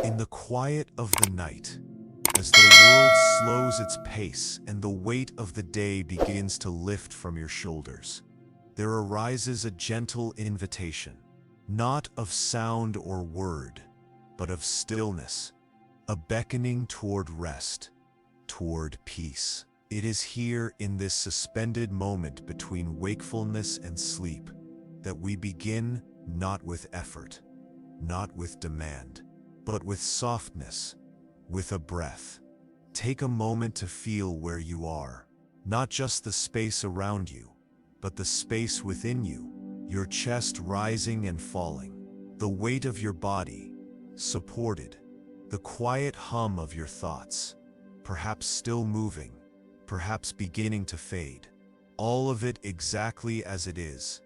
In the quiet of the night, as the world slows its pace and the weight of the day begins to lift from your shoulders, there arises a gentle invitation, not of sound or word, but of stillness, a beckoning toward rest, toward peace. It is here in this suspended moment between wakefulness and sleep that we begin, not with effort, not with demand, but with softness, with a breath. Take a moment to feel where you are, not just the space around you, but the space within you, your chest rising and falling, the weight of your body, supported, the quiet hum of your thoughts, perhaps still moving, perhaps beginning to fade. All of it exactly as it is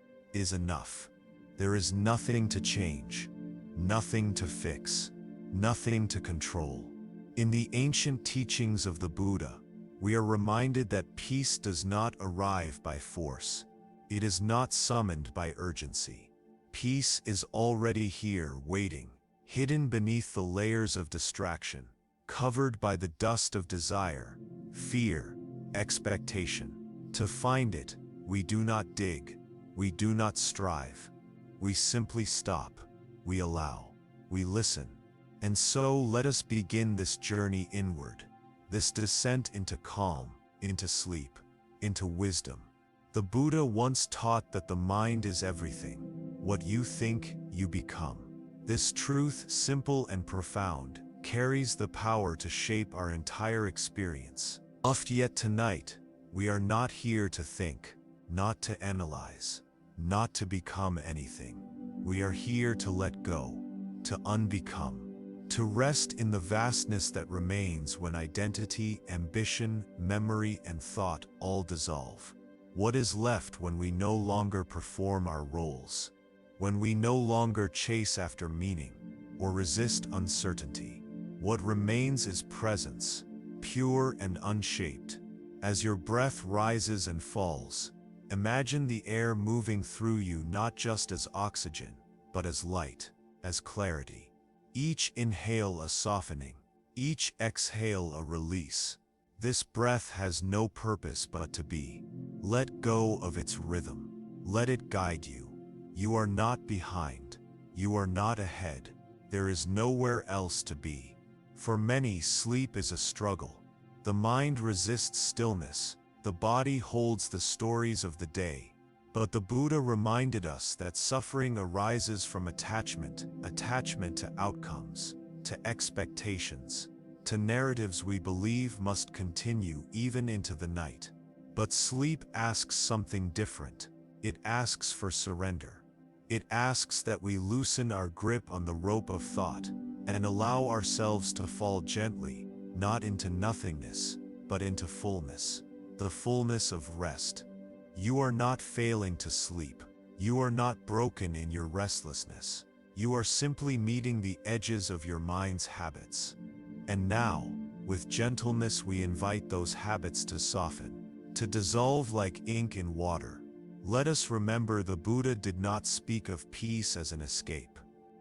enough. There is nothing to change, nothing to fix, nothing to control. In the ancient teachings of the Buddha, we are reminded that peace does not arrive by force. It is not summoned by urgency. Peace is already here waiting, hidden beneath the layers of distraction, covered by the dust of desire, fear, expectation. To find it, we do not dig, we do not strive. We simply stop, we allow, we listen. And so let us begin this journey inward, this descent into calm, into sleep, into wisdom. The Buddha once taught that the mind is everything. What you think, you become. This truth, simple and profound, carries the power to shape our entire experience. Yet tonight, we are not here to think, not to analyze, not to become anything. We are here to let go, to unbecome, to rest in the vastness that remains when identity, ambition, memory, and thought all dissolve. What is left when we no longer perform our roles, when we no longer chase after meaning or resist uncertainty? What remains is presence, pure and unshaped. As your breath rises and falls, imagine the air moving through you not just as oxygen, but as light, as clarity. Each inhale a softening, each exhale a release. This breath has no purpose but to be. Let go of its rhythm. Let it guide you. You are not behind. You are not ahead. There is nowhere else to be. For many, sleep is a struggle. The mind resists stillness. The body holds the stories of the day. But the Buddha reminded us that suffering arises from attachment to outcomes, to expectations, to narratives we believe must continue even into the night. But sleep asks something different. It asks for surrender. It asks that we loosen our grip on the rope of thought and allow ourselves to fall gently, not into nothingness, but into fullness, the fullness of rest. You are not failing to sleep. You are not broken in your restlessness. You are simply meeting the edges of your mind's habits. And now, with gentleness, we invite those habits to soften, to dissolve like ink in water. Let us remember the Buddha did not speak of peace as an escape.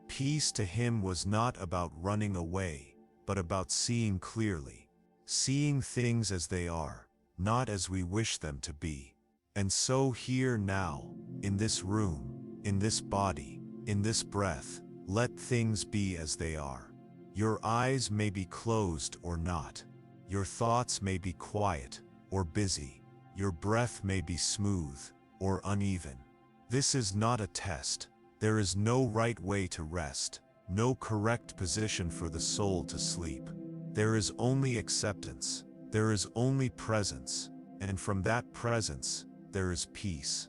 Peace to him was not about running away, but about seeing clearly, seeing things as they are, not as we wish them to be. And so here now, in this room, in this body, in this breath, let things be as they are. Your eyes may be closed or not. Your thoughts may be quiet or busy. Your breath may be smooth or uneven. This is not a test. There is no right way to rest, no correct position for the soul to sleep. There is only acceptance. There is only presence. And from that presence, there is peace.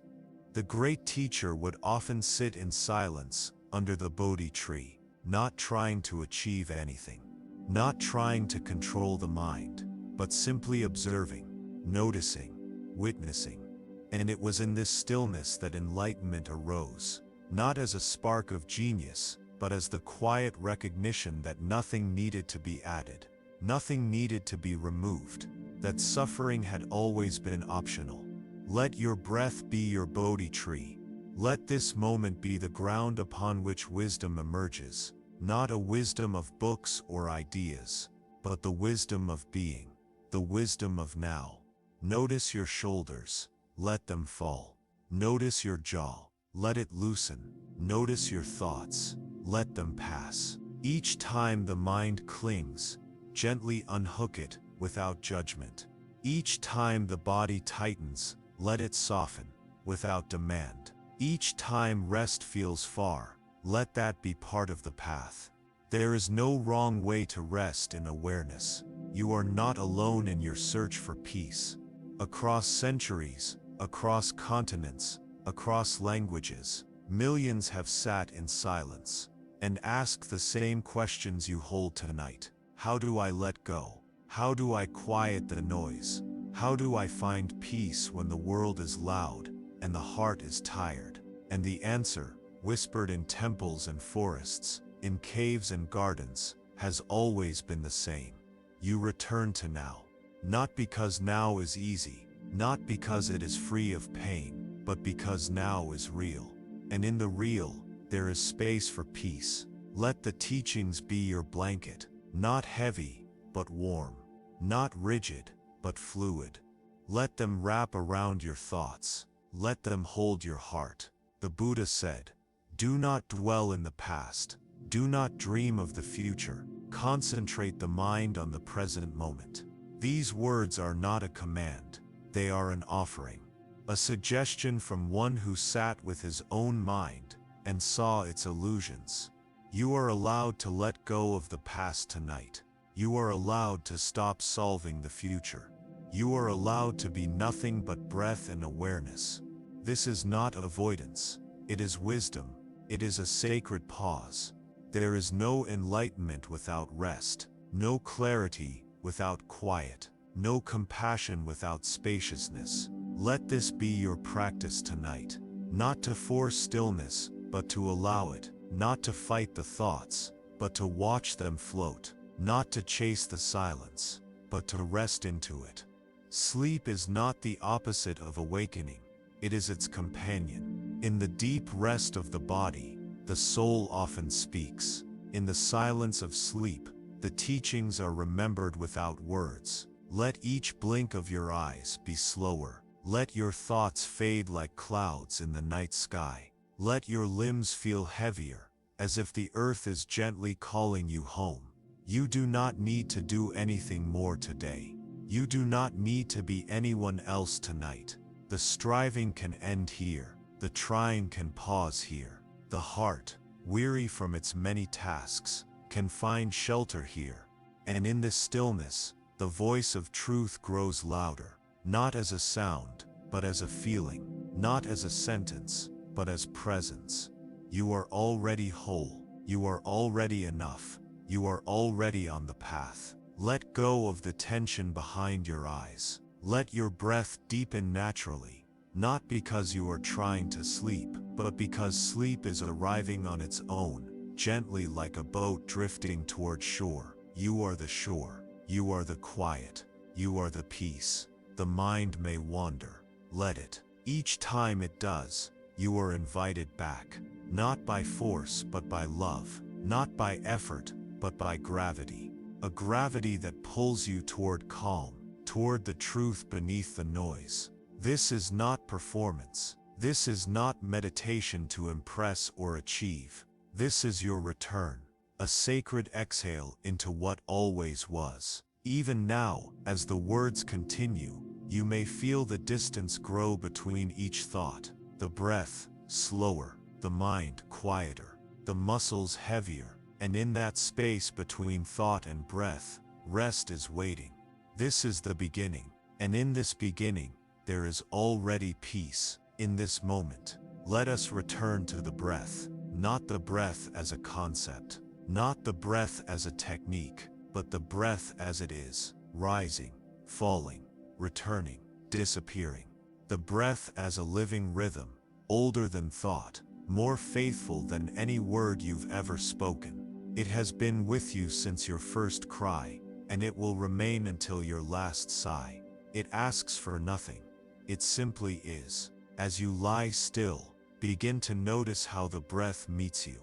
The great teacher would often sit in silence under the Bodhi tree, not trying to achieve anything, not trying to control the mind, but simply observing, noticing, witnessing. And it was in this stillness that enlightenment arose, not as a spark of genius, but as the quiet recognition that nothing needed to be added, nothing needed to be removed, that suffering had always been optional. Let your breath be your Bodhi tree. Let this moment be the ground upon which wisdom emerges, not a wisdom of books or ideas, but the wisdom of being, the wisdom of now. Notice your shoulders, let them fall. Notice your jaw, let it loosen. Notice your thoughts, let them pass. Each time the mind clings, gently unhook it without judgment. Each time the body tightens, let it soften without demand. Each time rest feels far, let that be part of the path. There is no wrong way to rest in awareness. You are not alone in your search for peace. Across centuries, across continents, across languages, millions have sat in silence and asked the same questions you hold tonight. How do I let go? How do I quiet the noise? How do I find peace when the world is loud and the heart is tired? And the answer, whispered in temples and forests, in caves and gardens, has always been the same. You return to now. Not because now is easy, not because it is free of pain, but because now is real. And in the real, there is space for peace. Let the teachings be your blanket, not heavy, but warm, not rigid, but fluid. Let them wrap around your thoughts. Let them hold your heart. The Buddha said, "Do not dwell in the past. Do not dream of the future. Concentrate the mind on the present moment." These words are not a command. They are an offering. A suggestion from one who sat with his own mind and saw its illusions. You are allowed to let go of the past tonight. You are allowed to stop solving the future. You are allowed to be nothing but breath and awareness. This is not avoidance. It is wisdom. It is a sacred pause. There is no enlightenment without rest, no clarity without quiet, no compassion without spaciousness. Let this be your practice tonight. Not to force stillness, but to allow it. Not to fight the thoughts, but to watch them float. Not to chase the silence, but to rest into it. Sleep is not the opposite of awakening. It is its companion. In the deep rest of the body, the soul often speaks. In the silence of sleep, the teachings are remembered without words. Let each blink of your eyes be slower. Let your thoughts fade like clouds in the night sky. Let your limbs feel heavier, as if the earth is gently calling you home. You do not need to do anything more today. You do not need to be anyone else tonight. The striving can end here. The trying can pause here. The heart, weary from its many tasks, can find shelter here. And in this stillness, the voice of truth grows louder, not as a sound, but as a feeling, not as a sentence, but as presence. You are already whole. You are already enough. You are already on the path. Let go of the tension behind your eyes. Let your breath deepen naturally, not because you are trying to sleep, but because sleep is arriving on its own, gently like a boat drifting toward shore. You are the shore. You are the quiet. You are the peace. The mind may wander. Let it. Each time it does, you are invited back, not by force but by love, not by effort but by gravity. A gravity that pulls you toward calm, toward the truth beneath the noise. This is not performance. This is not meditation to impress or achieve. This is your return, a sacred exhale into what always was. Even now, as the words continue, you may feel the distance grow between each thought, the breath slower, the mind quieter, the muscles heavier, and in that space between thought and breath, rest is waiting. This is the beginning, and in this beginning, there is already peace. In this moment, let us return to the breath, not the breath as a concept, not the breath as a technique, but the breath as it is, rising, falling, returning, disappearing. The breath as a living rhythm, older than thought, more faithful than any word you've ever spoken. It has been with you since your first cry, and it will remain until your last sigh. It asks for nothing. It simply is. As you lie still, begin to notice how the breath meets you.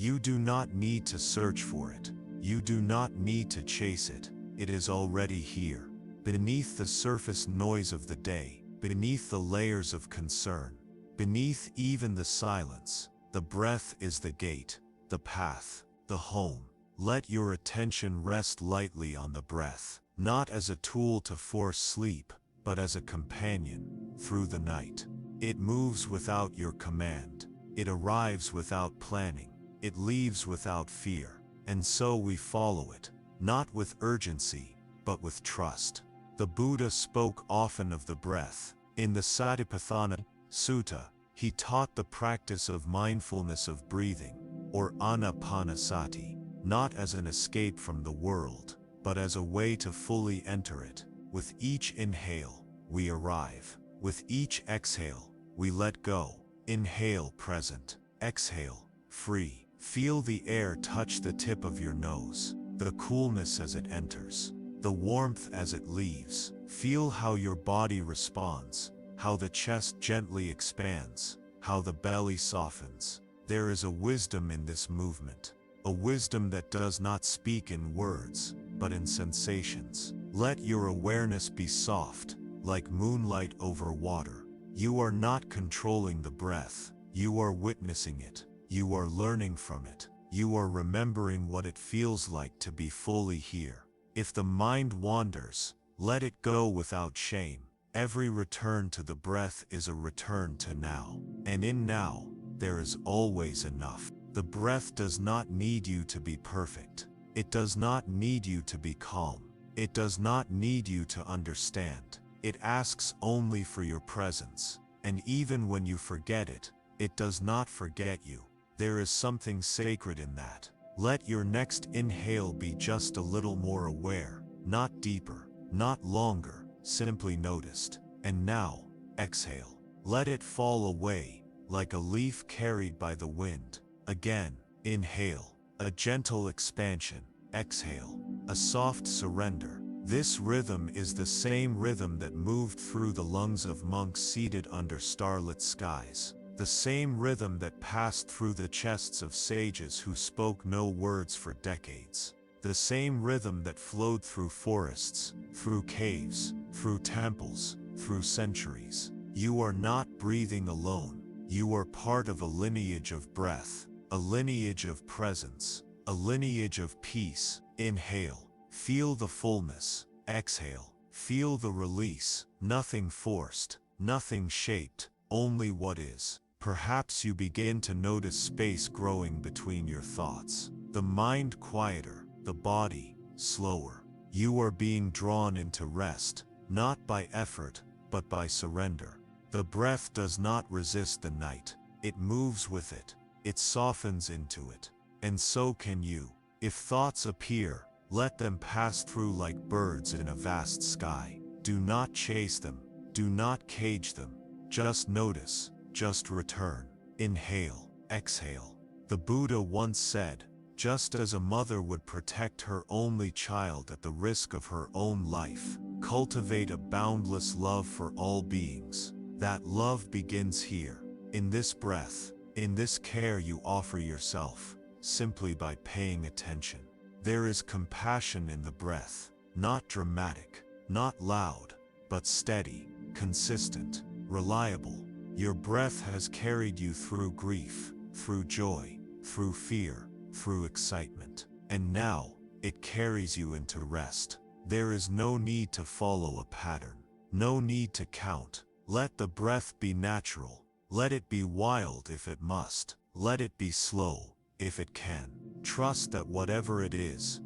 You do not need to search for it. You do not need to chase it. It is already here. Beneath the surface noise of the day, beneath the layers of concern, beneath even the silence, the breath is the gate, the path, the home. Let your attention rest lightly on the breath, not as a tool to force sleep, but as a companion through the night. It moves without your command. It arrives without planning. It leaves without fear. And so we follow it, not with urgency, but with trust. The Buddha spoke often of the breath. In the Satipatthana Sutta, he taught the practice of mindfulness of breathing, or anapanasati, not as an escape from the world, but as a way to fully enter it. With each inhale, we arrive. With each exhale, we let go. Inhale, present. Exhale, free. Feel the air touch the tip of your nose, the coolness as it enters, the warmth as it leaves. Feel how your body responds, how the chest gently expands, how the belly softens. There is a wisdom in this movement, a wisdom that does not speak in words, but in sensations. Let your awareness be soft, like moonlight over water. You are not controlling the breath, you are witnessing it. You are learning from it. You are remembering what it feels like to be fully here. If the mind wanders, let it go without shame. Every return to the breath is a return to now. And in now, there is always enough. The breath does not need you to be perfect. It does not need you to be calm. It does not need you to understand. It asks only for your presence. And even when you forget it, it does not forget you. There is something sacred in that. Let your next inhale be just a little more aware, not deeper, not longer, simply noticed. And now, exhale. Let it fall away, like a leaf carried by the wind. Again, inhale, a gentle expansion. Exhale, a soft surrender. This rhythm is the same rhythm that moved through the lungs of monks seated under starlit skies. The same rhythm that passed through the chests of sages who spoke no words for decades. The same rhythm that flowed through forests, through caves, through temples, through centuries. You are not breathing alone. You are part of a lineage of breath, a lineage of presence, a lineage of peace. Inhale, feel the fullness. Exhale, feel the release. Nothing forced, nothing shaped, only what is. Perhaps you begin to notice space growing between your thoughts. The mind quieter, the body slower. You are being drawn into rest, not by effort, but by surrender. The breath does not resist the night. It moves with it. It softens into it. And so can you. If thoughts appear, let them pass through like birds in a vast sky. Do not chase them. Do not cage them. Just notice. Just return. Inhale, exhale. The Buddha once said, just as a mother would protect her only child at the risk of her own life, cultivate a boundless love for all beings. That love begins here, in this breath, in this care you offer yourself, simply by paying attention. There is compassion in the breath, not dramatic, not loud, but steady, consistent, reliable. Your breath has carried you through grief, through joy, through fear, through excitement. And now, it carries you into rest. There is no need to follow a pattern, no need to count. Let the breath be natural. Let it be wild if it must. Let it be slow, if it can. Trust that whatever it is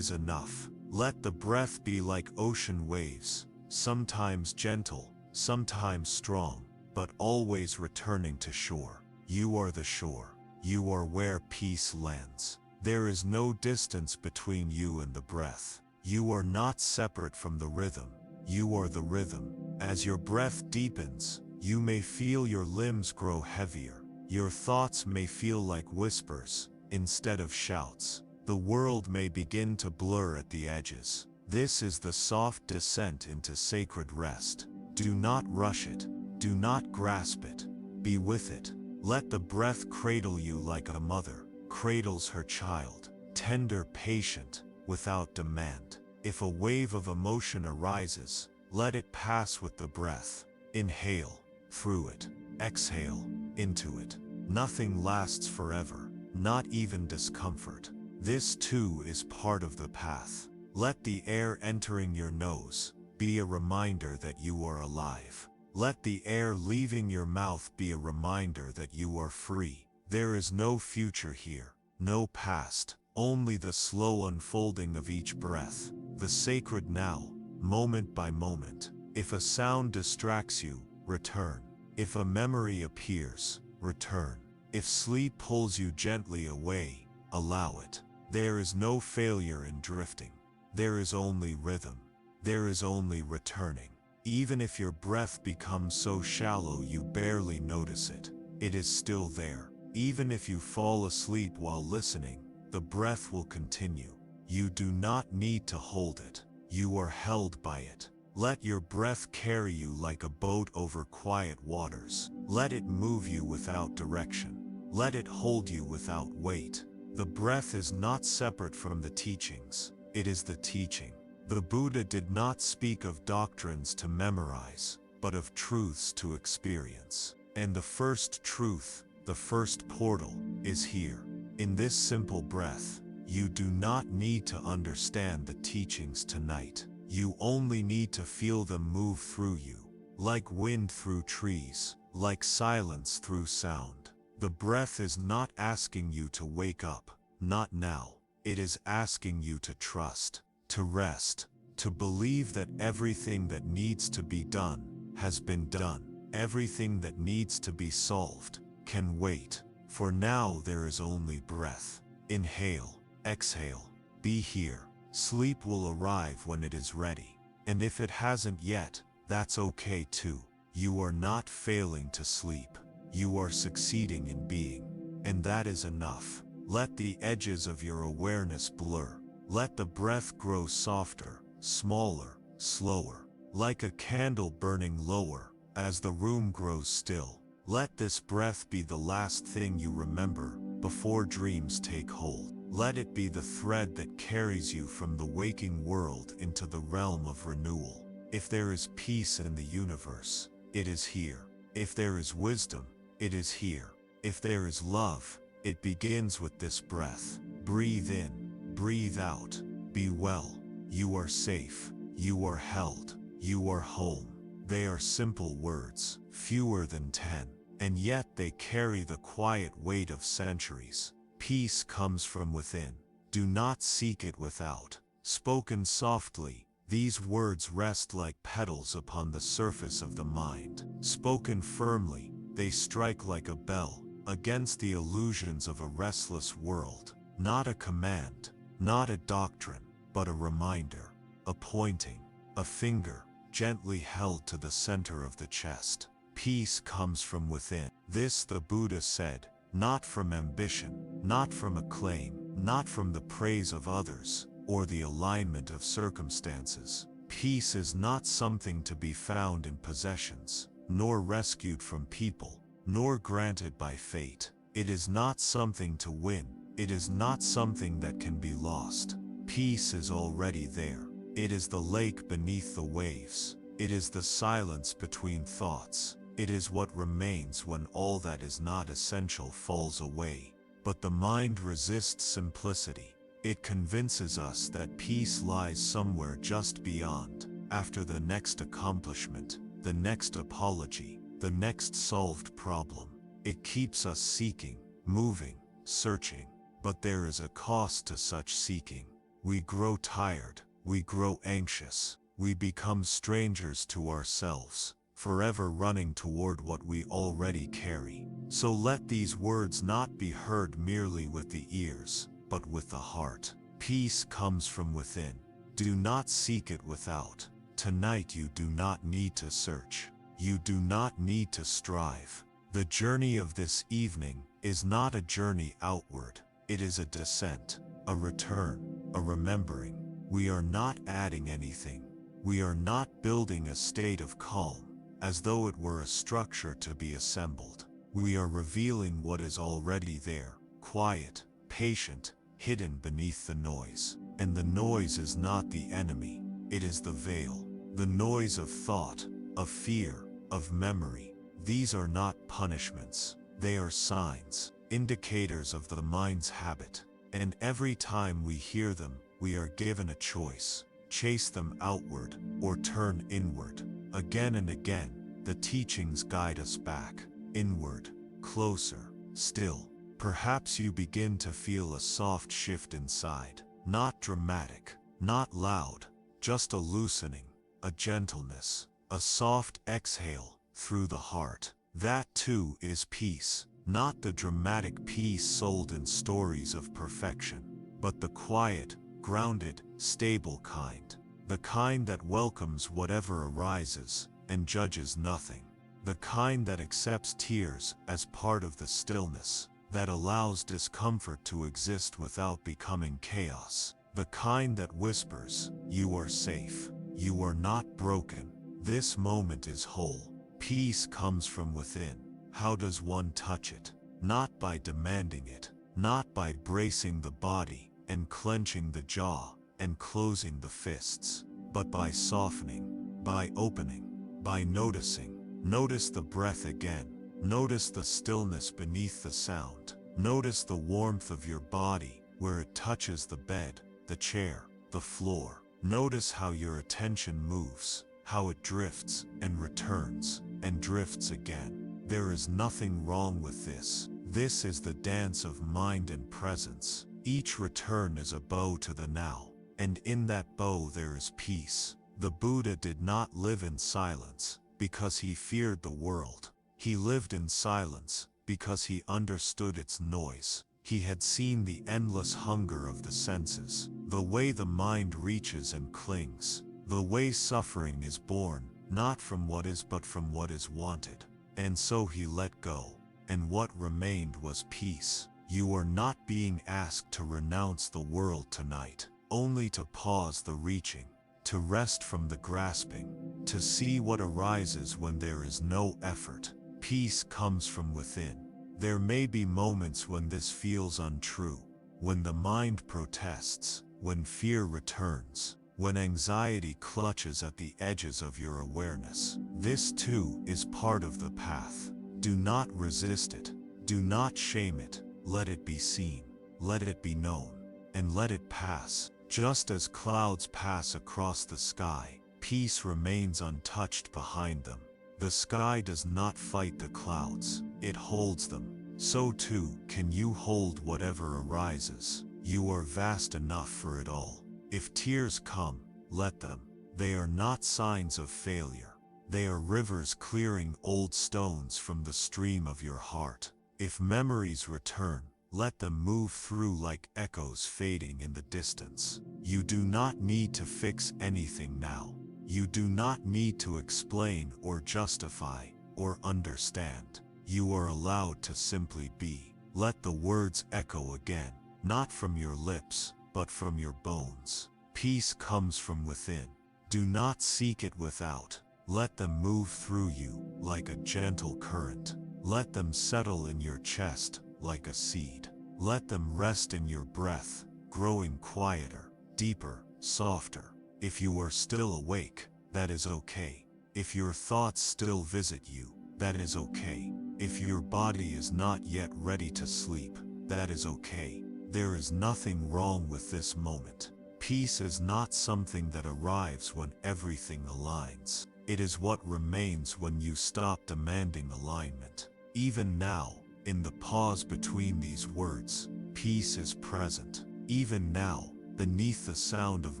enough. Let the breath be like ocean waves, sometimes gentle, sometimes strong, but always returning to shore. You are the shore. You are where peace lands. There is no distance between you and the breath. You are not separate from the rhythm. You are the rhythm. As your breath deepens, you may feel your limbs grow heavier. Your thoughts may feel like whispers, instead of shouts. The world may begin to blur at the edges. This is the soft descent into sacred rest. Do not rush it. Do not grasp it. Be with it. Let the breath cradle you like a mother, cradles her child, tender, patient, without demand. If a wave of emotion arises, let it pass with the breath. Inhale through it, exhale into it. Nothing lasts forever, not even discomfort. This too is part of the path. Let the air entering your nose be a reminder that you are alive. Let the air leaving your mouth be a reminder that you are free. There is no future here, no past, only the slow unfolding of each breath, the sacred now, moment by moment. If a sound distracts you, return. If a memory appears, return. If sleep pulls you gently away, allow it. There is no failure in drifting. There is only rhythm. There is only returning. Even if your breath becomes so shallow you barely notice it, it is still there. Even if you fall asleep while listening, the breath will continue. You do not need to hold it. You are held by it. Let your breath carry you like a boat over quiet waters. Let it move you without direction. Let it hold you without weight. The breath is not separate from the teachings. It is the teaching. The Buddha did not speak of doctrines to memorize, but of truths to experience. And the first truth, the first portal, is here. In this simple breath, you do not need to understand the teachings tonight. You only need to feel them move through you, like wind through trees, like silence through sound. The breath is not asking you to wake up, not now. It is asking you to trust, to rest, to believe that everything that needs to be done has been done. Everything that needs to be solved can wait. For now there is only breath. Inhale, exhale, be here. Sleep will arrive when it is ready. And if it hasn't yet, that's okay too. You are not failing to sleep. You are succeeding in being. And that is enough. Let the edges of your awareness blur. Let the breath grow softer, smaller, slower, like a candle burning lower as the room grows still. Let this breath be the last thing you remember before dreams take hold. Let it be the thread that carries you from the waking world into the realm of renewal. If there is peace in the universe, it is here. If there is wisdom, it is here. If there is love, it begins with this breath. Breathe in, breathe out, be well. You are safe, you are held, you are home. They are simple words, fewer than 10, and yet they carry the quiet weight of centuries. Peace comes from within. Do not seek it without. Spoken softly, these words rest like petals upon the surface of the mind. Spoken firmly, they strike like a bell against the illusions of a restless world. Not a command, not a doctrine, but a reminder, a pointing, a finger gently held to the center of the chest. Peace comes from within. This the Buddha said, not from ambition, not from acclaim, not from the praise of others, or the alignment of circumstances. Peace is not something to be found in possessions, nor rescued from people, nor granted by fate. It is not something to win. It is not something that can be lost. Peace is already there. It is the lake beneath the waves. It is the silence between thoughts. It is what remains when all that is not essential falls away. But the mind resists simplicity. It convinces us that peace lies somewhere just beyond, after the next accomplishment, the next apology, the next solved problem. It keeps us seeking, moving, searching. But there is a cost to such seeking. We grow tired, we grow anxious, we become strangers to ourselves, forever running toward what we already carry. So let these words not be heard merely with the ears, but with the heart. Peace comes from within. Do not seek it without. Tonight you do not need to search. You do not need to strive. The journey of this evening is not a journey outward. It is a descent, a return, a remembering. We are not adding anything. We are not building a state of calm, as though it were a structure to be assembled. We are revealing what is already there, quiet, patient, hidden beneath the noise. And the noise is not the enemy, it is the veil. The noise of thought, of fear, of memory. These are not punishments, they are signs, indicators of the mind's habit. And every time we hear them, we are given a choice: chase them outward, or turn inward. Again and again, the teachings guide us back, inward, closer, still. Perhaps you begin to feel a soft shift inside, not dramatic, not loud, just a loosening, a gentleness, a soft exhale through the heart. That too is peace, not the dramatic peace sold in stories of perfection, but the quiet, grounded, stable kind. The kind that welcomes whatever arises and judges nothing. The kind that accepts tears as part of the stillness, that allows discomfort to exist without becoming chaos. The kind that whispers, "You are safe. You are not broken. This moment is whole." Peace comes from within. How does one touch it? Not by demanding it, not by bracing the body and clenching the jaw and closing the fists, but by softening, by opening, by noticing. Notice the breath again. Notice the stillness beneath the sound. Notice the warmth of your body where it touches the bed, the chair, the floor. Notice how your attention moves, how it drifts and returns and drifts again. There is nothing wrong with this. This is the dance of mind and presence. Each return is a bow to the now, and in that bow there is peace. The Buddha did not live in silence because he feared the world. He lived in silence because he understood its noise. He had seen the endless hunger of the senses, the way the mind reaches and clings, the way suffering is born, not from what is but from what is wanted. And so he let go, and what remained was peace. You are not being asked to renounce the world tonight, only to pause the reaching, to rest from the grasping, to see what arises when there is no effort. Peace comes from within. There may be moments when this feels untrue, when the mind protests, when fear returns, when anxiety clutches at the edges of your awareness. This too is part of the path. Do not resist it. Do not shame it. Let it be seen. Let it be known. And let it pass. Just as clouds pass across the sky, peace remains untouched behind them. The sky does not fight the clouds, it holds them. So too can you hold whatever arises. You are vast enough for it all. If tears come, let them. They are not signs of failure. They are rivers clearing old stones from the stream of your heart. If memories return, let them move through like echoes fading in the distance. You do not need to fix anything now. You do not need to explain or justify or understand. You are allowed to simply be. Let the words echo again, not from your lips, but from your bones. Peace comes from within. Do not seek it without. Let them move through you like a gentle current. Let them settle in your chest like a seed. Let them rest in your breath, growing quieter, deeper, softer. If you are still awake, that is okay. If your thoughts still visit you, that is okay. If your body is not yet ready to sleep, that is okay. There is nothing wrong with this moment. Peace is not something that arrives when everything aligns. It is what remains when you stop demanding alignment. Even now, in the pause between these words, peace is present. Even now, beneath the sound of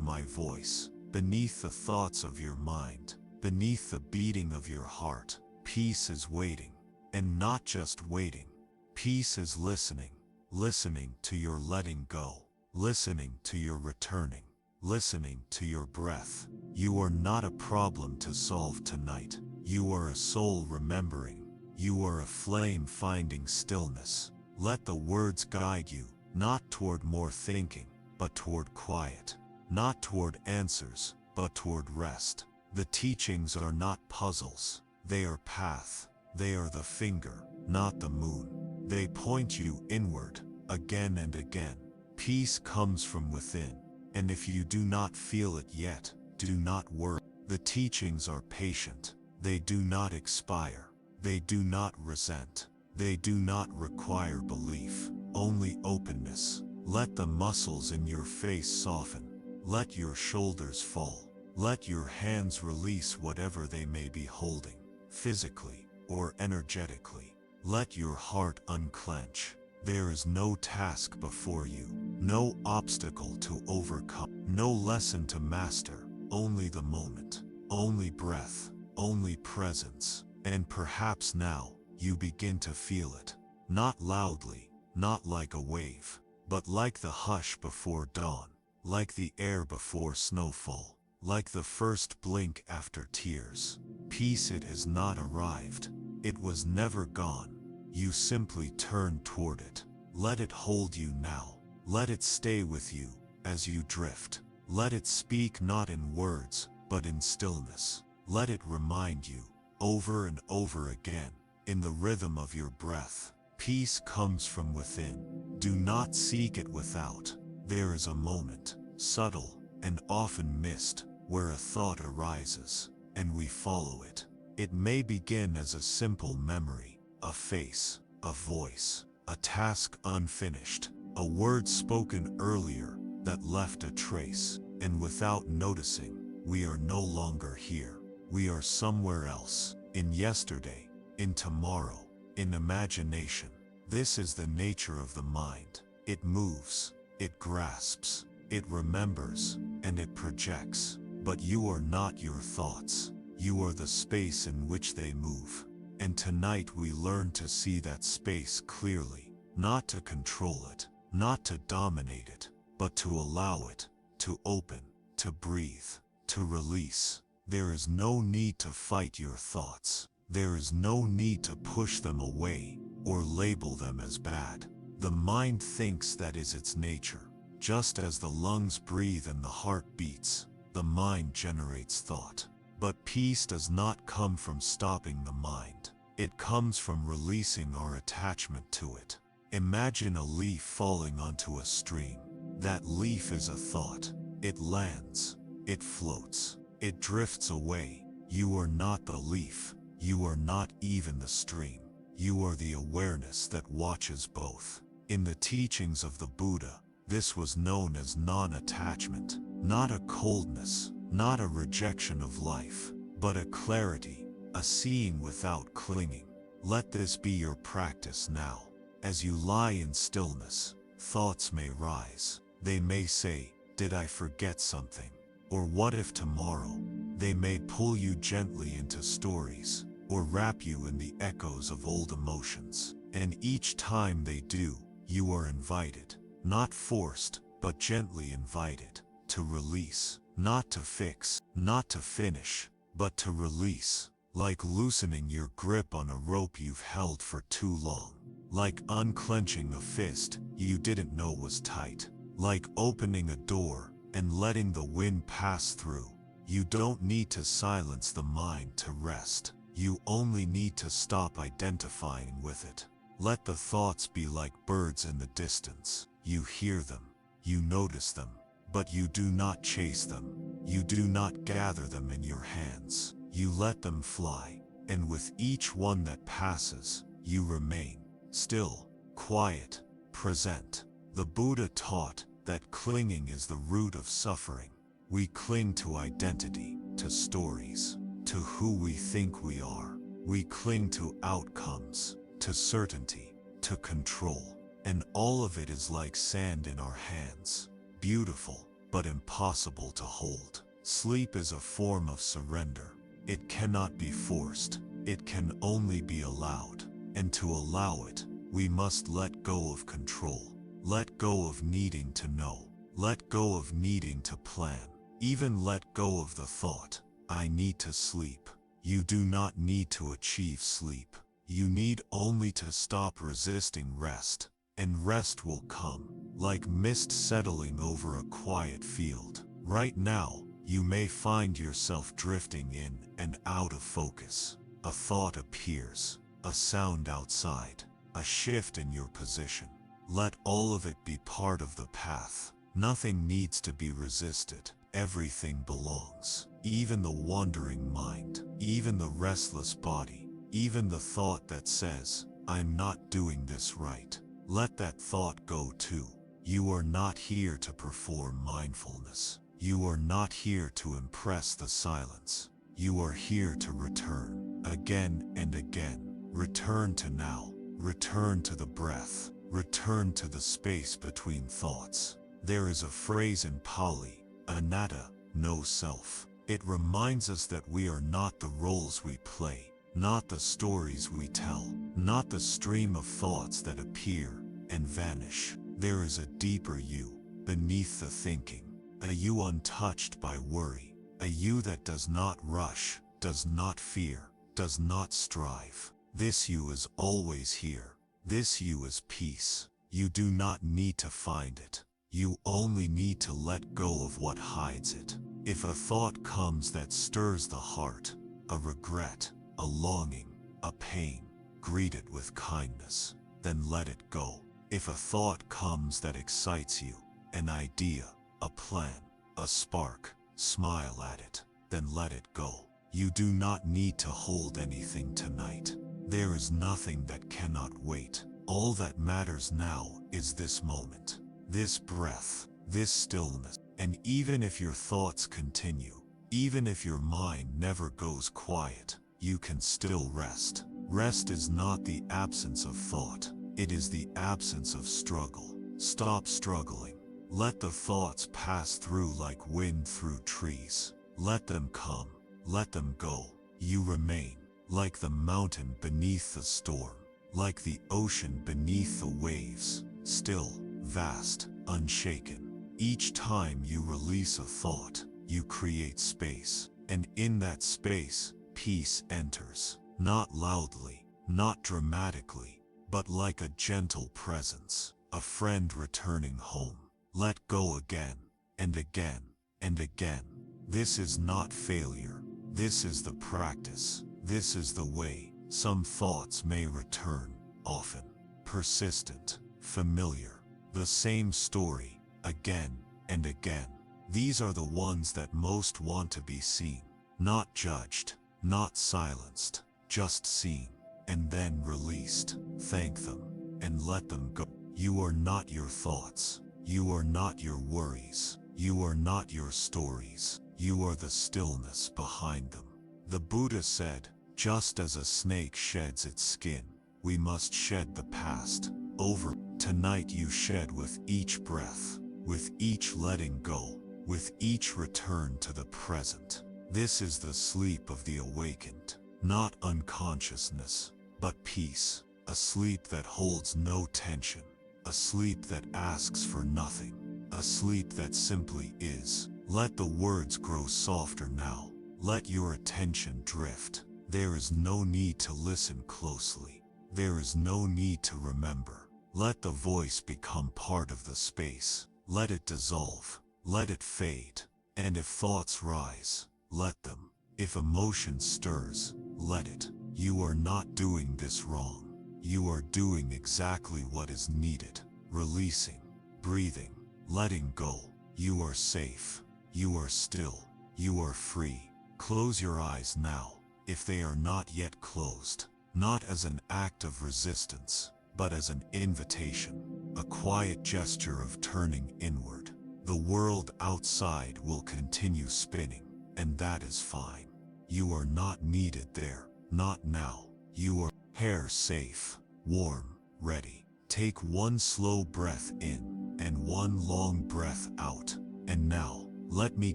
my voice, beneath the thoughts of your mind, beneath the beating of your heart, peace is waiting. And not just waiting. Peace is listening. Listening to your letting go. Listening to your returning. Listening to your breath. You are not a problem to solve tonight. You are a soul remembering. You are a flame finding stillness. Let the words guide you, not toward more thinking, but toward quiet. Not toward answers, but toward rest. The teachings are not puzzles. They are path. They are the finger, not the moon. They point you inward, again and again. Peace comes from within, and if you do not feel it yet, do not worry. The teachings are patient. They do not expire. They do not resent. They do not require belief, only openness. Let the muscles in your face soften. Let your shoulders fall. Let your hands release whatever they may be holding, physically or energetically. Let your heart unclench. There is no task before you, no obstacle to overcome, no lesson to master, only the moment, only breath, only presence. And perhaps now, you begin to feel it. Not loudly, not like a wave, but like the hush before dawn, like the air before snowfall, like the first blink after tears. Peace, it has not arrived. It was never gone. You simply turn toward it. Let it hold you now. Let it stay with you as you drift. Let it speak not in words, but in stillness. Let it remind you, over and over again, in the rhythm of your breath. Peace comes from within. Do not seek it without. There is a moment, subtle and often missed, where a thought arises, and we follow it. It may begin as a simple memory, a face, a voice, a task unfinished, a word spoken earlier that left a trace, and without noticing, we are no longer here. We are somewhere else, in yesterday, in tomorrow, in imagination. This is the nature of the mind. It moves, it grasps, it remembers, and it projects. But you are not your thoughts. You are the space in which they move. And tonight we learn to see that space clearly, not to control it, not to dominate it, but to allow it, to open, to breathe, to release. There is no need to fight your thoughts. There is no need to push them away or label them as bad. The mind thinks, that is its nature. Just as the lungs breathe and the heart beats, the mind generates thought. But peace does not come from stopping the mind. It comes from releasing our attachment to it. Imagine a leaf falling onto a stream. That leaf is a thought. It lands. It floats. It drifts away. You are not the leaf. You are not even the stream. You are the awareness that watches both. In the teachings of the Buddha, this was known as non-attachment, not a coldness, not a rejection of life, but a clarity, a seeing without clinging. Let this be your practice now. As you lie in stillness, thoughts may rise. They may say, "Did I forget something?" Or "What if tomorrow?" They may pull you gently into stories, or wrap you in the echoes of old emotions. And each time they do, you are invited, not forced, but gently invited, to release, not to fix, not to finish, but to release, like loosening your grip on a rope you've held for too long, like unclenching a fist you didn't know was tight, like opening a door and letting the wind pass through. You don't need to silence the mind to rest. You only need to stop identifying with it. Let the thoughts be like birds in the distance. You hear them, you notice them, but you do not chase them. You do not gather them in your hands. You let them fly, and with each one that passes, you remain still, quiet, present. The Buddha taught that clinging is the root of suffering. We cling to identity, to stories, to who we think we are. We cling to outcomes, to certainty, to control. And all of it is like sand in our hands. Beautiful, but impossible to hold. Sleep is a form of surrender. It cannot be forced. It can only be allowed. And to allow it, we must let go of control. Let go of needing to know. Let go of needing to plan. Even let go of the thought, "I need to sleep." You do not need to achieve sleep. You need only to stop resisting rest, and rest will come, like mist settling over a quiet field. Right now, you may find yourself drifting in and out of focus. A thought appears, a sound outside, a shift in your position. Let all of it be part of the path. Nothing needs to be resisted. Everything belongs. Even the wandering mind, even the restless body, even the thought that says, I'm not doing this right. Let that thought go too. You are not here to perform mindfulness. You are not here to impress the silence. You are here to return, again and again. Return to now. Return to the breath. Return to the space between thoughts. There is a phrase in Pali, anatta, no self. It reminds us that we are not the roles we play, not the stories we tell, not the stream of thoughts that appear and vanish. There is a deeper you, beneath the thinking, a you untouched by worry, a you that does not rush, does not fear, does not strive. This you is always here. This you is peace. You do not need to find it. You only need to let go of what hides it. If a thought comes that stirs the heart, a regret, a longing, a pain, greet it with kindness, then let it go. If a thought comes that excites you, an idea, a plan, a spark, smile at it, then let it go. You do not need to hold anything tonight. There is nothing that cannot wait. All that matters now is this moment, this breath, this stillness. And even if your thoughts continue, even if your mind never goes quiet, you can still rest. Rest is not the absence of thought. It is the absence of struggle. Stop struggling. Let the thoughts pass through like wind through trees. Let them come. Let them go. You remain, like the mountain beneath the storm, like the ocean beneath the waves, still, vast, unshaken. Each time you release a thought, you create space, and in that space, peace enters, not loudly, not dramatically, but like a gentle presence, a friend returning home. Let go again, and again, and again. This is not failure. This is the practice. This is the way. Some thoughts may return, often, persistent, familiar. The same story, again and again. These are the ones that most want to be seen, not judged, not silenced, just seen, and then released. Thank them, and let them go. You are not your thoughts. You are not your worries. You are not your stories. You are the stillness behind them. The Buddha said, just as a snake sheds its skin, we must shed the past. Over. Tonight you shed with each breath, with each letting go, with each return to the present. This is the sleep of the awakened, not unconsciousness, but peace, a sleep that holds no tension, a sleep that asks for nothing, a sleep that simply is. Let the words grow softer now. Let your attention drift. There is no need to listen closely. There is no need to remember. Let the voice become part of the space. Let it dissolve. Let it fade. And if thoughts rise, let them. If emotion stirs, let it. You are not doing this wrong. You are doing exactly what is needed. Releasing, breathing, letting go. You are safe. You are still. You are free. Close your eyes now, if they are not yet closed, not as an act of resistance, but as an invitation, a quiet gesture of turning inward. The world outside will continue spinning, and that is fine. You are not needed there, not now. You are here, safe, warm, ready. Take one slow breath in, and one long breath out. And now, let me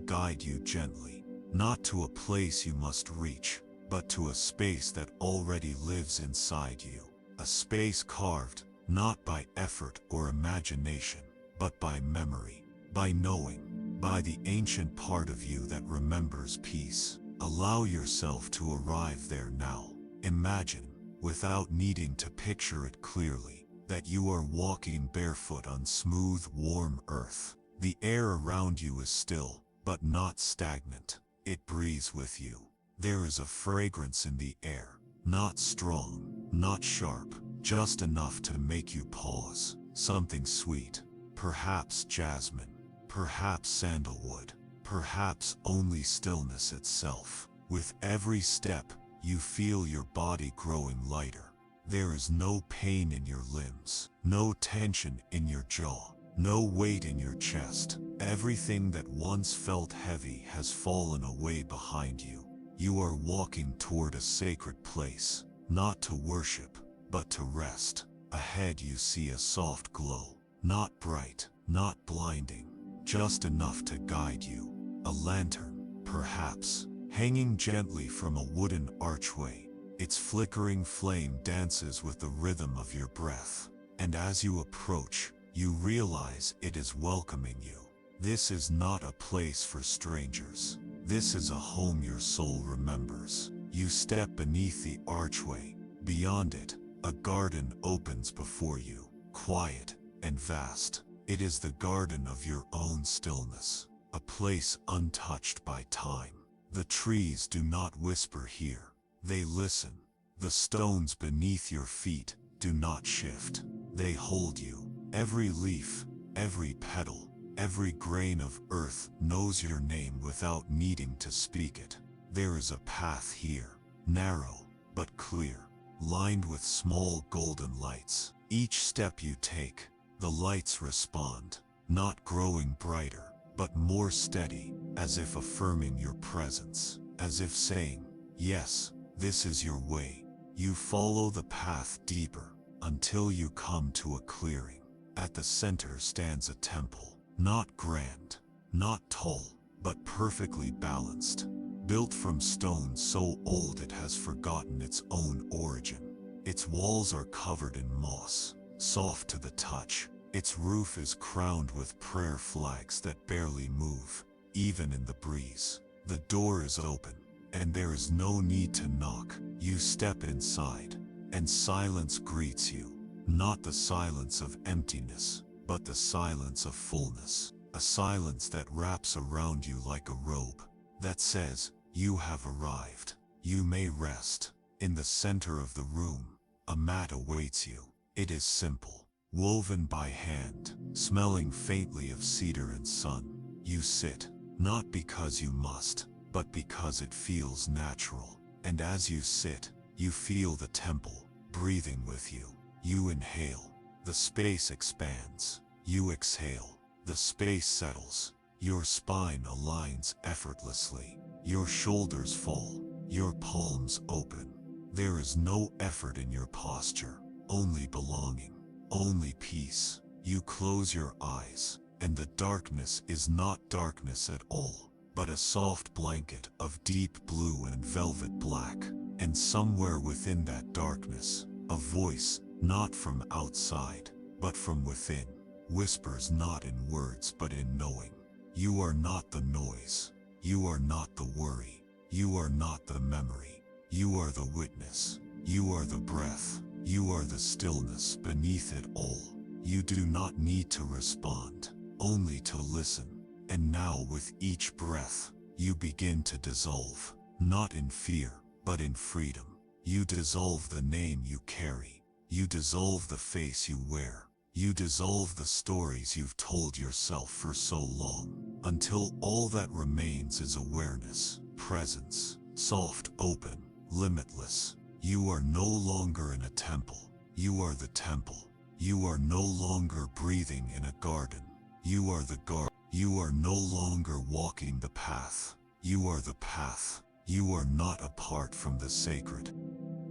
guide you gently, not to a place you must reach, but to a space that already lives inside you. A space carved, not by effort or imagination, but by memory, by knowing, by the ancient part of you that remembers peace. Allow yourself to arrive there now. Imagine, without needing to picture it clearly, that you are walking barefoot on smooth, warm earth. The air around you is still, but not stagnant. It breathes with you. There is a fragrance in the air, not strong, not sharp, just enough to make you pause. something sweet, perhaps jasmine, perhaps sandalwood, perhaps only stillness itself. With every step, you feel your body growing lighter. There is no pain in your limbs, no tension in your jaw, no weight in your chest. Everything that once felt heavy has fallen away behind you. You are walking toward a sacred place, not to worship, but to rest. Ahead you see a soft glow, not bright, not blinding, just enough to guide you. A lantern, perhaps, hanging gently from a wooden archway. Its flickering flame dances with the rhythm of your breath, and as you approach, you realize it is welcoming you. This is not a place for strangers. This is a home your soul remembers. You step beneath the archway. Beyond it, a garden opens before you, quiet and vast. It is the garden of your own stillness, a place untouched by time. The trees do not whisper here. They listen. The stones beneath your feet do not shift. They hold you. Every leaf, every petal, every grain of earth knows your name without needing to speak it. There is a path here, narrow but clear, lined with small golden lights. Each step you take, the lights respond, not growing brighter, but more steady, as if affirming your presence, as if saying, yes, this is your way. You follow the path deeper, until you come to a clearing. At the center stands a temple, not grand, not tall, but perfectly balanced, built from stone so old it has forgotten its own origin. Its walls are covered in moss, soft to the touch. Its roof is crowned with prayer flags that barely move, even in the breeze. The door is open, and there is no need to knock. You step inside, and silence greets you. Not the silence of emptiness, but the silence of fullness. A silence that wraps around you like a robe, that says, you have arrived. You may rest. In the center of the room, a mat awaits you. It is simple, woven by hand, smelling faintly of cedar and sun. You sit, not because you must, but because it feels natural. And as you sit, you feel the temple breathing with you. You inhale, the space expands. You exhale, the space settles. Your spine aligns effortlessly. Your shoulders fall, your palms open. There is no effort in your posture, only belonging, only peace. You close your eyes, and the darkness is not darkness at all, but a soft blanket of deep blue and velvet black. And somewhere within that darkness, a voice, not from outside, but from within, whispers not in words but in knowing. You are not the noise. You are not the worry. You are not the memory. You are the witness. You are the breath. You are the stillness beneath it all. You do not need to respond, only to listen. And now with each breath, you begin to dissolve, not in fear, but in freedom. You dissolve the name you carry. You dissolve the face you wear. You dissolve the stories you've told yourself for so long, until all that remains is awareness, presence, soft, open, limitless. You are no longer in a temple. You are the temple. You are no longer breathing in a garden. You are the garden. You are no longer walking the path. You are the path. You are not apart from the sacred.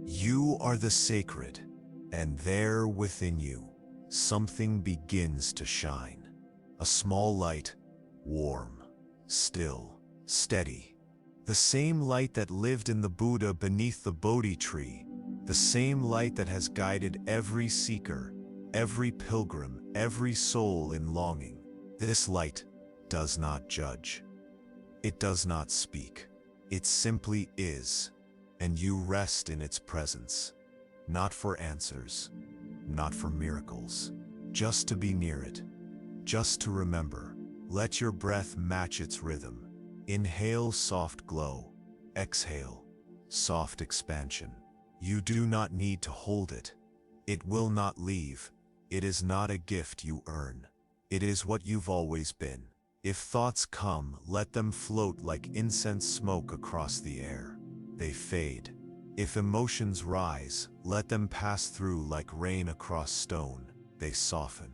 You are the sacred, and there within you, something begins to shine. A small light, warm, still, steady. The same light that lived in the Buddha beneath the Bodhi tree. The same light that has guided every seeker, every pilgrim, every soul in longing. This light does not judge. It does not speak. It simply is, and you rest in its presence. Not for answers, not for miracles, just to be near it, just to remember. Let your breath match its rhythm. Inhale, soft glow. Exhale, soft expansion. You do not need to hold it. It will not leave. It is not a gift you earn. It is what you've always been. If thoughts come, let them float like incense smoke across the air. They fade. If emotions rise, let them pass through like rain across stone. They soften.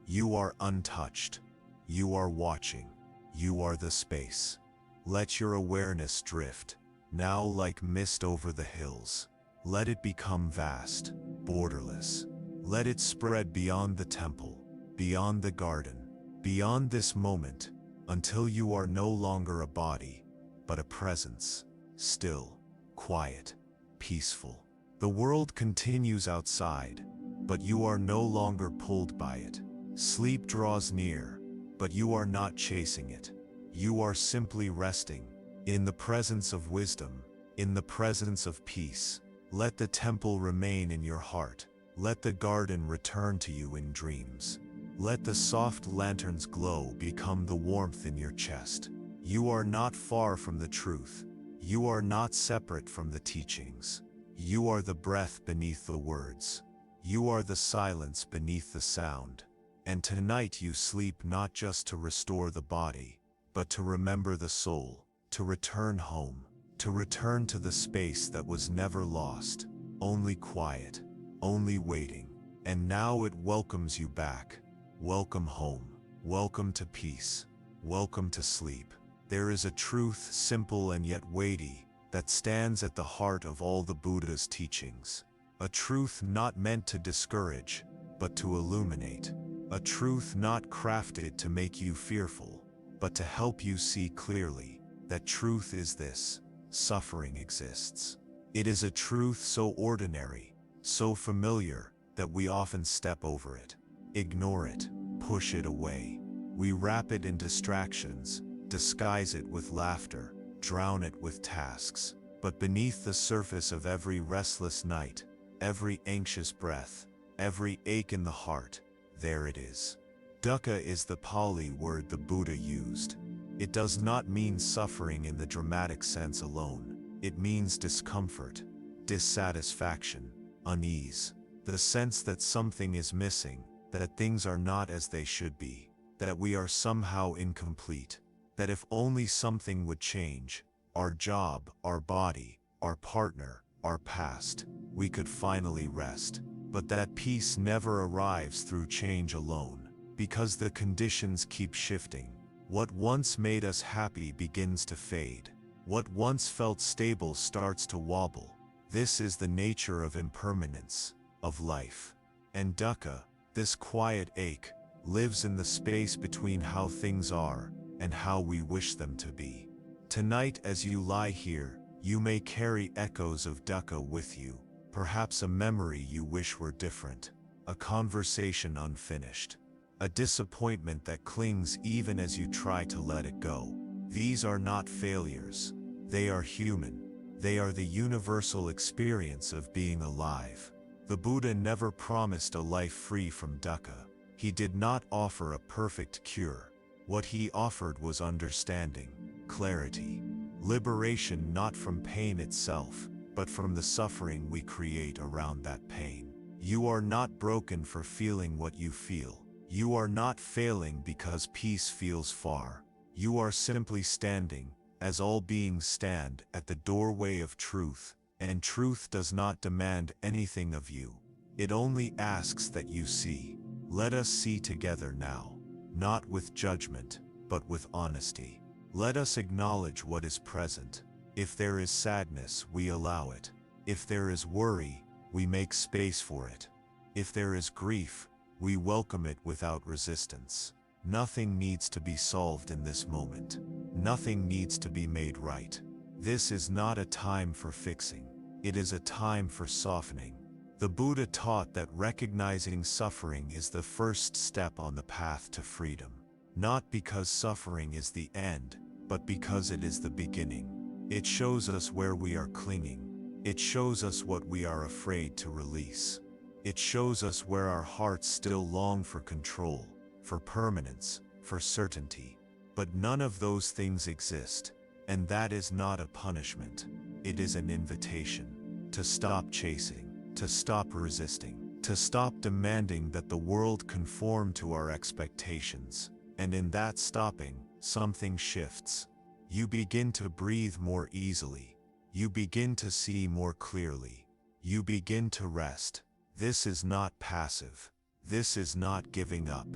You are untouched. You are watching. You are the space. Let your awareness drift, now like mist over the hills. Let it become vast, borderless. Let it spread beyond the temple, beyond the garden, beyond this moment, until you are no longer a body, but a presence, still, quiet, peaceful. The world continues outside, but you are no longer pulled by it. Sleep draws near, but you are not chasing it. You are simply resting, in the presence of wisdom, in the presence of peace. Let the temple remain in your heart. Let the garden return to you in dreams. Let the soft lantern's glow become the warmth in your chest. You are not far from the truth. You are not separate from the teachings. You are the breath beneath the words. You are the silence beneath the sound. And tonight you sleep not just to restore the body, but to remember the soul, to return home, to return to the space that was never lost, only quiet, only waiting. And now it welcomes you back. Welcome home. Welcome to peace. Welcome to sleep. There is a truth, simple and yet weighty, that stands at the heart of all the Buddha's teachings. A truth not meant to discourage, but to illuminate. A truth not crafted to make you fearful, but to help you see clearly. That truth is this: suffering exists. It is a truth so ordinary, so familiar, that we often step over it, ignore it, push it away. We wrap it in distractions, disguise it with laughter, drown it with tasks. But beneath the surface of every restless night, every anxious breath, every ache in the heart, there it is. Dukkha is the Pali word the Buddha used. It does not mean suffering in the dramatic sense alone. It means discomfort, dissatisfaction, unease, the sense that something is missing, that things are not as they should be, that we are somehow incomplete, that if only something would change, our job, our body, our partner, our past, we could finally rest. But that peace never arrives through change alone, because the conditions keep shifting. What once made us happy begins to fade. What once felt stable starts to wobble. This is the nature of impermanence, of life. And dukkha, this quiet ache, lives in the space between how things are and how we wish them to be. Tonight, as you lie here, you may carry echoes of dukkha with you. Perhaps a memory you wish were different, a conversation unfinished, a disappointment that clings even as you try to let it go. These are not failures. They are human. They are the universal experience of being alive. The Buddha never promised a life free from dukkha. He did not offer a perfect cure. What he offered was understanding, clarity, liberation not from pain itself, but from the suffering we create around that pain. You are not broken for feeling what you feel. You are not failing because peace feels far. You are simply standing, as all beings stand, at the doorway of truth, and truth does not demand anything of you. It only asks that you see. Let us see together now, not with judgment, but with honesty. Let us acknowledge what is present. If there is sadness, we allow it. If there is worry, we make space for it. If there is grief, we welcome it without resistance. Nothing needs to be solved in this moment. Nothing needs to be made right. This is not a time for fixing. It is a time for softening. The Buddha taught that recognizing suffering is the first step on the path to freedom. Not because suffering is the end, but because it is the beginning. It shows us where we are clinging. It shows us what we are afraid to release. It shows us where our hearts still long for control, for permanence, for certainty. But none of those things exist, and that is not a punishment. It is an invitation to stop chasing, to stop resisting, to stop demanding that the world conform to our expectations. And in that stopping, something shifts. You begin to breathe more easily. You begin to see more clearly. You begin to rest. This is not passive. This is not giving up.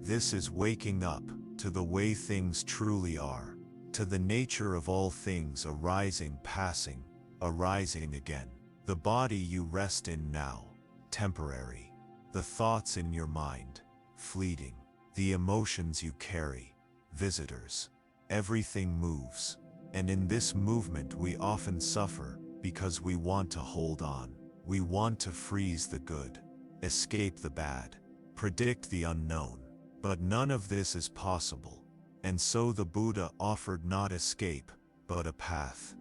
This is waking up to the way things truly are, to the nature of all things arising, passing, arising again. The body you rest in now, temporary. The thoughts in your mind, fleeting. The emotions you carry, visitors. Everything moves. And in this movement we often suffer because we want to hold on. We want to freeze the good, escape the bad, predict the unknown. But none of this is possible. And so the Buddha offered not escape, but a path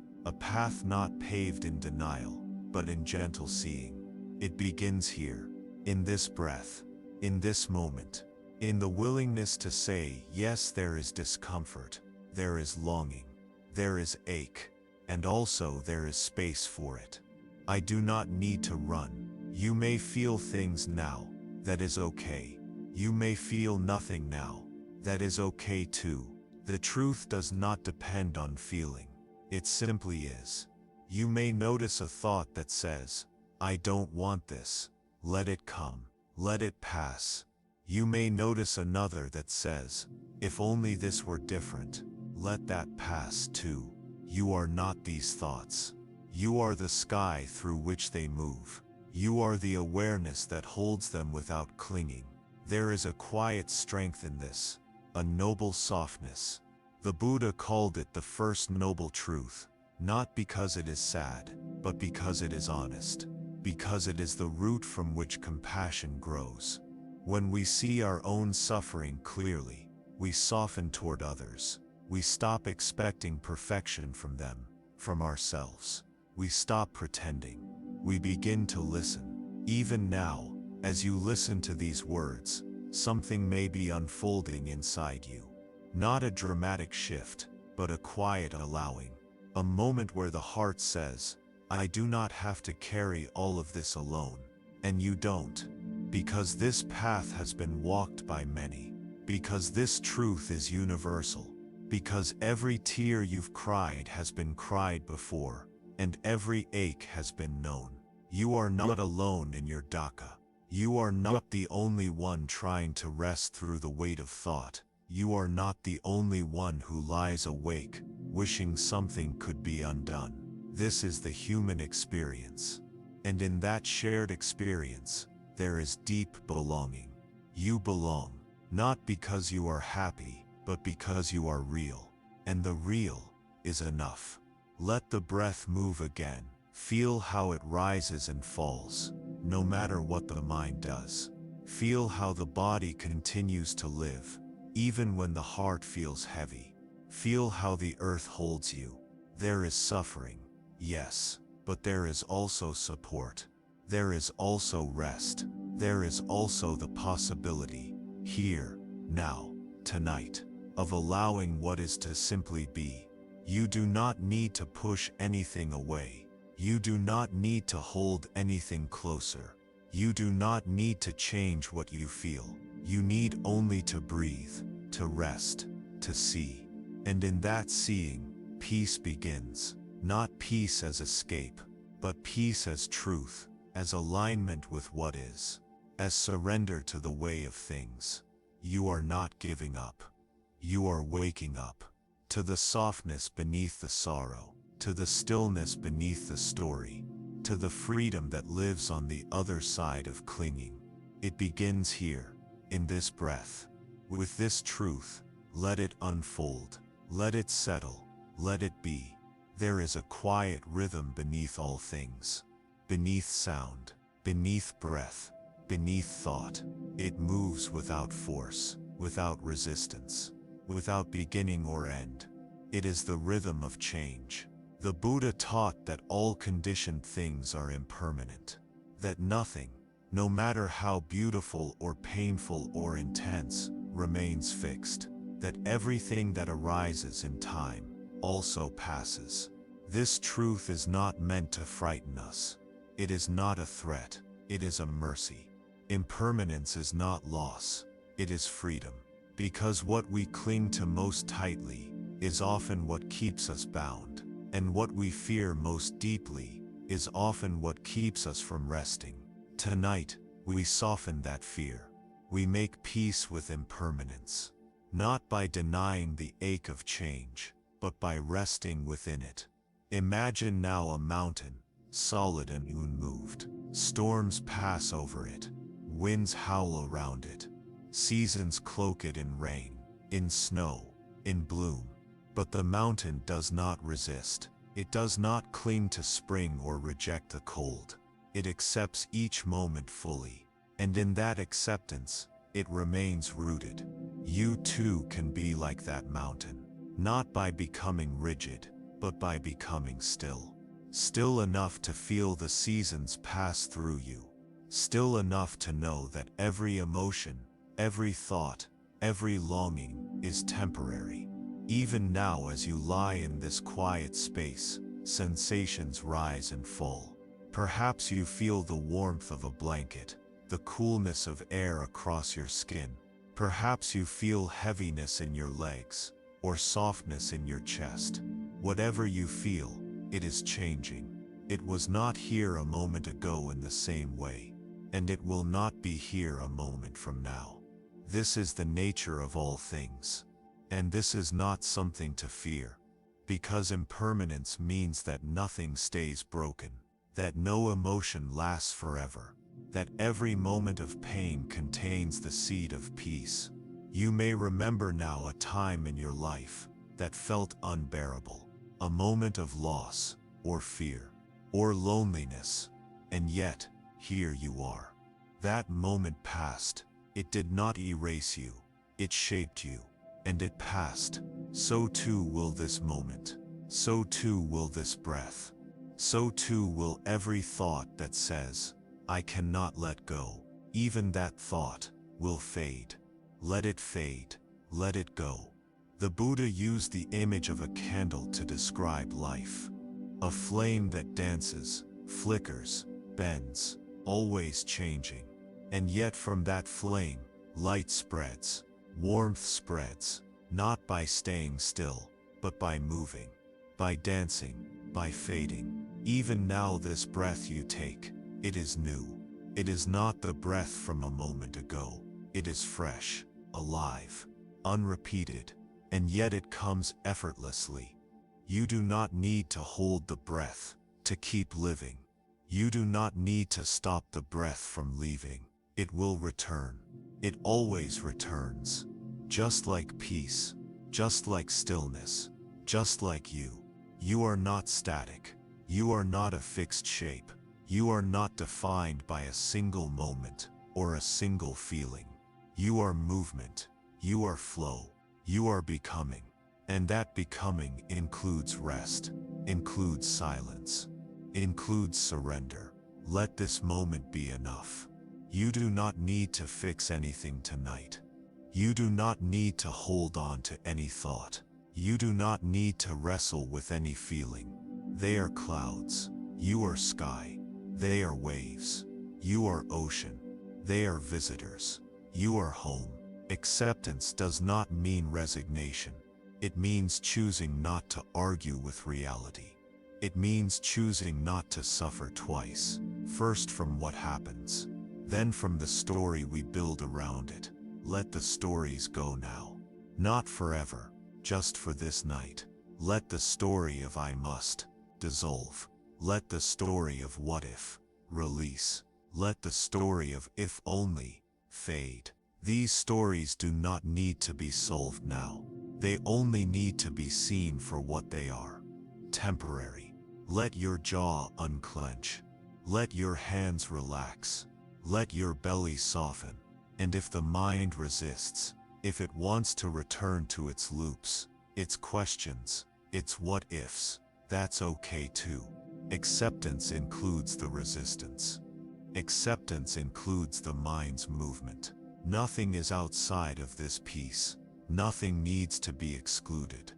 not paved in denial, but in gentle seeing. It begins here, in this breath, in this moment, in the willingness to say, yes, there is discomfort, there is longing, there is ache, and also there is space for it. I do not need to run. You may feel things now, that is okay. You may feel nothing now, that is okay too. The truth does not depend on feeling. It simply is. You may notice a thought that says, I don't want this. Let it come. Let it pass. You may notice another that says, if only this were different. Let that pass too. You are not these thoughts. You are the sky through which they move. You are the awareness that holds them without clinging. There is a quiet strength in this, a noble softness. The Buddha called it the first noble truth, not because it is sad, but because it is honest, because it is the root from which compassion grows. When we see our own suffering clearly, we soften toward others. We stop expecting perfection from them, from ourselves. We stop pretending. We begin to listen. Even now, as you listen to these words, something may be unfolding inside you. Not a dramatic shift, but a quiet allowing. A moment where the heart says, I do not have to carry all of this alone. And you don't. Because this path has been walked by many. Because this truth is universal. Because every tear you've cried has been cried before, and every ache has been known. You are not alone in your dukkha. You are not the only one trying to rest through the weight of thought. You are not the only one who lies awake, wishing something could be undone. This is the human experience. And in that shared experience, there is deep belonging. You belong, not because you are happy, but because you are real. And the real is enough. Let the breath move again. Feel how it rises and falls, no matter what the mind does. Feel how the body continues to live, even when the heart feels heavy. Feel how the earth holds you. There is suffering, yes, but there is also support. There is also rest. There is also the possibility, here, now, tonight, of allowing what is to simply be. You do not need to push anything away. You do not need to hold anything closer. You do not need to change what you feel. You need only to breathe, to rest, to see. And in that seeing, peace begins. Not peace as escape, but peace as truth, as alignment with what is, as surrender to the way of things. You are not giving up. You are waking up to the softness beneath the sorrow, to the stillness beneath the story, to the freedom that lives on the other side of clinging. It begins here, in this breath. With this truth, let it unfold, let it settle, let it be. There is a quiet rhythm beneath all things, beneath sound, beneath breath, beneath thought. It moves without force, without resistance, without beginning or end. It is the rhythm of change. The Buddha taught that all conditioned things are impermanent, that nothing, no matter how beautiful or painful or intense, remains fixed, that everything that arises in time also passes. This truth is not meant to frighten us. It is not a threat, it is a mercy. Impermanence is not loss, it is freedom. Because what we cling to most tightly is often what keeps us bound, and what we fear most deeply is often what keeps us from resting. Tonight, we soften that fear. We make peace with impermanence, not by denying the ache of change, but by resting within it. Imagine now a mountain, solid and unmoved. Storms pass over it, winds howl around it, seasons cloak it in rain, in snow, in bloom. But the mountain does not resist. It does not cling to spring or reject the cold. It accepts each moment fully, and in that acceptance, it remains rooted. You too can be like that mountain, not by becoming rigid, but by becoming still. Still enough to feel the seasons pass through you. Still enough to know that every emotion, every thought, every longing is temporary. Even now, as you lie in this quiet space, sensations rise and fall. Perhaps you feel the warmth of a blanket, the coolness of air across your skin. Perhaps you feel heaviness in your legs, or softness in your chest. Whatever you feel, it is changing. It was not here a moment ago in the same way, and it will not be here a moment from now. This is the nature of all things. And this is not something to fear, because impermanence means that nothing stays broken, that no emotion lasts forever, that every moment of pain contains the seed of peace. You may remember now a time in your life that felt unbearable, a moment of loss, or fear, or loneliness, and yet, here you are. That moment passed. It did not erase you, it shaped you. And it passed. So too will this moment. So too will this breath. So too will every thought that says, I cannot let go. Even that thought will fade. Let it fade. Let it go. The Buddha used the image of a candle to describe life. A flame that dances, flickers, bends, always changing. And yet from that flame, light spreads. Warmth spreads, not by staying still, but by moving, by dancing, by fading. Even now this breath you take, it is new. It is not the breath from a moment ago. It is fresh, alive, unrepeated, and yet it comes effortlessly. You do not need to hold the breath to keep living. You do not need to stop the breath from leaving. It will return. It always returns, just like peace, just like stillness, just like you. You are not static. You are not a fixed shape. You are not defined by a single moment or a single feeling. You are movement. You are flow. You are becoming. And that becoming includes rest, includes silence, includes surrender. Let this moment be enough. You do not need to fix anything tonight. You do not need to hold on to any thought. You do not need to wrestle with any feeling. They are clouds. You are sky. They are waves. You are ocean. They are visitors. You are home. Acceptance does not mean resignation. It means choosing not to argue with reality. It means choosing not to suffer twice. First from what happens, then from the story we build around it. Let the stories go now. Not forever, just for this night. Let the story of I must dissolve. Let the story of what if release. Let the story of if only fade. These stories do not need to be solved now. They only need to be seen for what they are. Temporary. Let your jaw unclench. Let your hands relax. Let your belly soften. And if the mind resists, if it wants to return to its loops, its questions, its what ifs, that's okay too. Acceptance includes the resistance. Acceptance includes the mind's movement. Nothing is outside of this peace. Nothing needs to be excluded.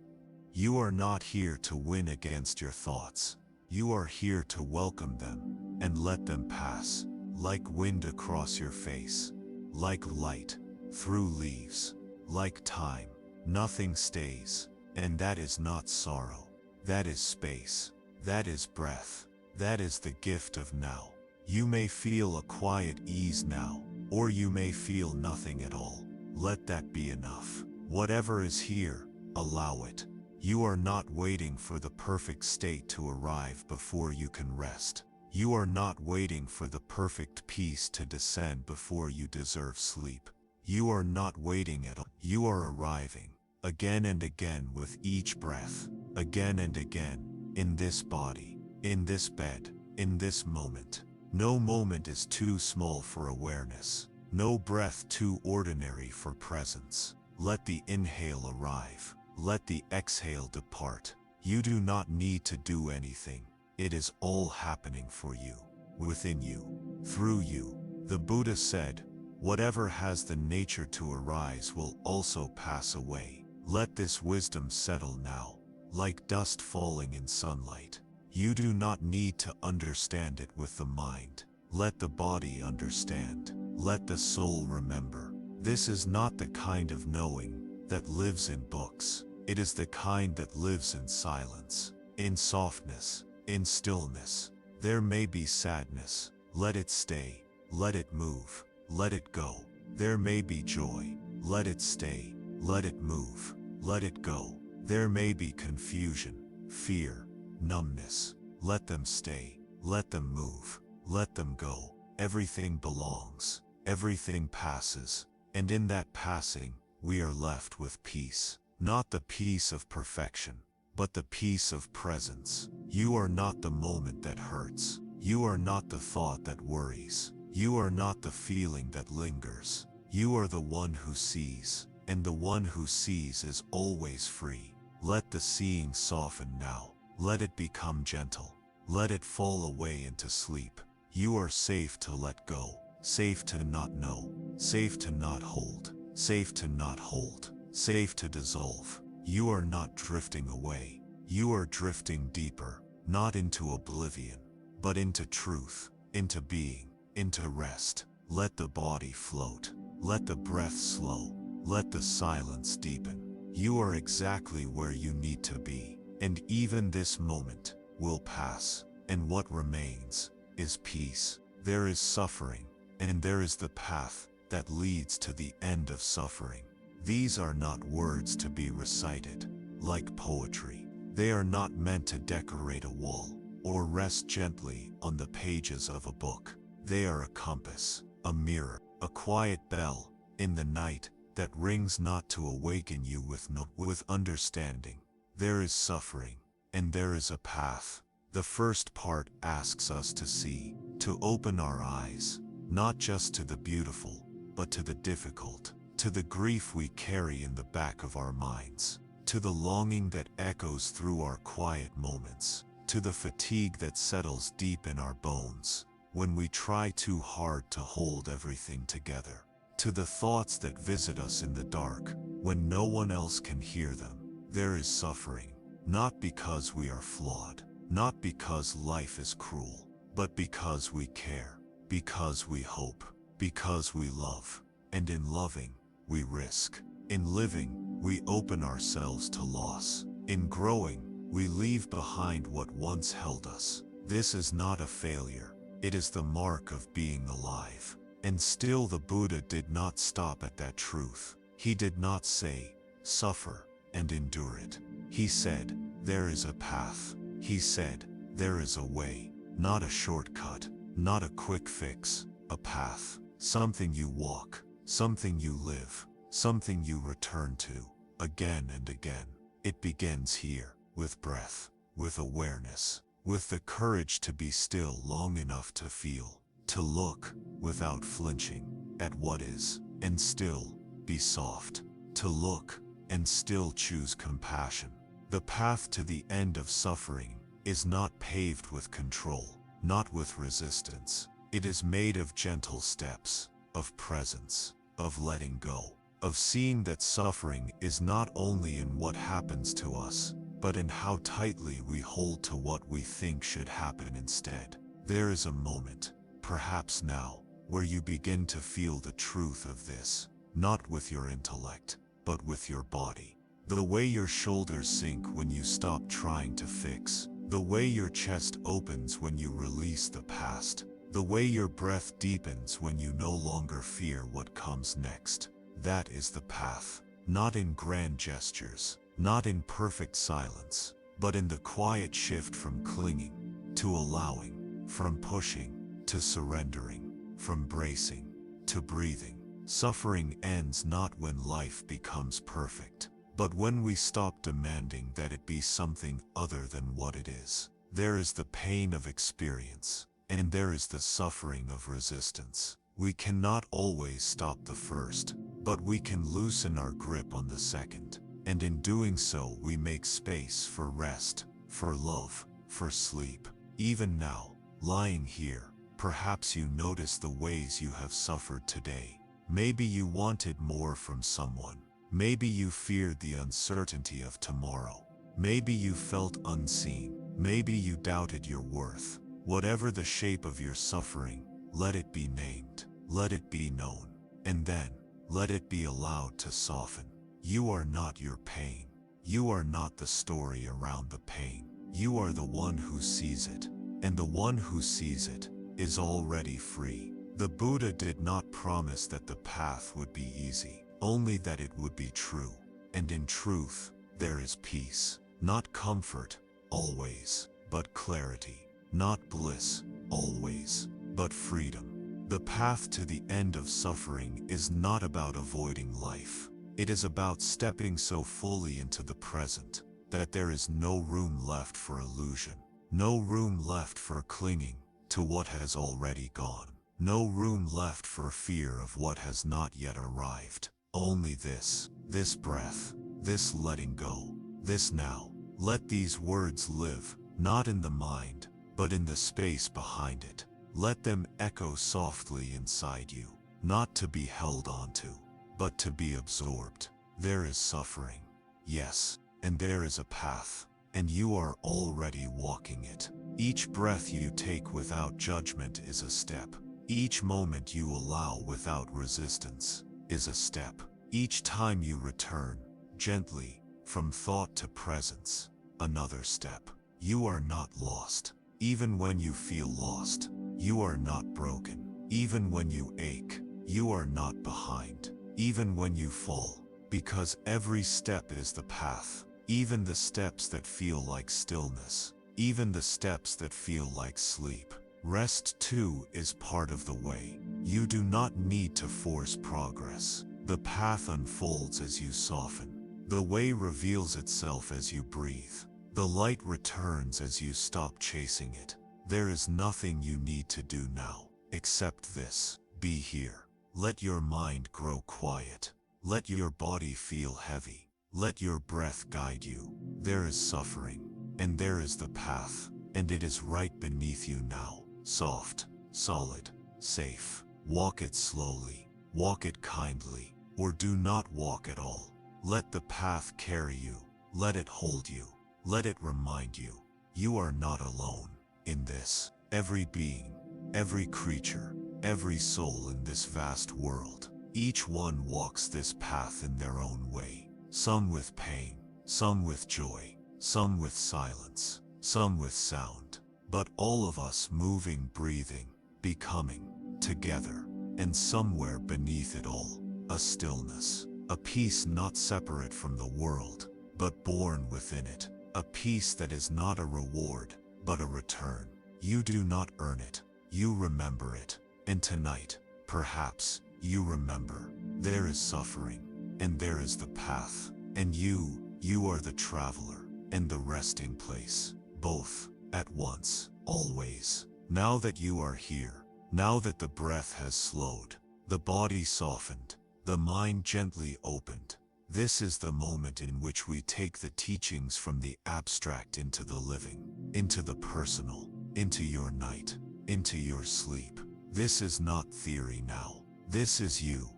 You are not here to win against your thoughts. You are here to welcome them and let them pass. like wind across your face, like light through leaves, like time. Nothing stays, and that is not sorrow. That is space. That is breath. That is the gift of now. You may feel a quiet ease now, or you may feel nothing at all. Let that be enough. Whatever is here, allow it. You are not waiting for the perfect state to arrive before you can rest. You are not waiting for the perfect peace to descend before you deserve sleep. You are not waiting at all. You are arriving, again and again with each breath, again and again, in this body, in this bed, in this moment. No moment is too small for awareness. No breath too ordinary for presence. Let the inhale arrive. Let the exhale depart. You do not need to do anything. It is all happening for you, within you, through you. The Buddha said, whatever has the nature to arise will also pass away. Let this wisdom settle now, like dust falling in sunlight. You do not need to understand it with the mind. Let the body understand. Let the soul remember. This is not the kind of knowing that lives in books. It is the kind that lives in silence, in softness, in stillness. There may be sadness. Let it stay. Let it move. Let it go. There may be joy. Let it stay. Let it move. Let it go. There may be confusion, fear, numbness. Let them stay. Let them move. Let them go. Everything belongs. Everything passes. And in that passing, we are left with peace. Not the peace of perfection, but the peace of presence. You are not the moment that hurts. You are not the thought that worries. You are not the feeling that lingers. You are the one who sees, and the one who sees is always free. Let the seeing soften now. Let it become gentle. Let it fall away into sleep. You are safe to let go, safe to not know, safe to not hold, safe to not hold, safe to dissolve. You are not drifting away. You are drifting deeper, not into oblivion, but into truth, into being, into rest. Let the body float. Let the breath slow. Let the silence deepen. You are exactly where you need to be, and even this moment will pass, and what remains is peace. There is suffering, and there is the path that leads to the end of suffering. These are not words to be recited, like poetry. They are not meant to decorate a wall, or rest gently on the pages of a book. They are a compass, a mirror, a quiet bell in the night that rings not to awaken you with understanding. There is suffering, and there is a path. The first part asks us to see, to open our eyes, not just to the beautiful, but to the difficult, to the grief we carry in the back of our minds, to the longing that echoes through our quiet moments, to the fatigue that settles deep in our bones when we try too hard to hold everything together, to the thoughts that visit us in the dark when no one else can hear them. There is suffering, not because we are flawed, not because life is cruel, but because we care, because we hope, because we love, and in loving, we risk. In living, we open ourselves to loss. In growing, we leave behind what once held us. This is not a failure. It is the mark of being alive. And still the Buddha did not stop at that truth. He did not say, suffer and endure it. He said, there is a path. He said, there is a way, not a shortcut, not a quick fix, a path, something you walk, something you live, something you return to, again and again. It begins here, with breath, with awareness, with the courage to be still long enough to feel, to look, without flinching, at what is, and still, be soft, to look, and still choose compassion. The path to the end of suffering is not paved with control, not with resistance. It is made of gentle steps, of presence, of letting go, of seeing that suffering is not only in what happens to us, but in how tightly we hold to what we think should happen instead. There is a moment, perhaps now, where you begin to feel the truth of this, not with your intellect, but with your body. The way your shoulders sink when you stop trying to fix, the way your chest opens when you release the past, the way your breath deepens when you no longer fear what comes next. That is the path, not in grand gestures, not in perfect silence, but in the quiet shift from clinging to allowing, from pushing to surrendering, from bracing to breathing. Suffering ends not when life becomes perfect, but when we stop demanding that it be something other than what it is. There is the pain of experience, and there is the suffering of resistance. We cannot always stop the first, but we can loosen our grip on the second, and in doing so we make space for rest, for love, for sleep. Even now, lying here, perhaps you notice the ways you have suffered today. Maybe you wanted more from someone. Maybe you feared the uncertainty of tomorrow. Maybe you felt unseen. Maybe you doubted your worth. Whatever the shape of your suffering, let it be named, let it be known, and then, let it be allowed to soften. You are not your pain. You are not the story around the pain. You are the one who sees it, and the one who sees it is already free. The Buddha did not promise that the path would be easy, only that it would be true. And in truth, there is peace, not comfort, always, but clarity, not bliss, always, but freedom. The path to the end of suffering is not about avoiding life. It is about stepping so fully into the present that there is no room left for illusion, no room left for clinging to what has already gone. No room left for fear of what has not yet arrived. Only this breath, this letting go, this now. Let these words live, not in the mind, but in the space behind it. Let them echo softly inside you, not to be held onto, but to be absorbed. There is suffering, yes, and there is a path, and you are already walking it. Each breath you take without judgment is a step. Each moment you allow without resistance is a step. Each time you return, gently, from thought to presence, another step. You are not lost. Even when you feel lost, you are not broken. Even when you ache, you are not behind. Even when you fall, because every step is the path. Even the steps that feel like stillness, even the steps that feel like sleep. Rest too is part of the way. You do not need to force progress. The path unfolds as you soften. The way reveals itself as you breathe. The light returns as you stop chasing it. There is nothing you need to do now, except this. Be here. Let your mind grow quiet. Let your body feel heavy. Let your breath guide you. There is suffering, and there is the path, and it is right beneath you now. Soft, solid, safe. Walk it slowly, walk it kindly, or do not walk at all. Let the path carry you, let it hold you, let it remind you, you are not alone in this. Every being, every creature, every soul in this vast world, each one walks this path in their own way. Some with pain, some with joy, some with silence, some with sound. But all of us moving, breathing, becoming, together, and somewhere beneath it all, a stillness, a peace not separate from the world, but born within it, a peace that is not a reward, but a return. You do not earn it, you remember it, and tonight, perhaps, you remember, there is suffering, and there is the path, and you are the traveler, and the resting place, both. At once, always. Now that you are here, now that the breath has slowed, the body softened, the mind gently opened, this is the moment in which we take the teachings from the abstract into the living, into the personal, into your night, into your sleep. This is not theory now. This is you,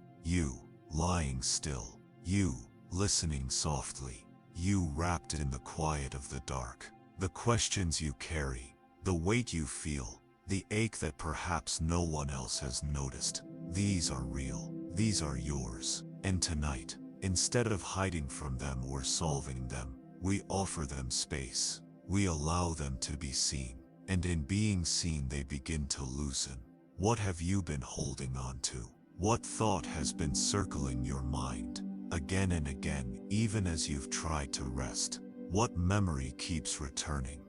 lying still, you, listening softly, you wrapped in the quiet of the dark. The questions you carry, the weight you feel, the ache that perhaps no one else has noticed. These are real, these are yours. And tonight, instead of hiding from them or solving them, we offer them space. We allow them to be seen, and in being seen they begin to loosen. What have you been holding on to? What thought has been circling your mind again and again, even as you've tried to rest? What memory keeps returning?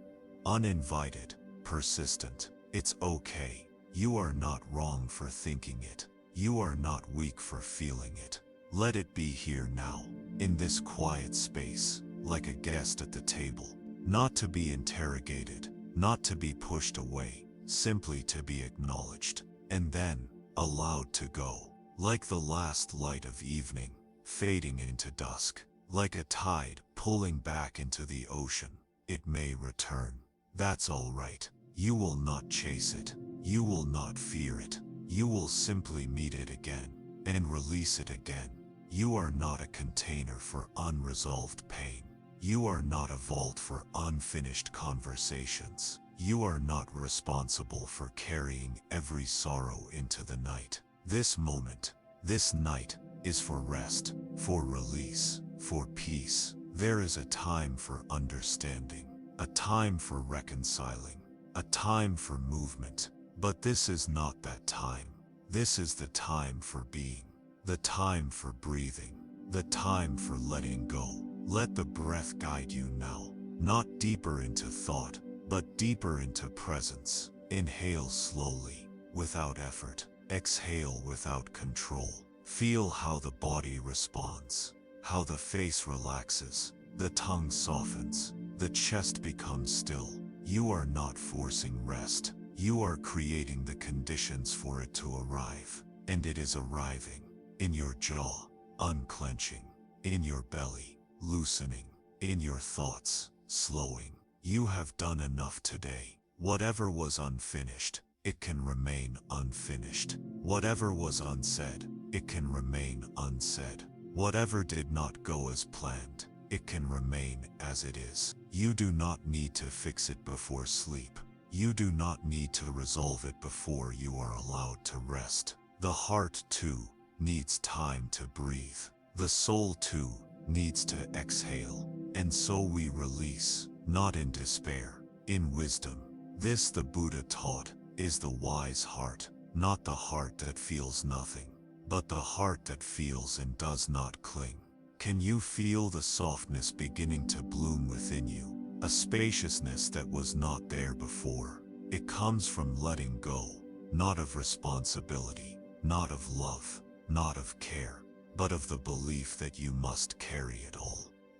Uninvited, persistent. It's okay. You are not wrong for thinking it. You are not weak for feeling it. Let it be here now, in this quiet space, like a guest at the table. Not to be interrogated, not to be pushed away, simply to be acknowledged, and then allowed to go. Like the last light of evening, fading into dusk. Like a tide pulling back into the ocean. It may return. That's all right. You will not chase it. You will not fear it. You will simply meet it again and release it again. You are not a container for unresolved pain. You are not a vault for unfinished conversations. You are not responsible for carrying every sorrow into the night. This moment, this night, is for rest, for release, for peace. There is a time for understanding, a time for reconciling, a time for movement. But this is not that time. This is the time for being, the time for breathing, the time for letting go. Let the breath guide you now, not deeper into thought, but deeper into presence. Inhale slowly, without effort. Exhale without control. Feel how the body responds, how the face relaxes, the tongue softens, the chest becomes still. You are not forcing rest. You are creating the conditions for it to arrive, and it is arriving. In your jaw, unclenching. In your belly, loosening. In your thoughts, slowing. You have done enough today. Whatever was unfinished, it can remain unfinished. Whatever was unsaid, it can remain unsaid. Whatever did not go as planned, it can remain as it is. You do not need to fix it before sleep. You do not need to resolve it before you are allowed to rest. The heart, too, needs time to breathe. The soul, too, needs to exhale. And so we release, not in despair, in wisdom. This, the Buddha taught, is the wise heart, not the heart that feels nothing, but the heart that feels and does not cling. Can you feel the softness beginning to bloom within you? A spaciousness that was not there before. It comes from letting go, not of responsibility, not of love, not of care, but of the belief that you must carry it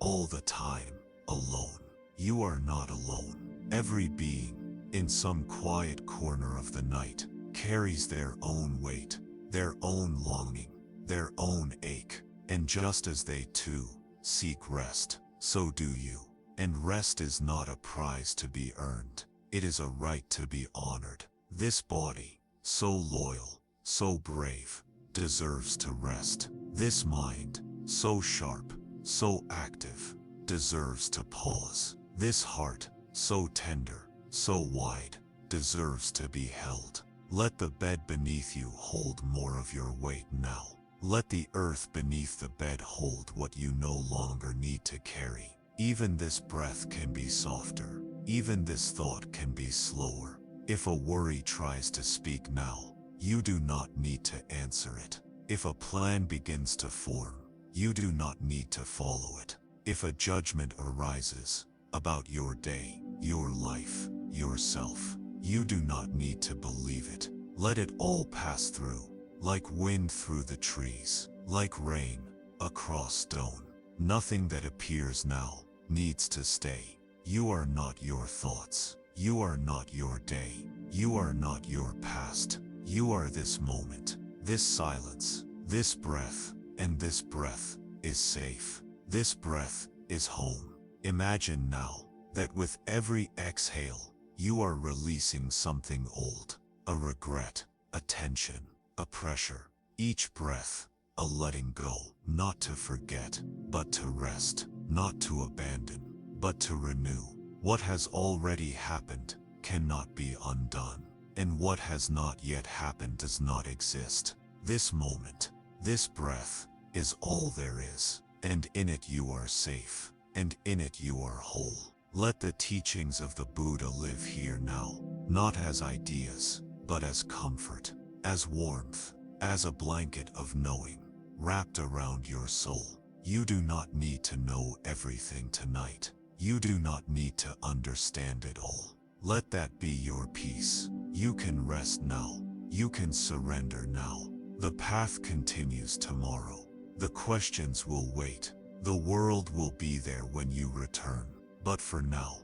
all the time, alone. You are not alone. Every being, in some quiet corner of the night, carries their own weight, their own longing, their own ache, and just as they too seek rest, so do you. And rest is not a prize to be earned, it is a right to be honored. This body, so loyal, so brave, deserves to rest. This mind, so sharp, so active, deserves to pause. This heart, so tender, so wide, deserves to be held. Let the bed beneath you hold more of your weight now. Let the earth beneath the bed hold what you no longer need to carry. Even this breath can be softer. Even this thought can be slower. If a worry tries to speak now, you do not need to answer it. If a plan begins to form, you do not need to follow it. If a judgment arises about your day, your life, yourself, you do not need to believe it. Let it all pass through, like wind through the trees, like rain across stone. Nothing that appears now needs to stay. You are not your thoughts. You are not your day. You are not your past. You are this moment, this silence, this breath, and this breath is safe. This breath is home. Imagine now that with every exhale, you are releasing something old, a regret, a tension, a pressure. Each breath, a letting go, not to forget, but to rest, not to abandon, but to renew. What has already happened cannot be undone, and what has not yet happened does not exist. This moment, this breath, is all there is, and in it you are safe, and in it you are whole. Let the teachings of the Buddha live here now, not as ideas, but as comfort, as warmth, as a blanket of knowing, wrapped around your soul. You do not need to know everything tonight. You do not need to understand it all. Let that be your peace. You can rest now. You can surrender now. The path continues tomorrow. The questions will wait. The world will be there when you return. But for now,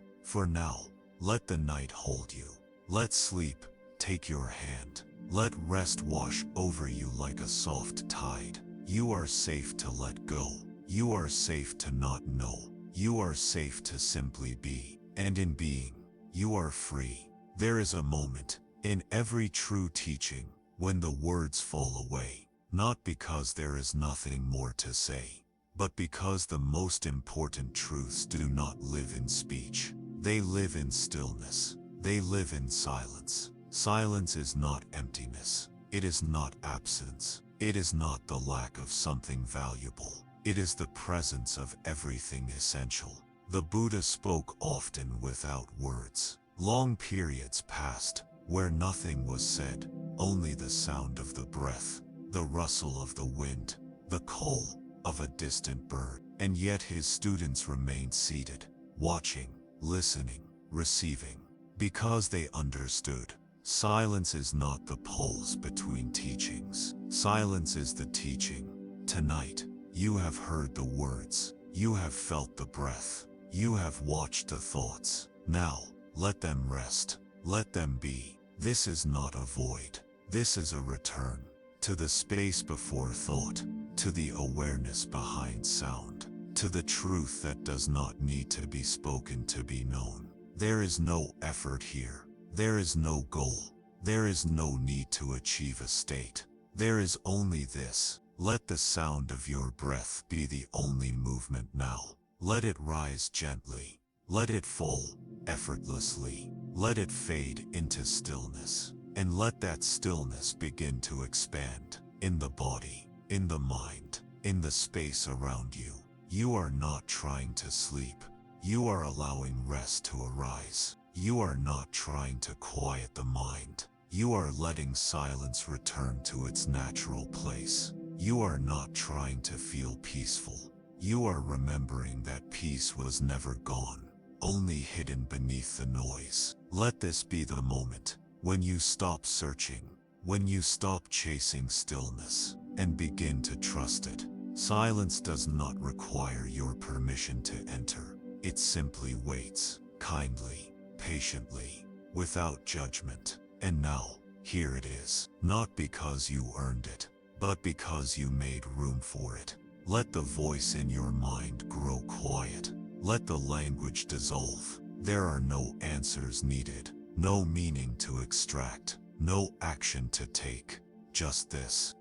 let the night hold you. Let sleep take your hand. Let rest wash over you like a soft tide. You are safe to let go. You are safe to not know. You are safe to simply be. And in being, you are free. There is a moment in every true teaching when the words fall away, not because there is nothing more to say, but because the most important truths do not live in speech. They live in stillness. They live in silence. Silence is not emptiness. It is not absence. It is not the lack of something valuable. It is the presence of everything essential. The Buddha spoke often without words. Long periods passed where nothing was said, only the sound of the breath, the rustle of the wind, the call of a distant bird. And yet his students remained seated, watching, listening, receiving, because they understood. Silence is not the pause between teachings. Silence is the teaching. Tonight, you have heard the words. You have felt the breath. You have watched the thoughts. Now, let them rest. Let them be. This is not a void. This is a return to the space before thought, to the awareness behind sound, to the truth that does not need to be spoken to be known. There is no effort here. There is no goal. There is no need to achieve a state. There is only this. Let the sound of your breath be the only movement now. Let it rise gently. Let it fall effortlessly. Let it fade into stillness. And let that stillness begin to expand in the body, in the mind, in the space around you. You are not trying to sleep. You are allowing rest to arise. You are not trying to quiet the mind. You are letting silence return to its natural place. You are not trying to feel peaceful. You are remembering that peace was never gone, only hidden beneath the noise. Let this be the moment when you stop searching, when you stop chasing stillness, and begin to trust it. Silence does not require your permission to enter. It simply waits, kindly, patiently, without judgment. And now, here it is, not because you earned it, but because you made room for it. Let the voice in your mind grow quiet. Let the language dissolve. There are no answers needed, no meaning to extract, no action to take. Just this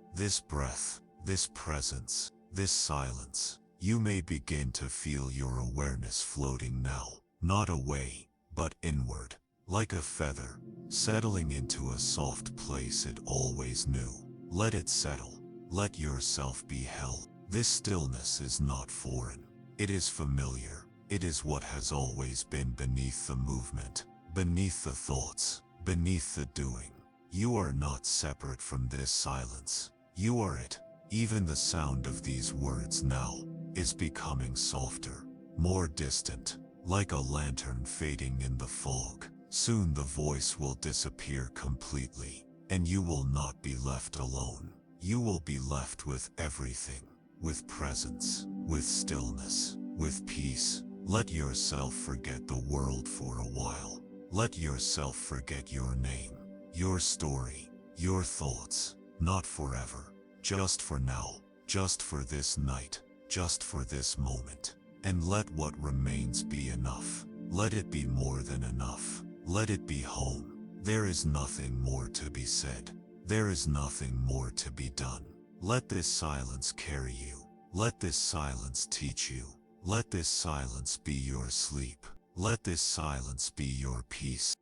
breath, this presence, this silence. You may begin to feel your awareness floating now, not away, but inward, like a feather, settling into a soft place it always knew. Let it settle. Let yourself be held. This stillness is not foreign. It is familiar. It is what has always been beneath the movement, beneath the thoughts, beneath the doing. You are not separate from this silence. You are it. Even the sound of these words now is becoming softer, more distant, like a lantern fading in the fog. Soon the voice will disappear completely, and you will not be left alone. You will be left with everything, with presence, with stillness, with peace. Let yourself forget the world for a while. Let yourself forget your name, your story, your thoughts. Not forever, just for now, just for this night, just for this moment. And let what remains be enough. Let it be more than enough. Let it be home. There is nothing more to be said. There is nothing more to be done. Let this silence carry you. Let this silence teach you. Let this silence be your sleep. Let this silence be your peace.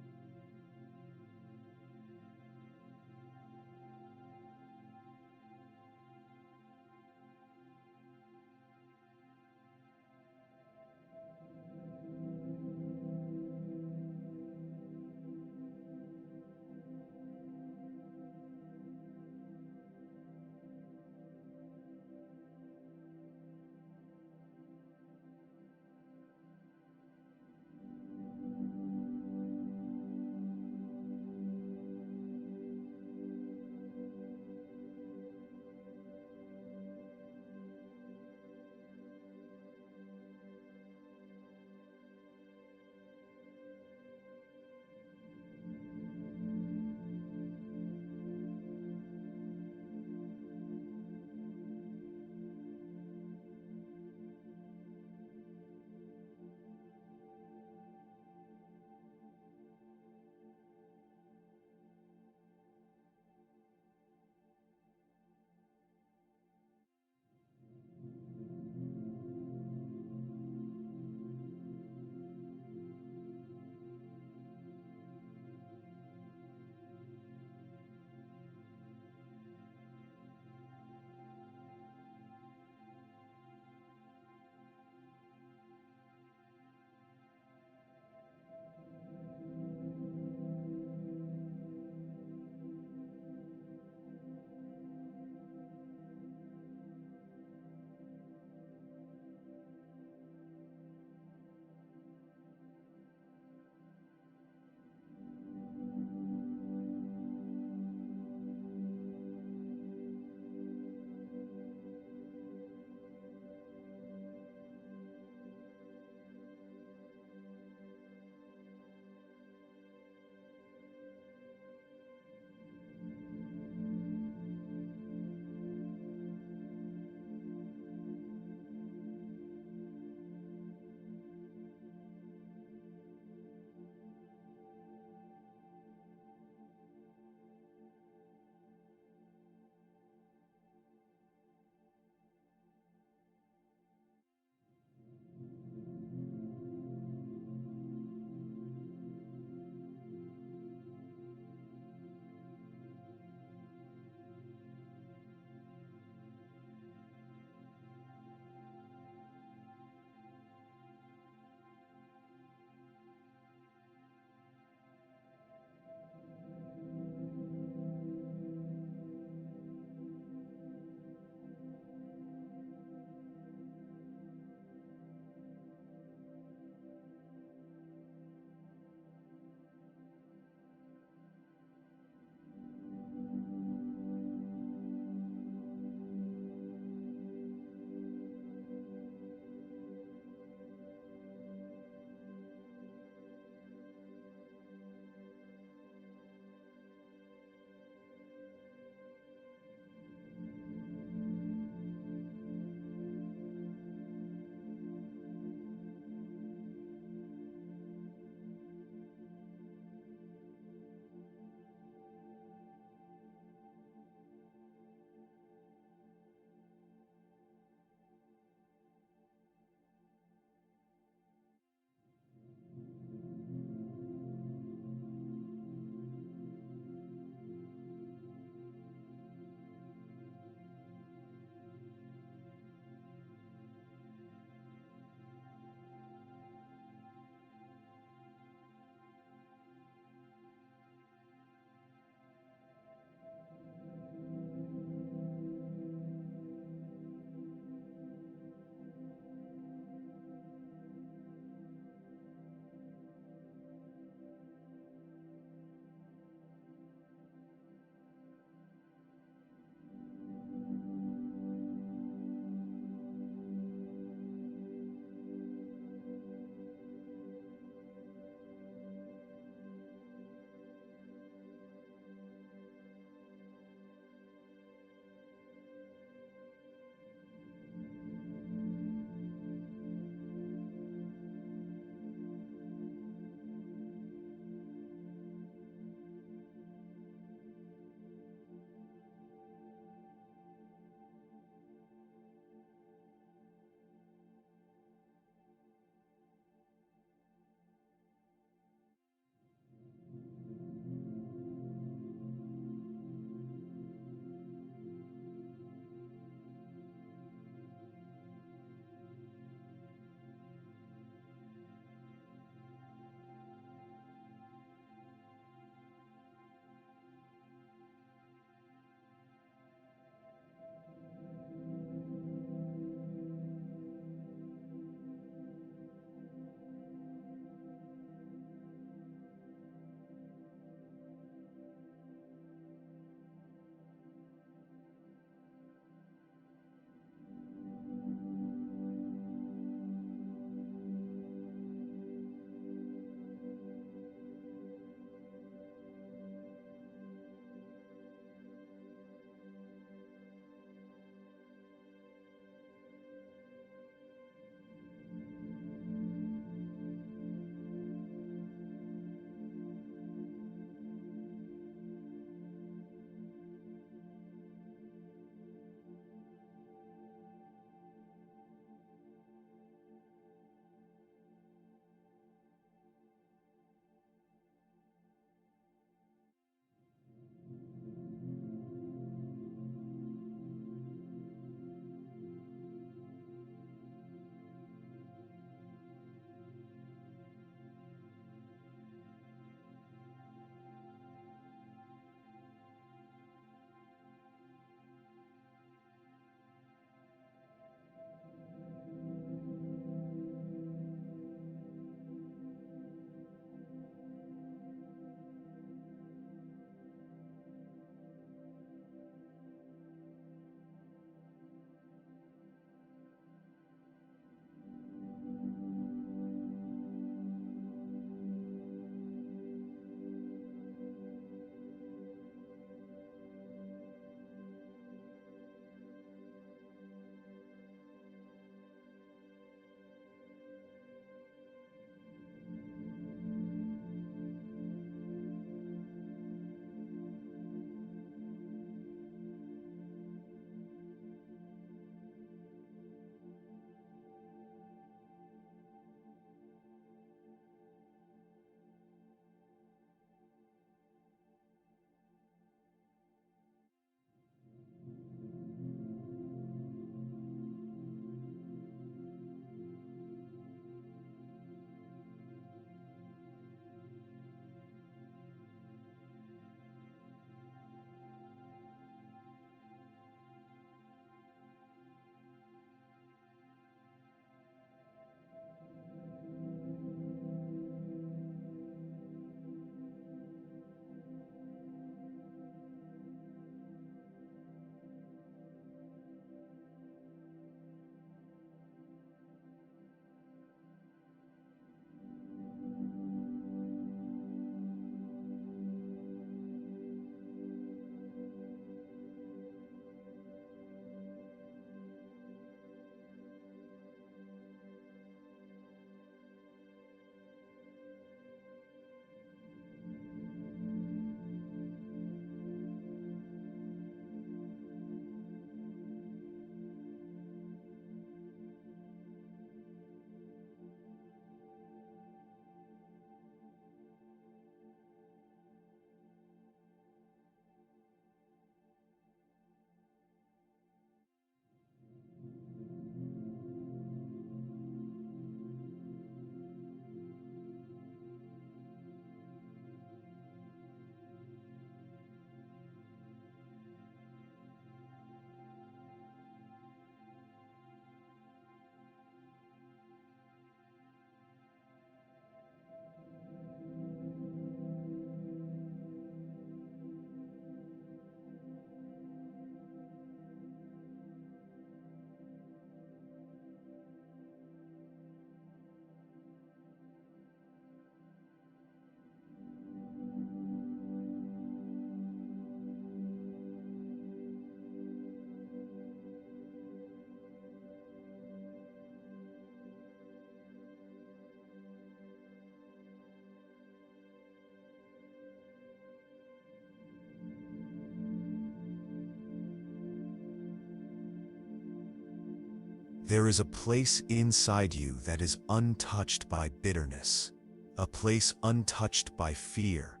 There is a place inside you that is untouched by bitterness, a place untouched by fear.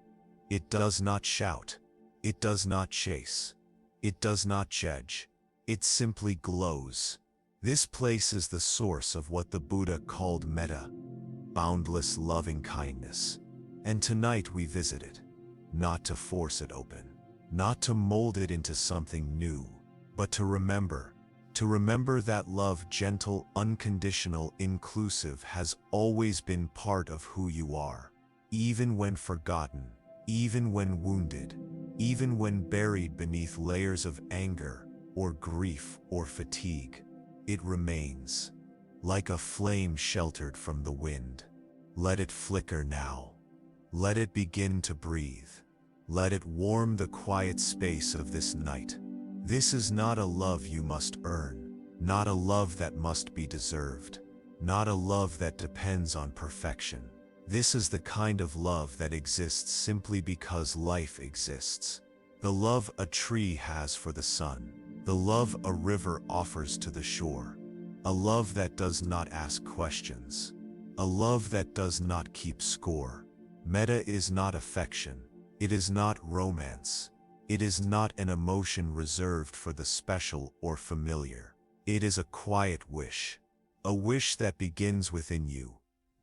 It does not shout, it does not chase, it does not judge, it simply glows. This place is the source of what the Buddha called metta, boundless loving kindness. And tonight we visit it, not to force it open, not to mold it into something new, but to remember that love, gentle, unconditional, inclusive, has always been part of who you are. Even when forgotten, even when wounded, even when buried beneath layers of anger, or grief, or fatigue, it remains, like a flame sheltered from the wind. Let it flicker now. Let it begin to breathe. Let it warm the quiet space of this night. This is not a love you must earn, not a love that must be deserved, not a love that depends on perfection. This is the kind of love that exists simply because life exists. The love a tree has for the sun, the love a river offers to the shore, a love that does not ask questions, a love that does not keep score. Metta is not affection, it is not romance. It is not an emotion reserved for the special or familiar. It is a quiet wish, a wish that begins within you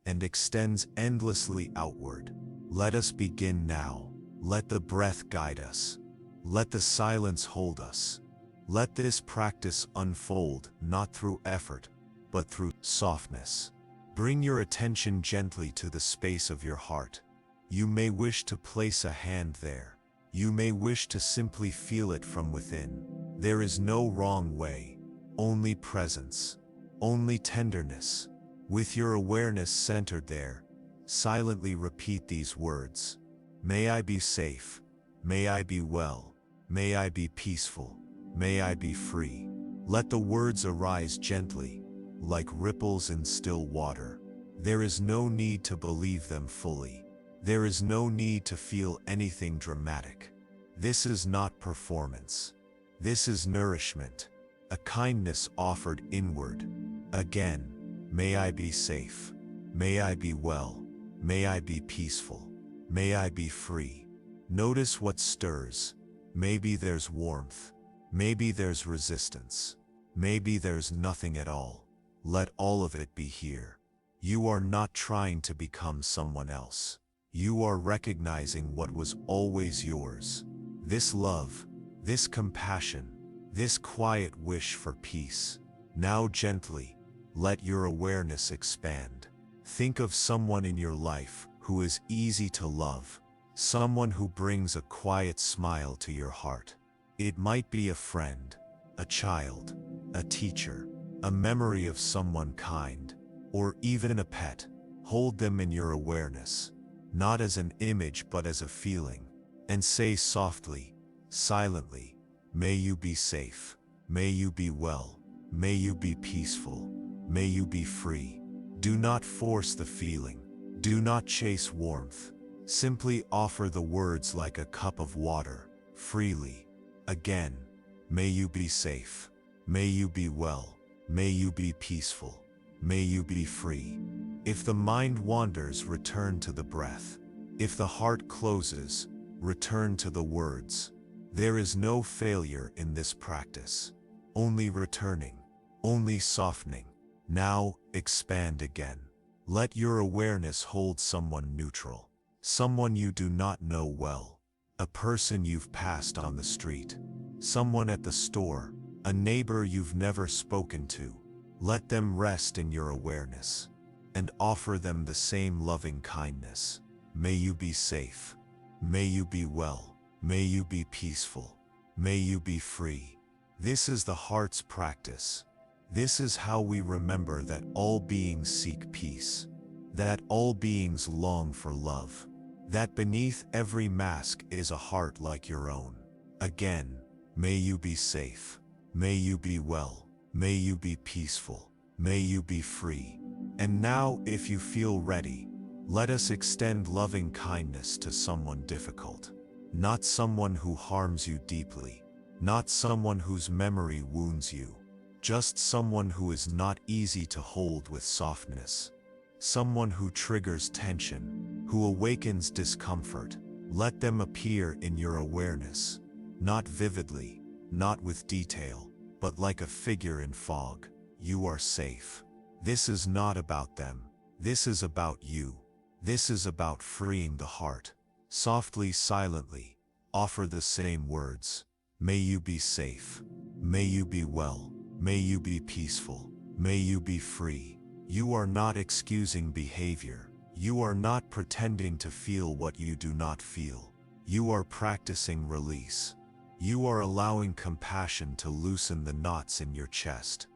and extends endlessly outward. Let us begin now. Let the breath guide us. Let the silence hold us. Let this practice unfold not through effort, but through softness. Bring your attention gently to the space of your heart. You may wish to place a hand there. You may wish to simply feel it from within. There is no wrong way, only presence, only tenderness. With your awareness centered there, silently repeat these words. May I be safe. May I be well. May I be peaceful. May I be free. Let the words arise gently, like ripples in still water. There is no need to believe them fully. There is no need to feel anything dramatic. This is not performance. This is nourishment, a kindness offered inward. Again, may I be safe. May I be well. May I be peaceful. May I be free. Notice what stirs. Maybe there's warmth. Maybe there's resistance. Maybe there's nothing at all. Let all of it be here. You are not trying to become someone else. You are recognizing what was always yours. This love, this compassion, this quiet wish for peace. Now gently, let your awareness expand. Think of someone in your life who is easy to love, someone who brings a quiet smile to your heart. It might be a friend, a child, a teacher, a memory of someone kind, or even a pet. Hold them in your awareness, not as an image but as a feeling, and say softly, silently, may you be safe, may you be well, may you be peaceful, may you be free. Do not force the feeling, do not chase warmth, simply offer the words like a cup of water, freely. Again, may you be safe, may you be well, may you be peaceful, may you be free. If the mind wanders, return to the breath. If the heart closes, return to the words. There is no failure in this practice, only returning, only softening. Now, expand again. Let your awareness hold someone neutral, someone you do not know well, a person you've passed on the street, someone at the store, a neighbor you've never spoken to. Let them rest in your awareness, and offer them the same loving kindness. May you be safe. May you be well. May you be peaceful. May you be free. This is the heart's practice. This is how we remember that all beings seek peace, that all beings long for love, that beneath every mask is a heart like your own. Again, may you be safe. May you be well. May you be peaceful. May you be free. And now, if you feel ready, let us extend loving kindness to someone difficult. Not someone who harms you deeply, not someone whose memory wounds you. just someone who is not easy to hold with softness. Someone who triggers tension, who awakens discomfort. Let them appear in your awareness, not vividly, not with detail, but like a figure in fog. You are safe. This is not about them. This is about you. This is about freeing the heart. Softly, silently, offer the same words. May you be safe. May you be well. May you be peaceful. May you be free. You are not excusing behavior. You are not pretending to feel what you do not feel. You are practicing release. You are allowing compassion to loosen the knots in your chest.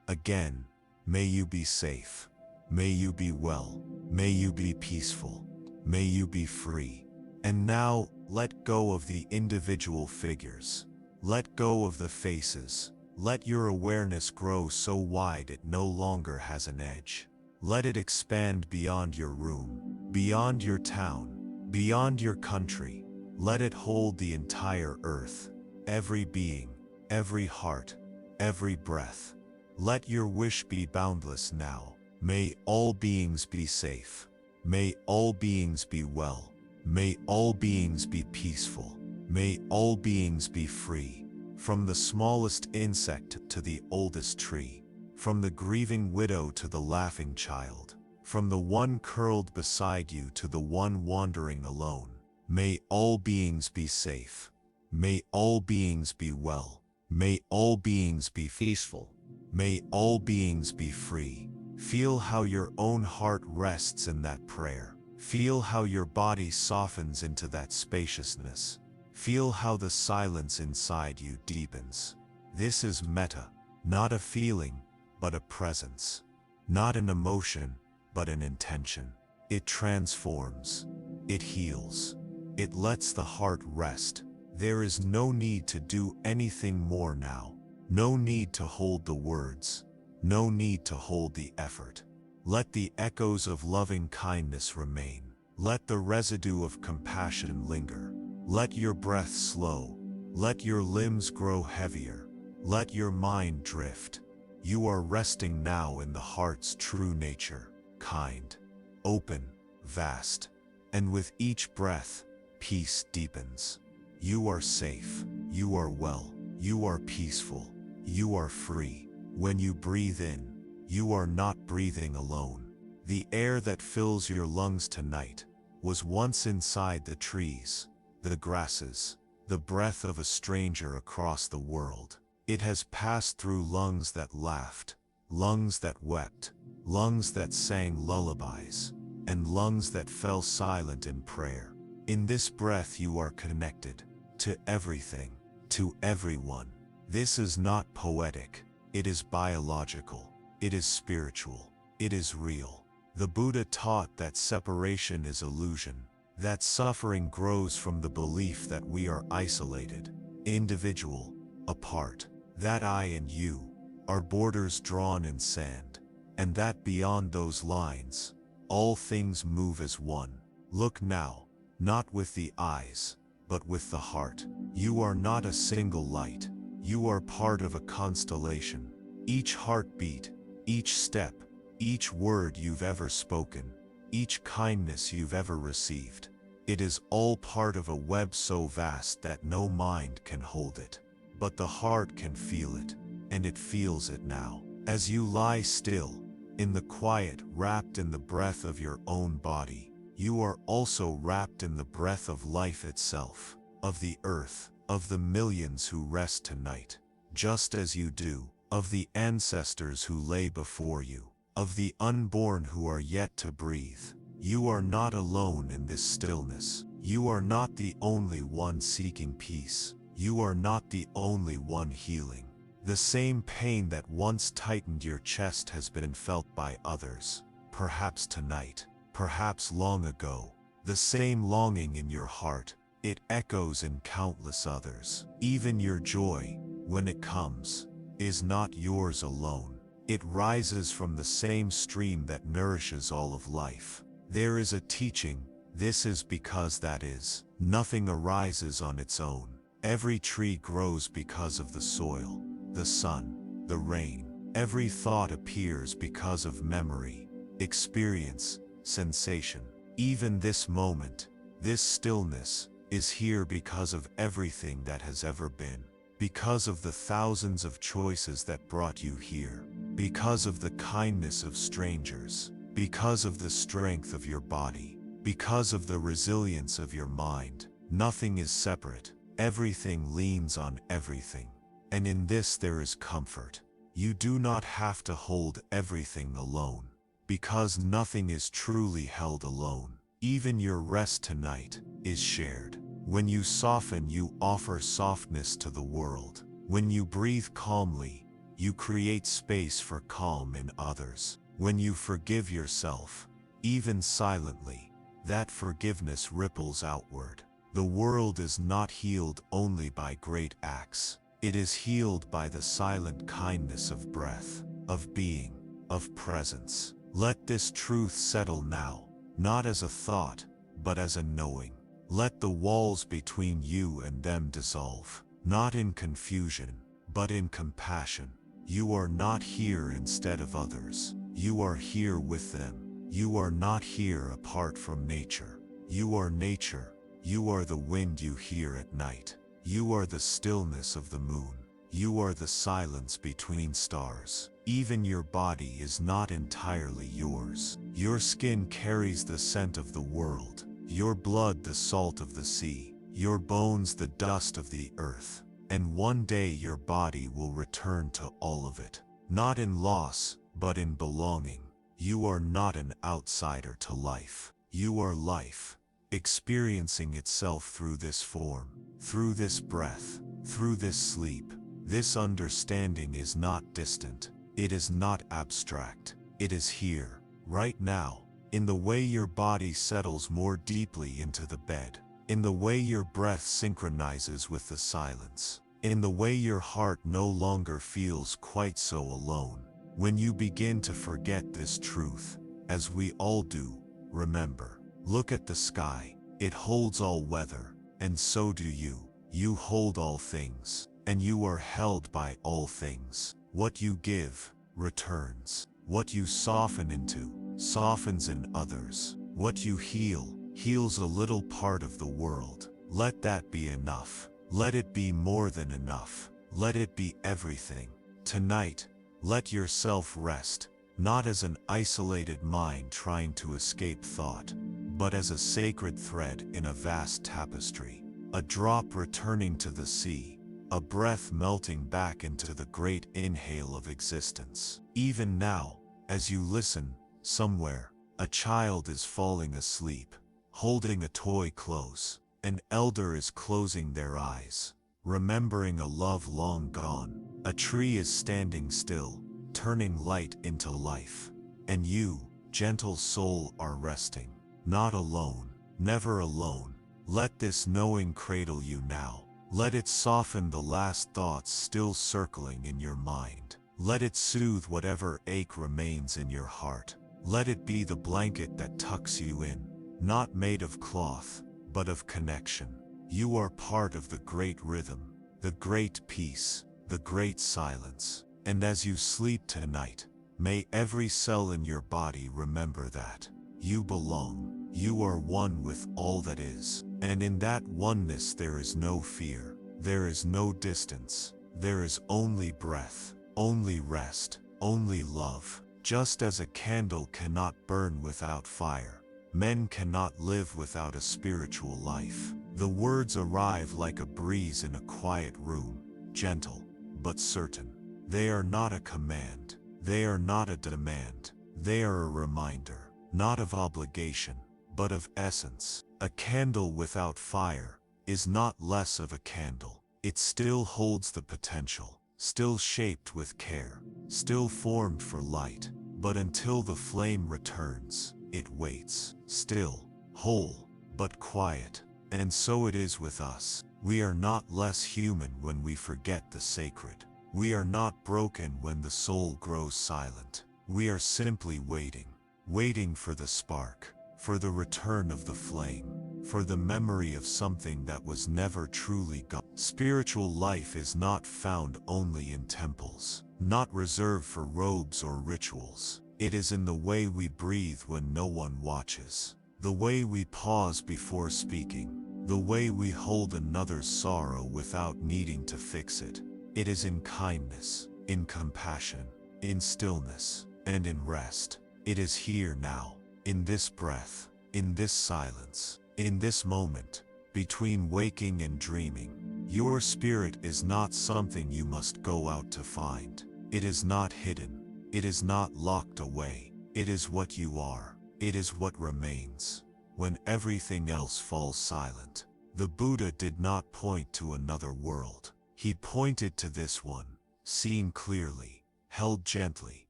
Again, may you be safe. May you be well. May you be peaceful. May you be free. And now, let go of the individual figures. Let go of the faces. Let your awareness grow so wide it no longer has an edge. Let it expand beyond your room, beyond your town, beyond your country. Let it hold the entire earth, every being, every heart, every breath. Let your wish be boundless now. May all beings be safe. May all beings be well. May all beings be peaceful. May all beings be free. From the smallest insect to the oldest tree. From the grieving widow to the laughing child. From the one curled beside you to the one wandering alone. May all beings be safe. May all beings be well. May all beings be peaceful. May all beings be free. Feel how your own heart rests in that prayer. Feel how your body softens into that spaciousness. Feel how the silence inside you deepens. This is metta, not a feeling, but a presence. Not an emotion, but an intention. It transforms. It heals. It lets the heart rest. There is no need to do anything more now. No need to hold the words. No need to hold the effort. Let the echoes of loving kindness remain. Let the residue of compassion linger. Let your breath slow. Let your limbs grow heavier. Let your mind drift. You are resting now in the heart's true nature, kind, open, vast. And with each breath, peace deepens. You are safe. You are well. You are peaceful. You are free. When you breathe in, you are not breathing alone. The air that fills your lungs tonight was once inside the trees, the grasses, the breath of a stranger across the world. It has passed through lungs that laughed, lungs that wept, lungs that sang lullabies, and lungs that fell silent in prayer. In this breath you are connected to everything, to everyone. This is not poetic. It is biological. It is spiritual. It is real. The Buddha taught that separation is illusion, that suffering grows from the belief that we are isolated, individual, apart, that I and you are borders drawn in sand, and that beyond those lines, all things move as one. Look now, not with the eyes, but with the heart. You are not a single light. You are part of a constellation. Each heartbeat, each step, each word you've ever spoken, each kindness you've ever received, it is all part of a web so vast that no mind can hold it. But the heart can feel it, and it feels it now. As you lie still, in the quiet, wrapped in the breath of your own body, you are also wrapped in the breath of life itself, of the earth, of the millions who rest tonight, just as you do, of the ancestors who lay before you, of the unborn who are yet to breathe. You are not alone in this stillness. You are not the only one seeking peace. You are not the only one healing. The same pain that once tightened your chest has been felt by others, perhaps tonight, perhaps long ago. The same longing in your heart, it echoes in countless others. Even your joy, when it comes, is not yours alone. It rises from the same stream that nourishes all of life. There is a teaching, this is because that is. Nothing arises on its own. Every tree grows because of the soil, the sun, the rain. Every thought appears because of memory, experience, sensation. Even this moment, this stillness, is here because of everything that has ever been. Because of the thousands of choices that brought you here. Because of the kindness of strangers. Because of the strength of your body. Because of the resilience of your mind. Nothing is separate. Everything leans on everything. And in this there is comfort. You do not have to hold everything alone. Because nothing is truly held alone. Even your rest tonight is shared. When you soften, you offer softness to the world. When you breathe calmly, you create space for calm in others. When you forgive yourself, even silently, that forgiveness ripples outward. The world is not healed only by great acts. It is healed by the silent kindness of breath, of being, of presence. Let this truth settle now, not as a thought, but as a knowing. Let the walls between you and them dissolve, not in confusion, but in compassion. You are not here instead of others. You are here with them. You are not here apart from nature. You are nature. You are the wind you hear at night. You are the stillness of the moon. You are the silence between stars. Even your body is not entirely yours. Your skin carries the scent of the world. Your blood the salt of the sea. Your bones the dust of the earth. And one day your body will return to all of it. Not in loss, but in belonging. You are not an outsider to life. You are life, experiencing itself through this form, through this breath, through this sleep. This understanding is not distant. It is not abstract. It is here, right now, in the way your body settles more deeply into the bed, in the way your breath synchronizes with the silence, in the way your heart no longer feels quite so alone. When you begin to forget this truth, as we all do, remember, look at the sky. It holds all weather, and so do you. You hold all things, and you are held by all things. What you give, returns. What you soften into, softens in others. What you heal, heals a little part of the world. Let that be enough. Let it be more than enough. Let it be everything. Tonight, let yourself rest, not as an isolated mind trying to escape thought, but as a sacred thread in a vast tapestry. A drop returning to the sea, a breath melting back into the great inhale of existence. Even now, as you listen, somewhere, a child is falling asleep, holding a toy close. An elder is closing their eyes, remembering a love long gone. A tree is standing still, turning light into life. And you, gentle soul, are resting. Not alone, never alone. Let this knowing cradle you now. Let it soften the last thoughts still circling in your mind. Let it soothe whatever ache remains in your heart. Let it be the blanket that tucks you in, not made of cloth, but of connection. You are part of the great rhythm, the great peace, the great silence. And as you sleep tonight, may every cell in your body remember that you belong. You are one with all that is. And in that oneness there is no fear. There is no distance. There is only breath, only rest, only love. Just as a candle cannot burn without fire, men cannot live without a spiritual life. The words arrive like a breeze in a quiet room, gentle, but certain. They are not a command. They are not a demand. They are a reminder, not of obligation, but of essence. A candle without fire is not less of a candle. It still holds the potential, still shaped with care, still formed for light. But until the flame returns, it waits, still, whole, but quiet. And so it is with us. We are not less human when we forget the sacred. We are not broken when the soul grows silent. We are simply waiting, waiting for the spark, for the return of the flame, for the memory of something that was never truly gone. Spiritual life is not found only in temples, not reserved for robes or rituals. It is in the way we breathe when no one watches, the way we pause before speaking, the way we hold another's sorrow without needing to fix it. It is in kindness, in compassion, in stillness, and in rest. It is here now, in this breath, in this silence, in this moment, between waking and dreaming. Your spirit is not something you must go out to find. It is not hidden. It is not locked away. It is what you are. It is what remains when everything else falls silent. The Buddha did not point to another world. He pointed to this one, seen clearly, held gently,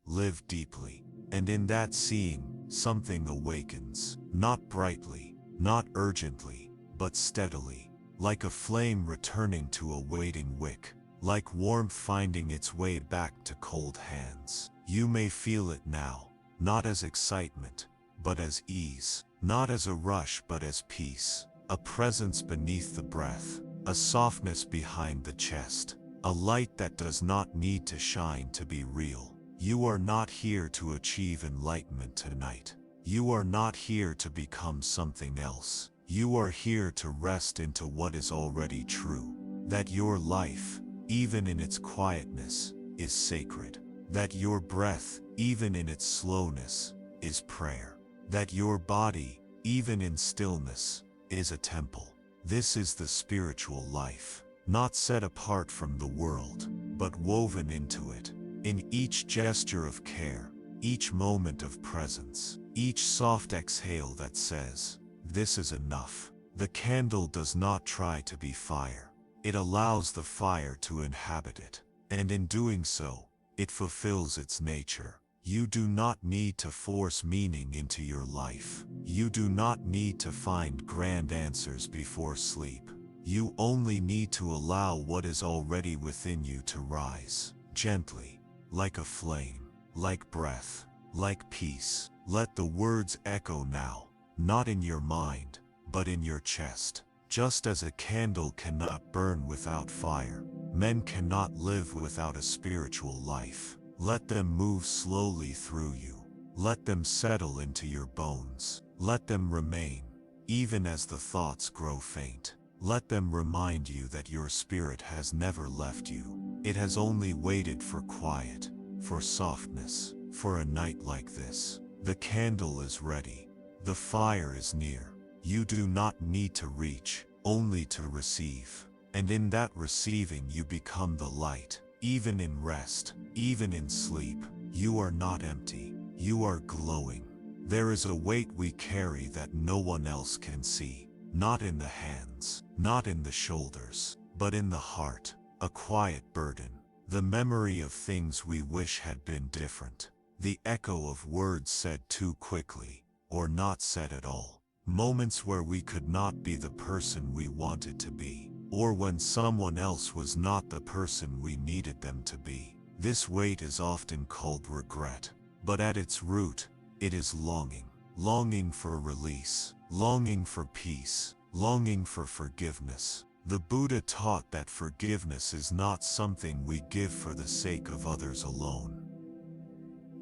lived deeply. And in that seeing, something awakens, not brightly, not urgently, but steadily, like a flame returning to a waiting wick, like warmth finding its way back to cold hands. You may feel it now, not as excitement, but as ease, not as a rush but as peace, a presence beneath the breath, a softness behind the chest, a light that does not need to shine to be real. You are not here to achieve enlightenment tonight. You are not here to become something else. You are here to rest into what is already true, that your life, even in its quietness, is sacred, that your breath, even in its slowness, is prayer, that your body, even in stillness, is a temple. This is the spiritual life, not set apart from the world, but woven into it, in each gesture of care, each moment of presence, each soft exhale that says, "This is enough." The candle does not try to be fire. It allows the fire to inhabit it, and in doing so, it fulfills its nature. You do not need to force meaning into your life. You do not need to find grand answers before sleep. You only need to allow what is already within you to rise, gently, like a flame, like breath, like peace. Let the words echo now, not in your mind, but in your chest. Just as a candle cannot burn without fire, men cannot live without a spiritual life. Let them move slowly through you. Let them settle into your bones. Let them remain, even as the thoughts grow faint. Let them remind you that your spirit has never left you. It has only waited for quiet, for softness, for a night like this. The candle is ready. The fire is near. You do not need to reach, only to receive. And in that receiving you become the light. Even in rest, even in sleep, you are not empty. You are glowing. There is a weight we carry that no one else can see. Not in the hands, not in the shoulders, but in the heart. A quiet burden. The memory of things we wish had been different. The echo of words said too quickly, or not said at all. Moments where we could not be the person we wanted to be, or when someone else was not the person we needed them to be. This weight is often called regret, but at its root, it is longing. Longing for release, longing for peace, longing for forgiveness. The Buddha taught that forgiveness is not something we give for the sake of others alone.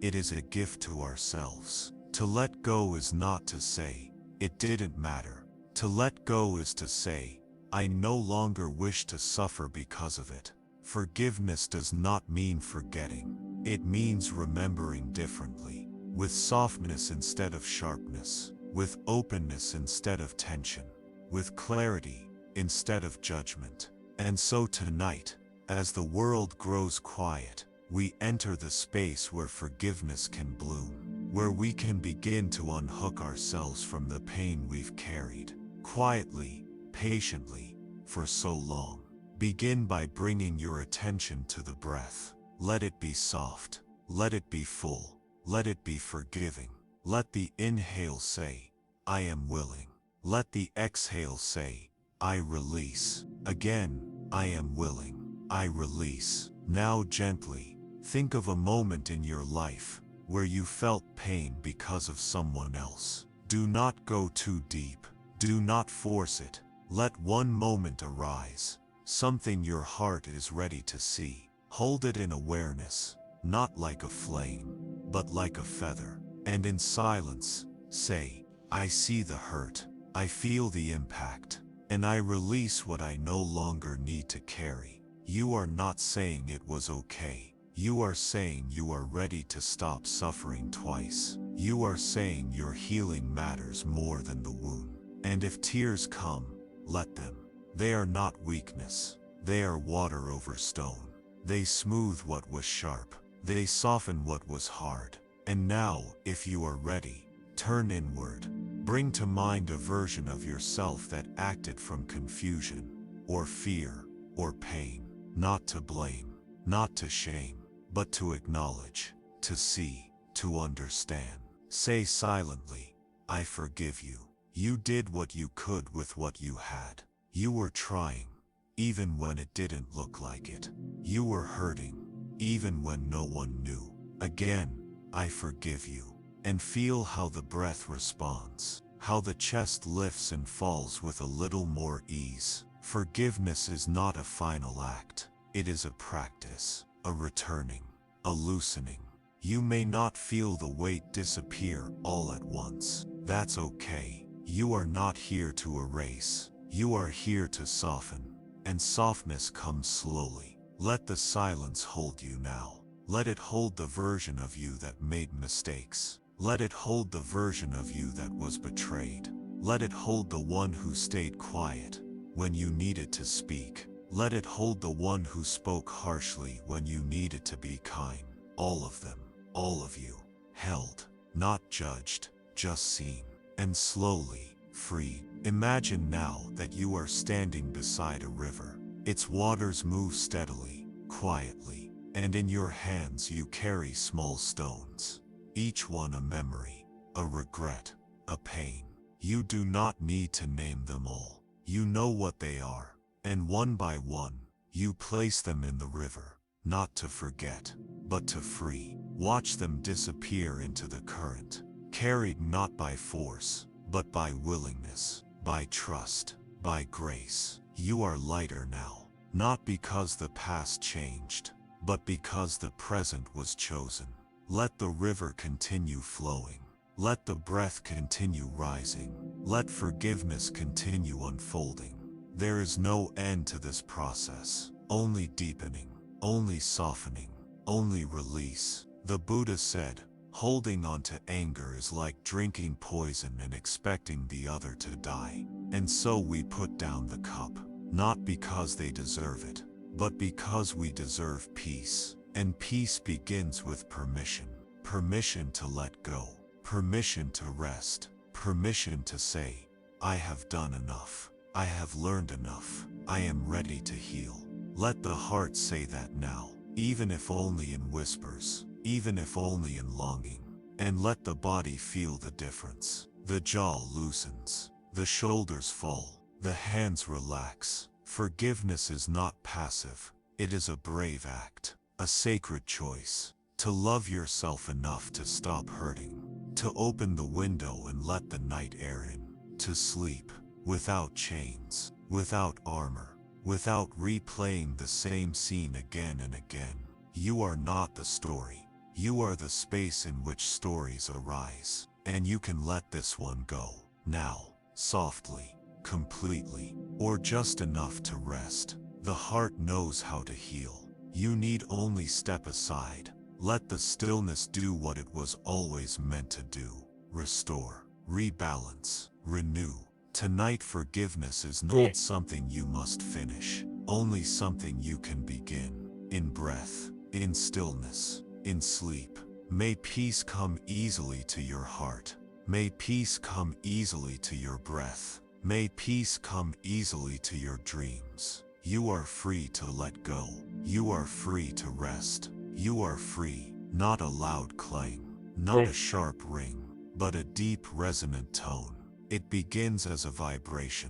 It is a gift to ourselves. To let go is not to say, "It didn't matter." To let go is to say, "I no longer wish to suffer because of it." Forgiveness does not mean forgetting. It means remembering differently, with softness instead of sharpness, with openness instead of tension, with clarity instead of judgment. And so tonight, as the world grows quiet, we enter the space where forgiveness can bloom, where we can begin to unhook ourselves from the pain we've carried, quietly, patiently, for so long. Begin by bringing your attention to the breath. Let it be soft. Let it be full. Let it be forgiving. Let the inhale say, "I am willing." Let the exhale say, "I release." Again, "I am willing. I release." Now gently, think of a moment in your life where you felt pain because of someone else. Do not go too deep. Do not force it. Let one moment arise, something your heart is ready to see. Hold it in awareness, not like a flame, but like a feather. And in silence, say, I see the hurt, I feel the impact, and I release what I no longer need to carry. You are not saying it was okay. You are saying you are ready to stop suffering twice. You are saying your healing matters more than the wound. And if tears come, let them. They are not weakness. They are water over stone. They smooth what was sharp. They soften what was hard. And now, if you are ready, turn inward. Bring to mind a version of yourself that acted from confusion, or fear, or pain. Not to blame, not to shame, but to acknowledge, to see, to understand. Say silently, I forgive you. You did what you could with what you had. You were trying, even when it didn't look like it. You were hurting, even when no one knew. Again, I forgive you. And feel how the breath responds, how the chest lifts and falls with a little more ease. Forgiveness is not a final act. It is a practice, a returning, a loosening. You may not feel the weight disappear all at once. That's okay. You are not here to erase. You are here to soften. And softness comes slowly. Let the silence hold you now. Let it hold the version of you that made mistakes. Let it hold the version of you that was betrayed. Let it hold the one who stayed quiet when you needed to speak. Let it hold the one who spoke harshly when you needed to be kind. All of them, all of you, held, not judged, just seen, and slowly freed. Imagine now that you are standing beside a river. Its waters move steadily, quietly, and in your hands you carry small stones. Each one a memory, a regret, a pain. You do not need to name them all. You know what they are, and one by one, you place them in the river, not to forget, but to free. Watch them disappear into the current, carried not by force, but by willingness, by trust, by grace. You are lighter now, not because the past changed, but because the present was chosen. Let the river continue flowing. Let the breath continue rising. Let forgiveness continue unfolding. There is no end to this process, only deepening, only softening, only release. The Buddha said, holding on to anger is like drinking poison and expecting the other to die. And so we put down the cup, not because they deserve it, but because we deserve peace. And peace begins with permission. Permission to let go. Permission to rest. Permission to say, I have done enough. I have learned enough. I am ready to heal. Let the heart say that now, even if only in whispers, even if only in longing. And let the body feel the difference. The jaw loosens. The shoulders fall. The hands relax. Forgiveness is not passive. It is a brave act. A sacred choice, to love yourself enough to stop hurting, to open the window and let the night air in, to sleep, without chains, without armor, without replaying the same scene again and again. You are not the story. You are the space in which stories arise, and you can let this one go, now, softly, completely, or just enough to rest. The heart knows how to heal. You need only step aside. Let the stillness do what it was always meant to do. Restore, rebalance, renew. Tonight forgiveness is not something you must finish, only something you can begin. In breath, in stillness, in sleep. May peace come easily to your heart. May peace come easily to your breath. May peace come easily to your dreams. You are free to let go. You are free to rest. You are free, not a loud clang, not a sharp ring, but a deep resonant tone. It begins as a vibration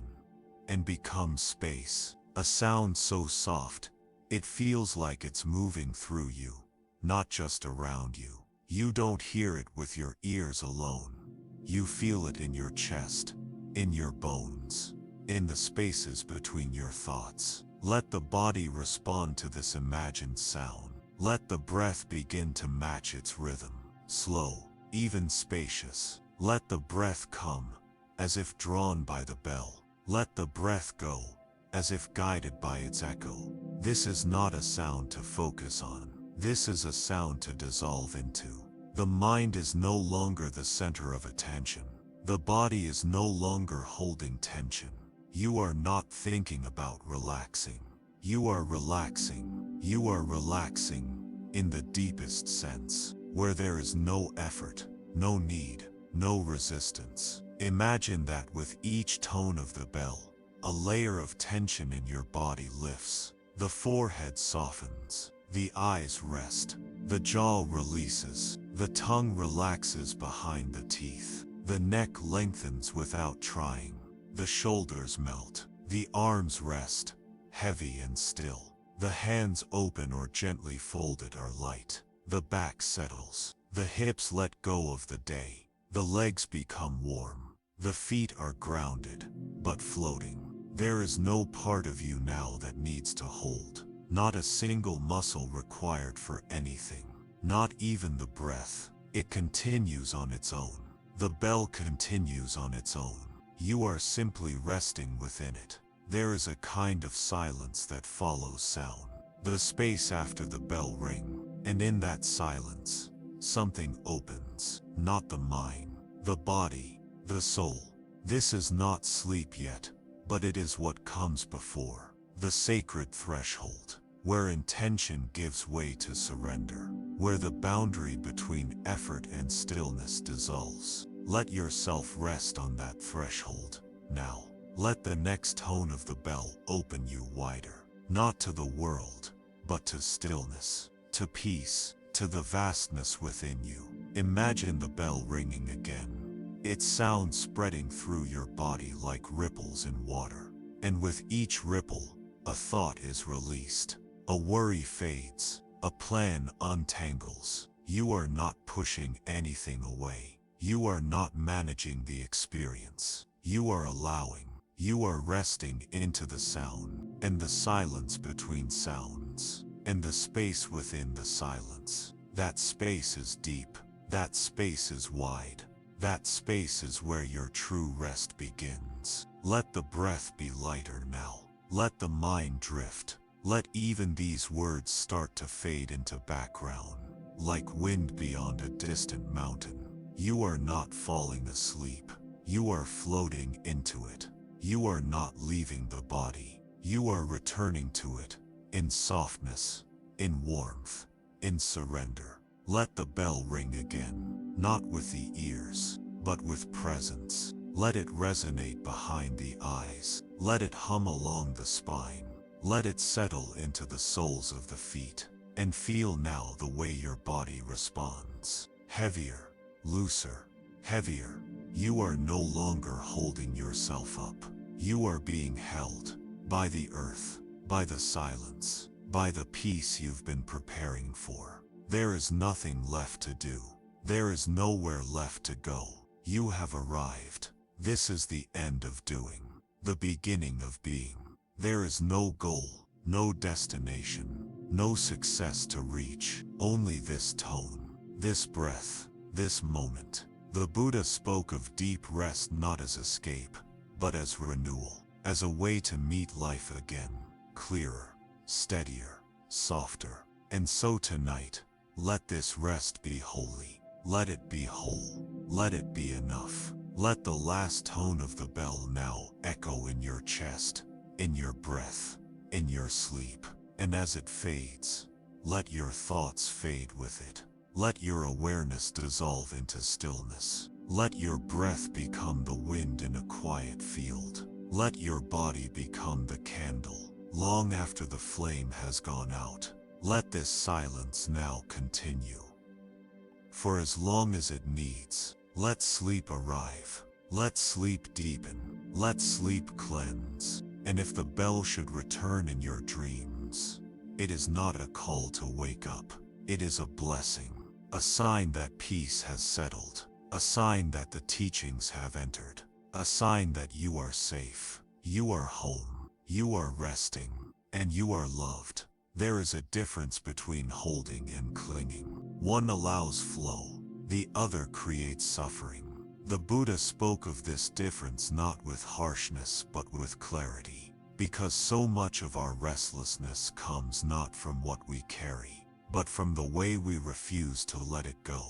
and becomes space, a sound so soft, it feels like it's moving through you, not just around you. You don't hear it with your ears alone. You feel it in your chest, in your bones, in the spaces between your thoughts. Let the body respond to this imagined sound. Let the breath begin to match its rhythm. Slow, even spacious. Let the breath come, as if drawn by the bell. Let the breath go, as if guided by its echo. This is not a sound to focus on. This is a sound to dissolve into. The mind is no longer the center of attention. The body is no longer holding tension. You are not thinking about relaxing. You are relaxing. You are relaxing in the deepest sense, where there is no effort, no need, no resistance. Imagine that with each tone of the bell, a layer of tension in your body lifts. The forehead softens. The eyes rest. The jaw releases. The tongue relaxes behind the teeth. The neck lengthens without trying. The shoulders melt. The arms rest, heavy and still. The hands open or gently folded are light. The back settles. The hips let go of the day. The legs become warm. The feet are grounded, but floating. There is no part of you now that needs to hold. Not a single muscle required for anything. Not even the breath. It continues on its own. The bell continues on its own. You are simply resting within it. There is a kind of silence that follows sound. The space after the bell ring. And in that silence, something opens. Not the mind, the body, the soul. This is not sleep yet, but it is what comes before. The sacred threshold, where intention gives way to surrender, where the boundary between effort and stillness dissolves. Let yourself rest on that threshold. Now, let the next tone of the bell open you wider, not to the world, but to stillness, to peace, to the vastness within you. Imagine the bell ringing again, its sound spreading through your body like ripples in water. And with each ripple, a thought is released. A worry fades. A plan untangles. You are not pushing anything away. You are not managing the experience. You are allowing. You are resting into the sound, and the silence between sounds, and the space within the silence. That space is deep. That space is wide. That space is where your true rest begins. Let the breath be lighter now. Let the mind drift. Let even these words start to fade into background, like wind beyond a distant mountain. You are not falling asleep. You are floating into it. You are not leaving the body. You are returning to it, in softness, in warmth, in surrender. Let the bell ring again, not with the ears, but with presence. Let it resonate behind the eyes. Let it hum along the spine. Let it settle into the soles of the feet. And feel now the way your body responds. Heavier, looser, heavier. You are no longer holding yourself up. You are being held by the earth, by the silence, by the peace you've been preparing for. There is nothing left to do. There is nowhere left to go. You have arrived. This is the end of doing, the beginning of being. There is no goal, no destination, no success to reach, only this tone, this breath, this moment. The Buddha spoke of deep rest not as escape, but as renewal, as a way to meet life again, clearer, steadier, softer. And so tonight, let this rest be holy. Let it be whole. Let it be enough. Let the last tone of the bell now echo in your chest, in your breath, in your sleep. And as it fades, let your thoughts fade with it. Let your awareness dissolve into stillness. Let your breath become the wind in a quiet field. Let your body become the candle, long after the flame has gone out. Let this silence now continue. For as long as it needs, let sleep arrive. Let sleep deepen. Let sleep cleanse. And if the bell should return in your dreams, it is not a call to wake up. It is a blessing, a sign that peace has settled, a sign that the teachings have entered, a sign that you are safe, you are home, you are resting, and you are loved. There is a difference between holding and clinging. One allows flow, the other creates suffering. The Buddha spoke of this difference not with harshness but with clarity, because so much of our restlessness comes not from what we carry, but from the way we refuse to let it go.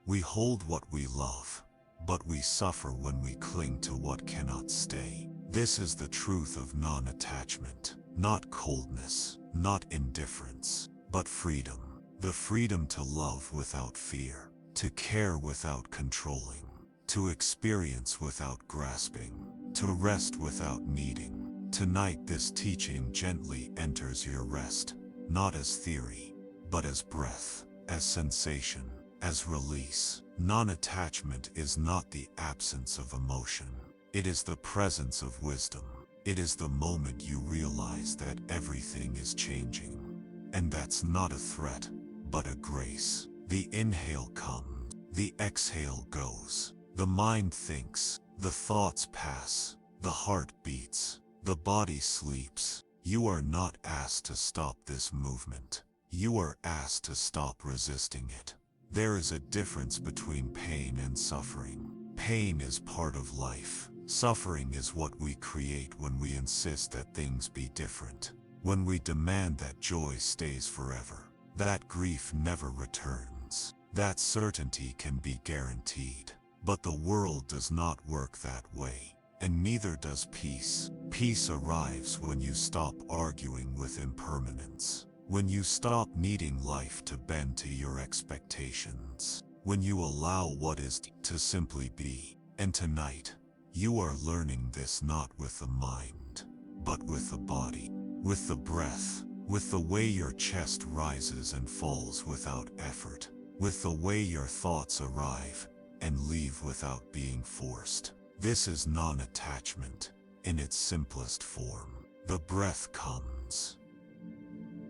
We hold what we love, but we suffer when we cling to what cannot stay. This is the truth of non-attachment, not coldness, not indifference, but freedom. The freedom to love without fear, to care without controlling, to experience without grasping, to rest without needing. Tonight this teaching gently enters your rest, not as theory, but as breath, as sensation, as release. Non-attachment is not the absence of emotion. It is the presence of wisdom. It is the moment you realize that everything is changing. And that's not a threat, but a grace. The inhale comes, the exhale goes. The mind thinks, the thoughts pass, the heart beats, the body sleeps. You are not asked to stop this movement. You are asked to stop resisting it. There is a difference between pain and suffering. Pain is part of life. Suffering is what we create when we insist that things be different. When we demand that joy stays forever, that grief never returns. That certainty can be guaranteed. But the world does not work that way, and neither does peace. Peace arrives when you stop arguing with impermanence, when you stop needing life to bend to your expectations, when you allow what is to simply be. And tonight, you are learning this not with the mind, but with the body, with the breath, with the way your chest rises and falls without effort, with the way your thoughts arrive and leave without being forced. This is non-attachment in its simplest form. The breath comes,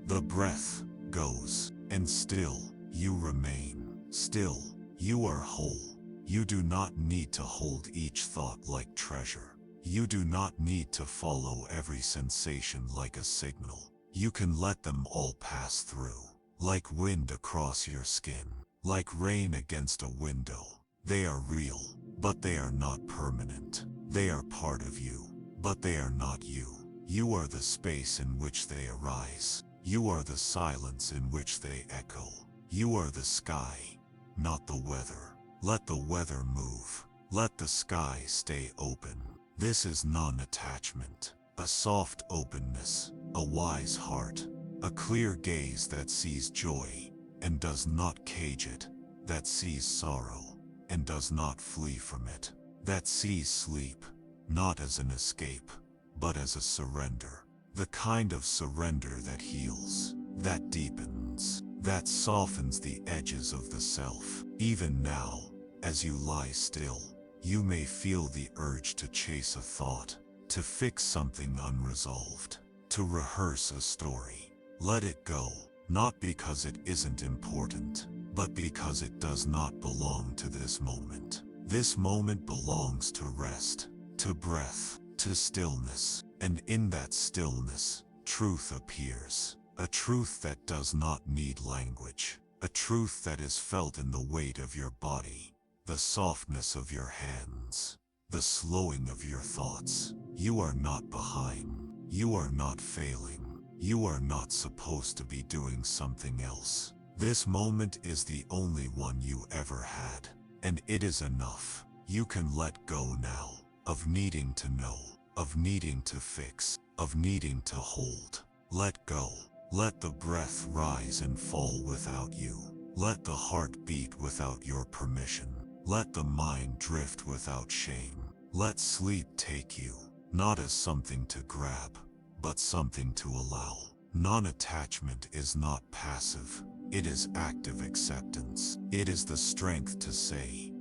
the breath goes, and still you remain. Still, you are whole. You do not need to hold each thought like treasure. You do not need to follow every sensation like a signal. You can let them all pass through, like wind across your skin, like rain against a window. They are real, but they are not permanent. They are part of you, but they are not you. You are the space in which they arise. You are the silence in which they echo. You are the sky, not the weather. Let the weather move. Let the sky stay open. This is non-attachment, a soft openness, a wise heart, a clear gaze that sees joy and does not cage it, that sees sorrow and does not flee from it, that sees sleep, not as an escape, but as a surrender. The kind of surrender that heals, that deepens, that softens the edges of the self. Even now, as you lie still, you may feel the urge to chase a thought, to fix something unresolved, to rehearse a story. Let it go, not because it isn't important, but because it does not belong to this moment. This moment belongs to rest, to breath, to stillness, and in that stillness, truth appears. A truth that does not need language, a truth that is felt in the weight of your body, the softness of your hands, the slowing of your thoughts. You are not behind. You are not failing. You are not supposed to be doing something else. This moment is the only one you ever had, and it is enough. You can let go now, of needing to know, of needing to fix, of needing to hold. Let go. Let the breath rise and fall without you. Let the heart beat without your permission. Let the mind drift without shame. Let sleep take you, not as something to grab, but something to allow. Non-attachment is not passive. It is active acceptance. It is the strength to say,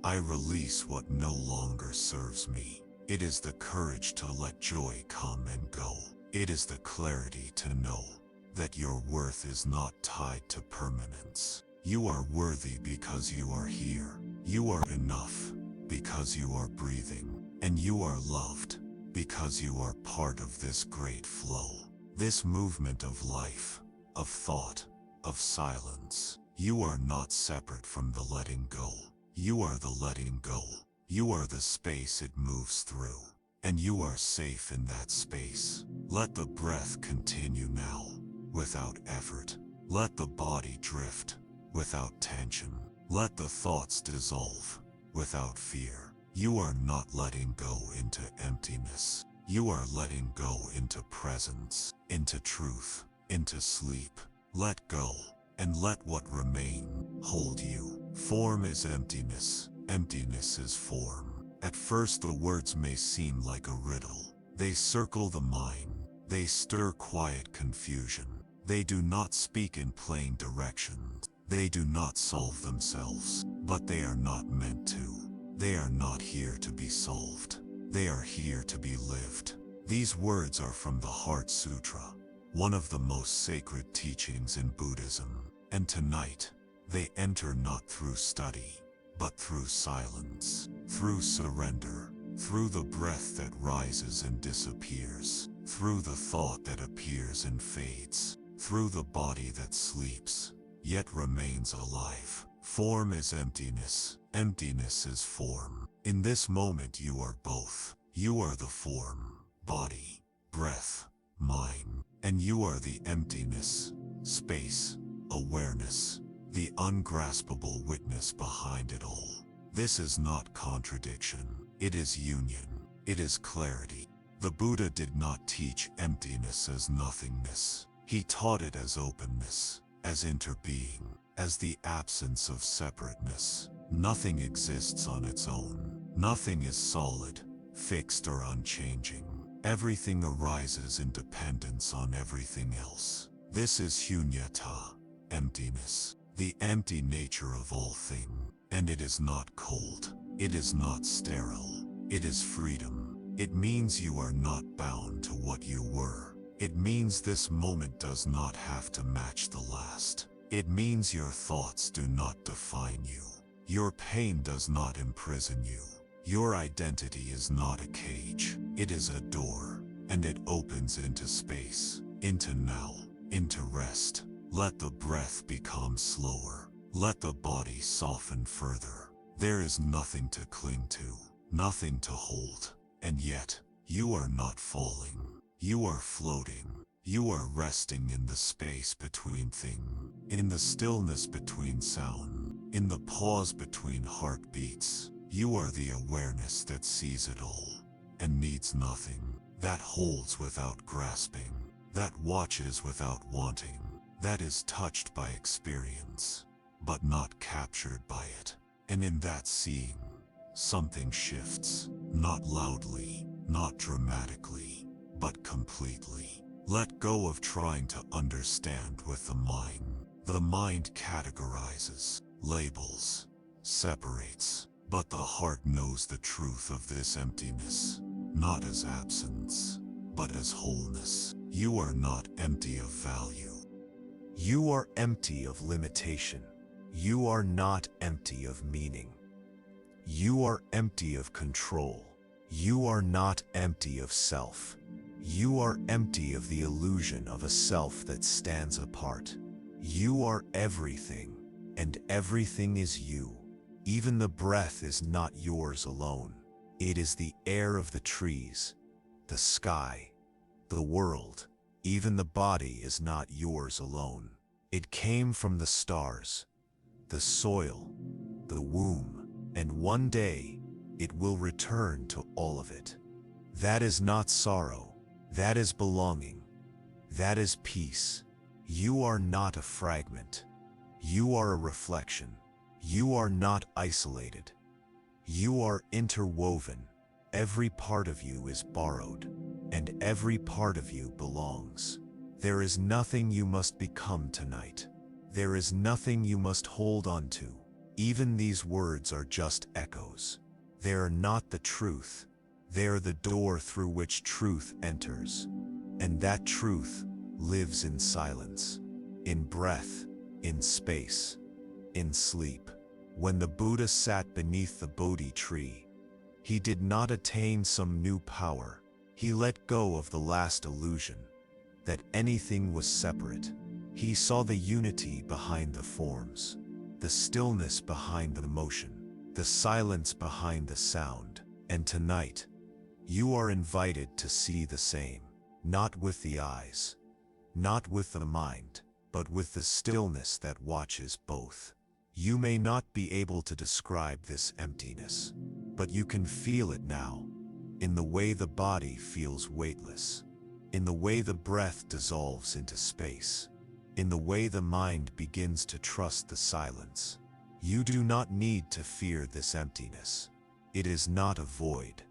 I release what no longer serves me. It is the courage to let joy come and go. It is the clarity to know that your worth is not tied to permanence. You are worthy because you are here. You are enough because you are breathing. And you are loved because you are part of this great flow. This movement of life, of thought, of silence. You are not separate from the letting go. You are the letting go. You are the space it moves through. And you are safe in that space. Let the breath continue now, without effort. Let the body drift, without tension. Let the thoughts dissolve, without fear. You are not letting go into emptiness. You are letting go into presence, into truth, into sleep. Let go, and let what remain hold you. Form is emptiness. Emptiness is form. At first the words may seem like a riddle. They circle the mind. They stir quiet confusion. They do not speak in plain directions. They do not solve themselves, but they are not meant to. They are not here to be solved. They are here to be lived. These words are from the Heart Sutra, one of the most sacred teachings in Buddhism. And tonight, they enter not through study, but through silence, through surrender, through the breath that rises and disappears, through the thought that appears and fades, through the body that sleeps, yet remains alive. Form is emptiness. Emptiness is form. In this moment you are both. You are the form, body, breath, mind, and you are the emptiness, space, awareness, the ungraspable witness behind it all. This is not contradiction. It is union. It is clarity. The Buddha did not teach emptiness as nothingness. He taught it as openness, as interbeing, as the absence of separateness. Nothing exists on its own. Nothing is solid, fixed or unchanging. Everything arises in dependence on everything else. This is shunyata, emptiness, the empty nature of all thing. And it is not cold. It is not sterile. It is freedom. It means you are not bound to what you were. It means this moment does not have to match the last. It means your thoughts do not define you. Your pain does not imprison you. Your identity is not a cage. It is a door, and it opens into space, into now, into rest. Let the breath become slower. Let the body soften further. There is nothing to cling to, nothing to hold. And yet, you are not falling. You are floating. You are resting in the space between things, in the stillness between sound, in the pause between heartbeats. You are the awareness that sees it all, and needs nothing, that holds without grasping, that watches without wanting, that is touched by experience, but not captured by it. And in that seeing, something shifts, not loudly, not dramatically, but completely. Let go of trying to understand with the mind. The mind categorizes, labels, separates, but the heart knows the truth of this emptiness, not as absence, but as wholeness. You are not empty of value. You are empty of limitation. You are not empty of meaning. You are empty of control. You are not empty of self. You are empty of the illusion of a self that stands apart. You are everything, and everything is you. Even the breath is not yours alone. It is the air of the trees, the sky, the world. Even the body is not yours alone. It came from the stars, the soil, the womb, and one day it will return to all of it. That is not sorrow. That is belonging. That is peace. You are not a fragment. You are a reflection. You are not isolated. You are interwoven. Every part of you is borrowed, and every part of you belongs. There is nothing you must become tonight. There is nothing you must hold on to. Even these words are just echoes. They are not the truth. They are the door through which truth enters. And that truth lives in silence, in breath, in space, in sleep. When the Buddha sat beneath the Bodhi tree, he did not attain some new power. He let go of the last illusion. that anything was separate. He saw the unity behind the forms, the stillness behind the motion, the silence behind the sound. And tonight, you are invited to see the same, not with the eyes, not with the mind, but with the stillness that watches both. You may not be able to describe this emptiness, but you can feel it now, in the way the body feels weightless, in the way the breath dissolves into space, in the way the mind begins to trust the silence. You do not need to fear this emptiness. It is not a void.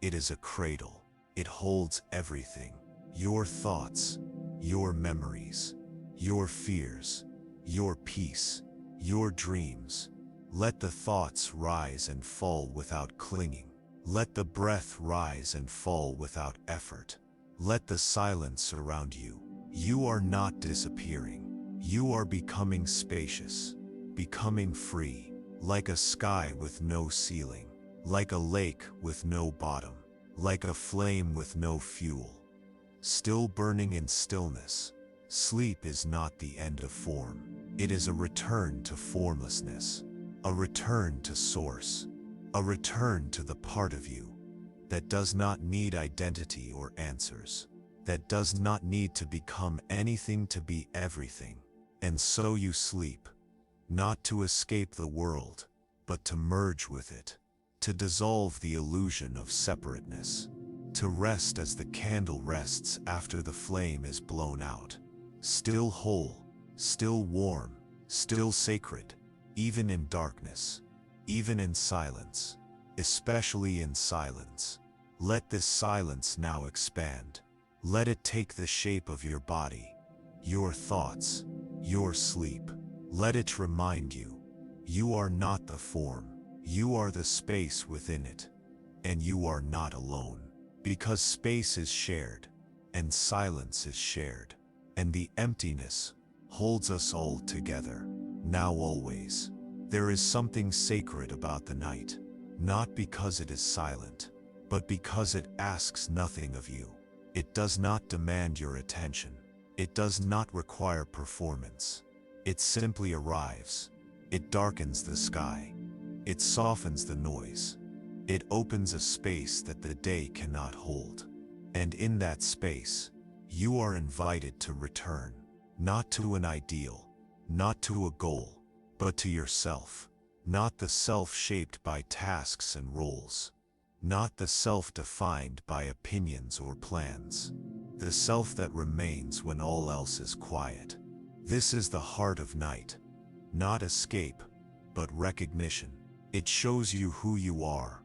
It is a cradle. It holds everything. Your thoughts, your memories, your fears, your peace, your dreams. Let the thoughts rise and fall without clinging. Let the breath rise and fall without effort. Let the silence surround you. You are not disappearing. You are becoming spacious, becoming free, like a sky with no ceiling, like a lake with no bottom, like a flame with no fuel, still burning in stillness. Sleep is not the end of form. It is a return to formlessness, a return to source, a return to the part of you that does not need identity or answers, that does not need to become anything to be everything. And so you sleep, not to escape the world, but to merge with it, to dissolve the illusion of separateness, to rest as the candle rests after the flame is blown out, still whole, still warm, still sacred, even in darkness, even in silence, especially in silence. Let this silence now expand. Let it take the shape of your body, your thoughts, your sleep. Let it remind you, you are not the form, you are the space within it, and you are not alone. Because space is shared, and silence is shared, and the emptiness holds us all together, now always. There is something sacred about the night, not because it is silent, but because it asks nothing of you. It does not demand your attention. It does not require performance. It simply arrives. It darkens the sky. It softens the noise. It opens a space that the day cannot hold. And in that space, you are invited to return, not to an ideal, not to a goal, but to yourself. Not the self shaped by tasks and roles, not the self defined by opinions or plans, the self that remains when all else is quiet. This is the heart of night, not escape, but recognition. It shows you who you are,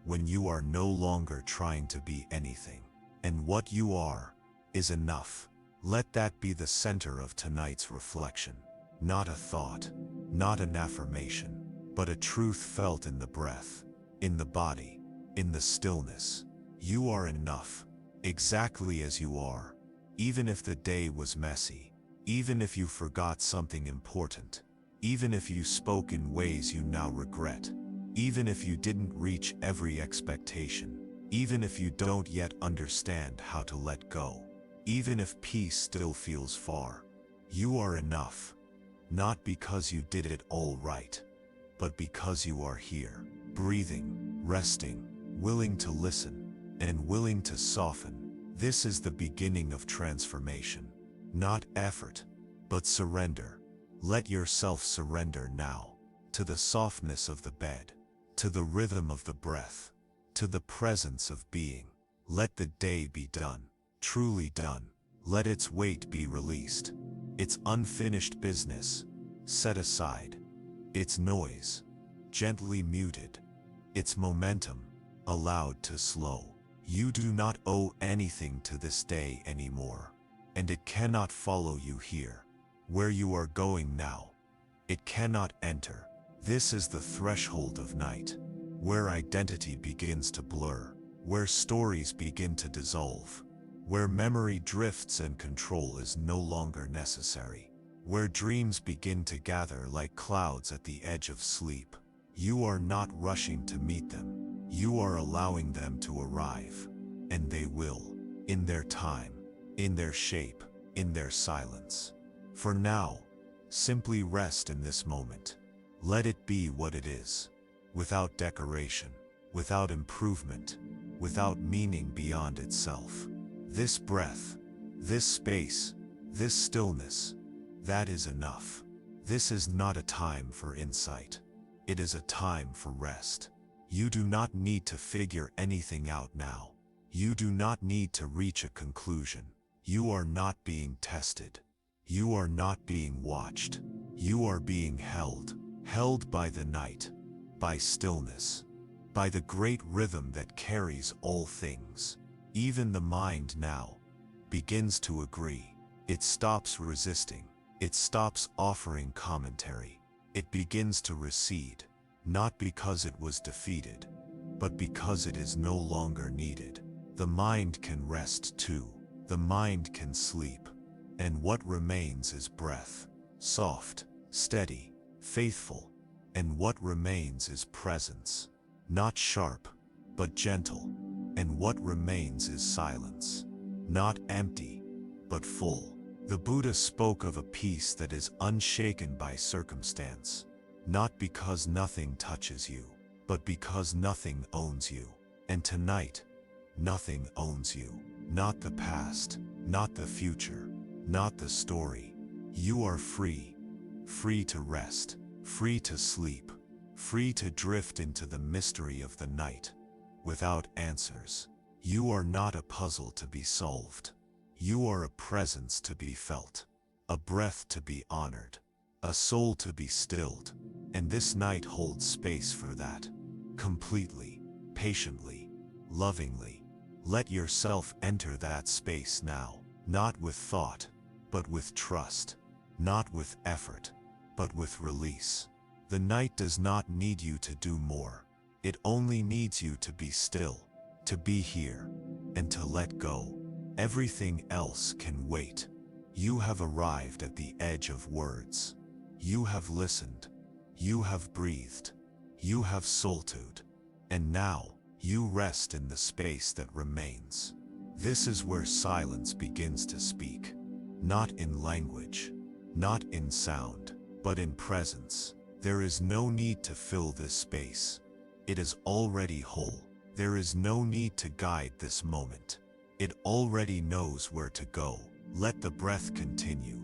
when you are no longer trying to be anything, and what you are is enough. Let that be the center of tonight's reflection. Not a thought, not an affirmation, but a truth felt in the breath, in the body, in the stillness. You are enough, exactly as you are, even if the day was messy, even if you forgot something important, even if you spoke in ways you now regret, even if you didn't reach every expectation, even if you don't yet understand how to let go, even if peace still feels far. You are enough, not because you did it all right, but because you are here, breathing, resting, willing to listen, and willing to soften. This is the beginning of transformation, not effort, but surrender. Let yourself surrender now, to the softness of the bed, to the rhythm of the breath, to the presence of being. Let the day be done, truly done. Let its weight be released, its unfinished business set aside, its noise gently muted, its momentum allowed to slow. You do not owe anything to this day anymore, and it cannot follow you here, where you are going now. It cannot enter. This is the threshold of night, where identity begins to blur, where stories begin to dissolve, where memory drifts and control is no longer necessary, where dreams begin to gather like clouds at the edge of sleep. You are not rushing to meet them. You are allowing them to arrive, and they will, in their time. in their shape, in their silence. For now, simply rest in this moment. Let it be what it is, without decoration, without improvement, without meaning beyond itself. This breath, this space, this stillness, that is enough. This is not a time for insight. It is a time for rest. You do not need to figure anything out now. You do not need to reach a conclusion. You are not being tested. You are not being watched. You are being held by the night, by stillness, by the great rhythm that carries all things. Even the mind now begins to agree. It stops resisting. It stops offering commentary. It begins to recede, not because it was defeated, but because it is no longer needed. The mind can rest too. The mind can sleep. And what remains is breath, soft, steady, faithful. And what remains is presence, not sharp, but gentle. And what remains is silence, not empty, but full. The Buddha spoke of a peace that is unshaken by circumstance, not because nothing touches you, but because nothing owns you. And tonight, nothing owns you. Not the past, not the future, not the story. You are free, free to rest, free to sleep, free to drift into the mystery of the night, without answers. You are not a puzzle to be solved. You are a presence to be felt, a breath to be honored, a soul to be stilled. And this night holds space for that, completely, patiently, lovingly. Let yourself enter that space now, not with thought, but with trust, not with effort, but with release. The night does not need you to do more. It only needs you to be still, to be here, and to let go. Everything else can wait. You have arrived at the edge of words. You have listened. You have breathed. You have solitude. And now, you rest in the space that remains. This is where silence begins to speak. Not in language, not in sound, but in presence. There is no need to fill this space. It is already whole. There is no need to guide this moment. It already knows where to go. Let the breath continue,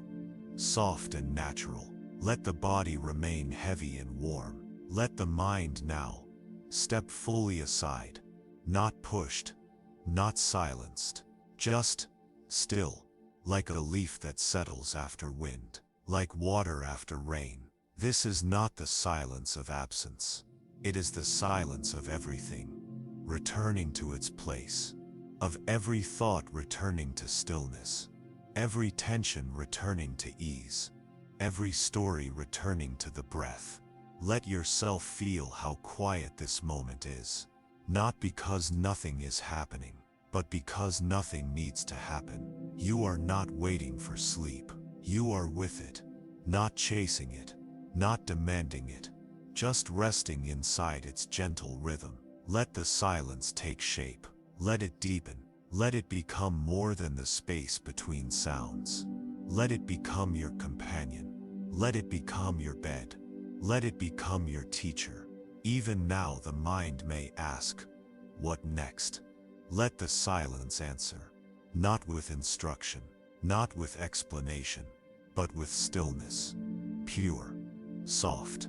soft and natural. Let the body remain heavy and warm. Let the mind now step fully aside, not pushed, not silenced, just still, like a leaf that settles after wind, like water after rain. This is not the silence of absence. It is the silence of everything, returning to its place, of every thought returning to stillness, every tension returning to ease, every story returning to the breath. Let yourself feel how quiet this moment is, not because nothing is happening, but because nothing needs to happen. You are not waiting for sleep. You are with it, not chasing it, not demanding it, just resting inside its gentle rhythm. Let the silence take shape. Let it deepen. Let it become more than the space between sounds. Let it become your companion. Let it become your bed. Let it become your teacher. Even now the mind may ask, what next? Let the silence answer, not with instruction, not with explanation, but with stillness. Pure, soft,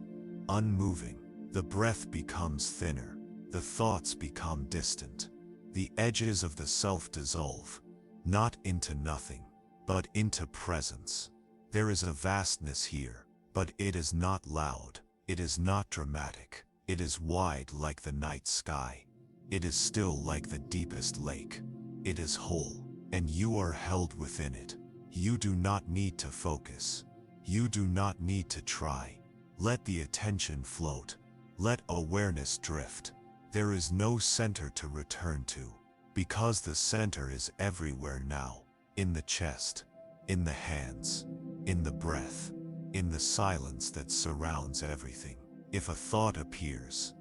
unmoving. The breath becomes thinner. The thoughts become distant. The edges of the self dissolve, not into nothing, but into presence. There is a vastness here, but it is not loud. It is not dramatic. It is wide like the night sky. It is still like the deepest lake. It is whole, and you are held within it. You do not need to focus. You do not need to try. Let the attention float. Let awareness drift. There is no center to return to, because the center is everywhere now, in the chest, in the hands, in the breath, in the silence that surrounds everything. If a thought appears,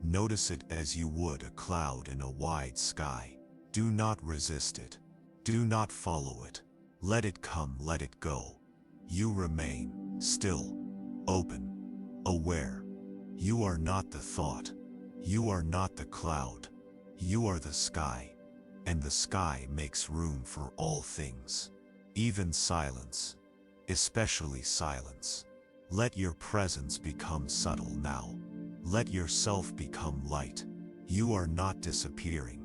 notice it as you would a cloud in a wide sky. Do not resist it. Do not follow it. Let it come, let it go. You remain still, open, aware. You are not the thought. You are not the cloud. You are the sky. And the sky makes room for all things, even silence, especially silence. Let your presence become subtle now. Let yourself become light. You are not disappearing.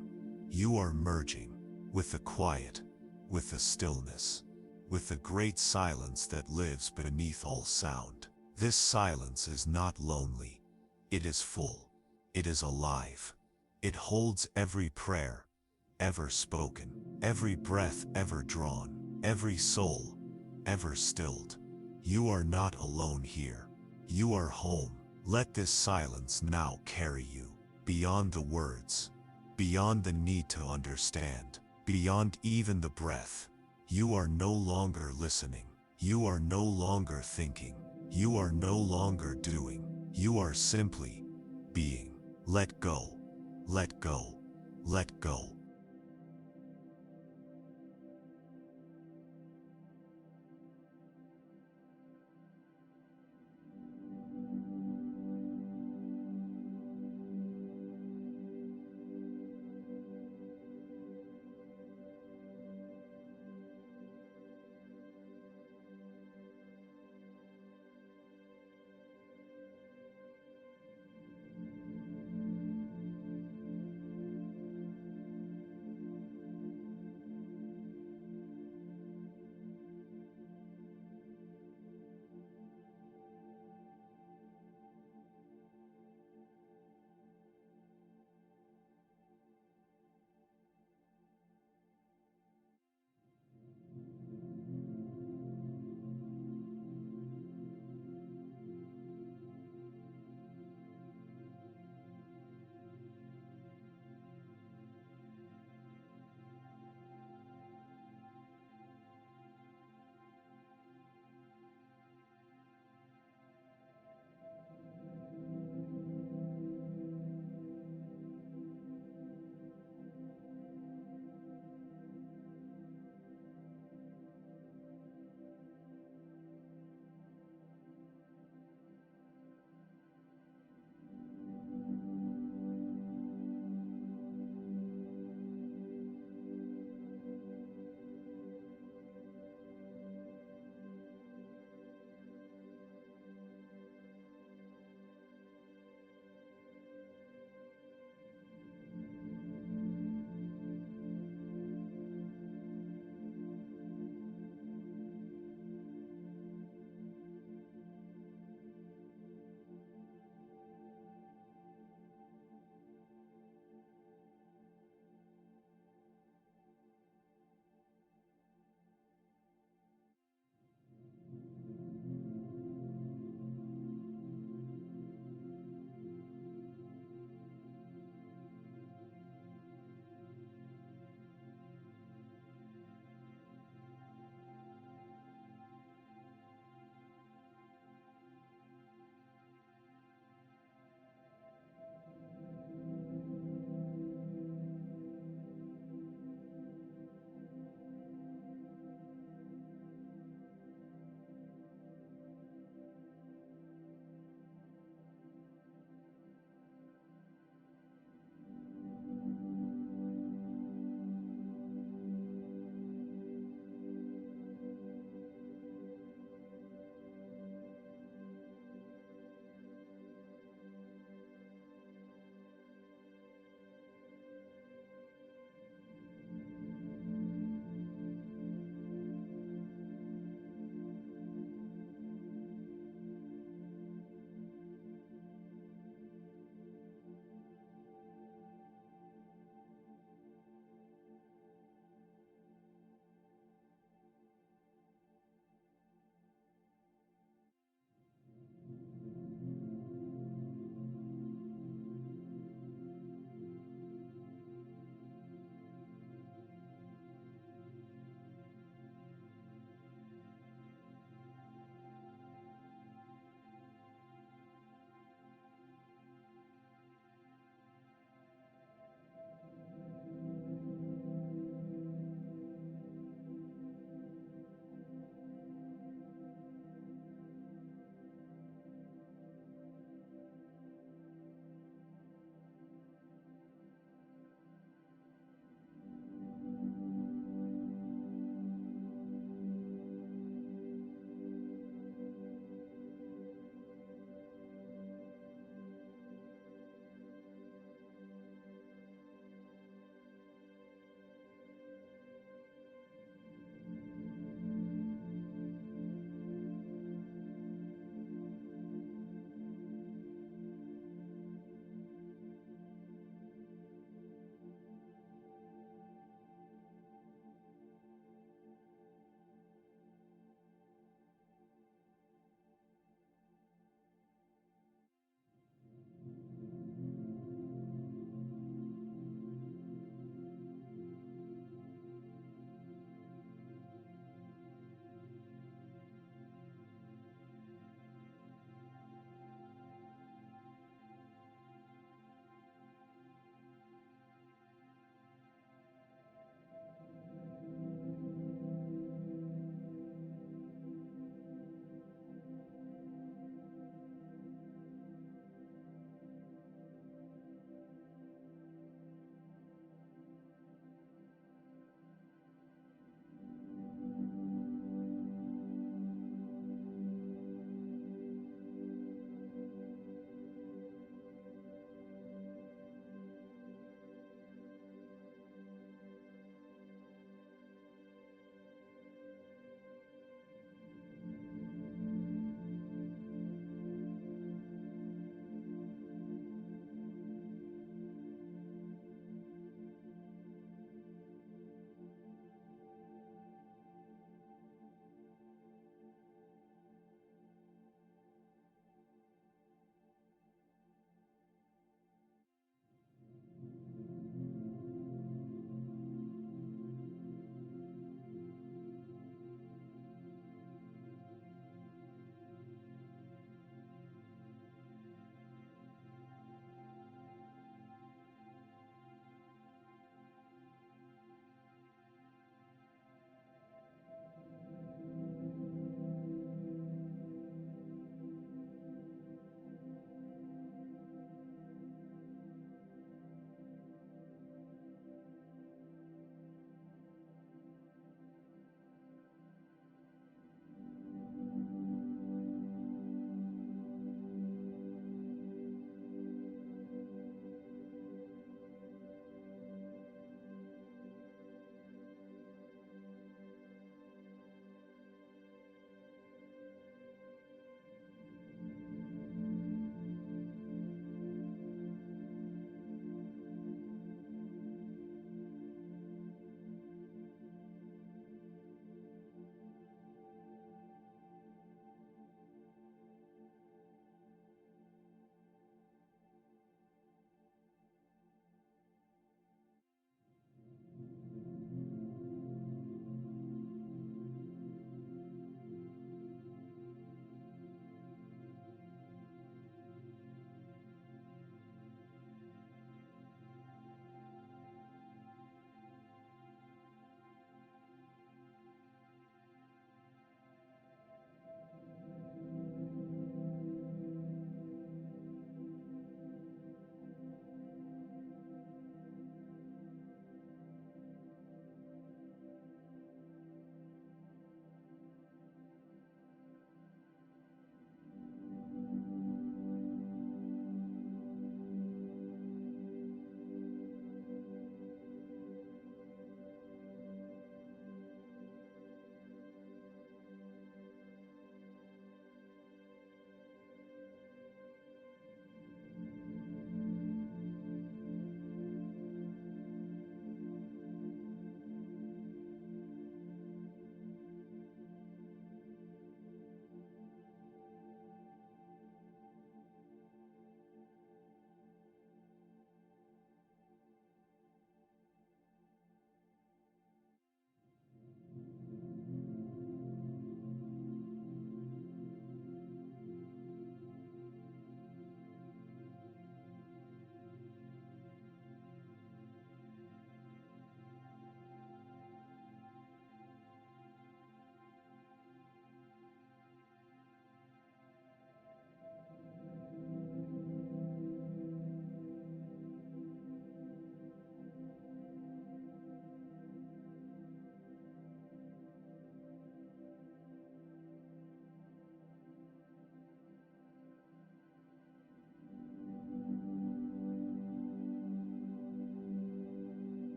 You are merging with the quiet, with the stillness, with the great silence that lives beneath all sound. This silence is not lonely. It is full. It is alive. It holds every prayer, ever spoken, every breath ever drawn, every soul ever stilled. You are not alone here. You are home. Let this silence now carry you beyond the words, beyond the need to understand, beyond even the breath. You are no longer listening. You are no longer thinking. You are no longer doing. You are simply being. Let go. Let go. Let go.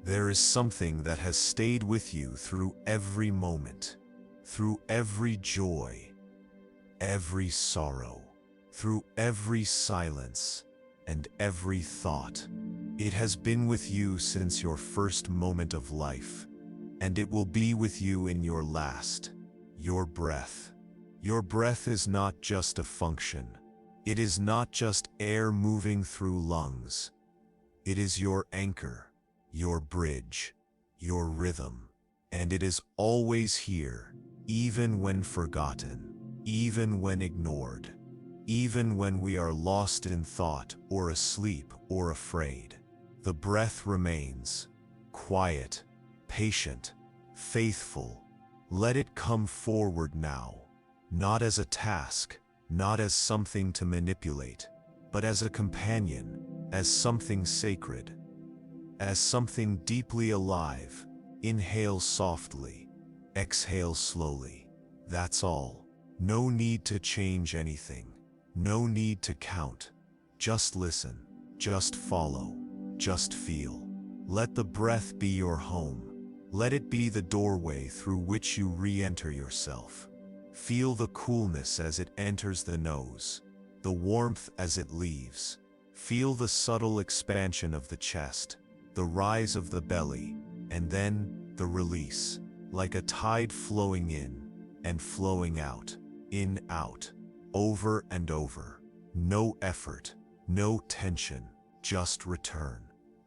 There is something that has stayed with you through every moment, through every joy, every sorrow, through every silence, and every thought. It has been with you since your first moment of life, and it will be with you in your last, your breath. Your breath is not just a function. It is not just air moving through lungs. It is your anchor, your bridge, your rhythm, and it is always here, even when forgotten, even when ignored, even when we are lost in thought or asleep or afraid. The breath remains, quiet, patient, faithful. Let it come forward now, not as a task, not as something to manipulate, but as a companion, as something sacred, as something deeply alive. Inhale softly, exhale slowly. That's all. No need to change anything. No need to count. Just listen, just follow, just feel. Let the breath be your home. Let it be the doorway through which you re-enter yourself. Feel the coolness as it enters the nose, the warmth as it leaves. Feel the subtle expansion of the chest, the rise of the belly, and then the release, like a tide flowing in and flowing out, in, out, over and over. No effort, no tension, just return.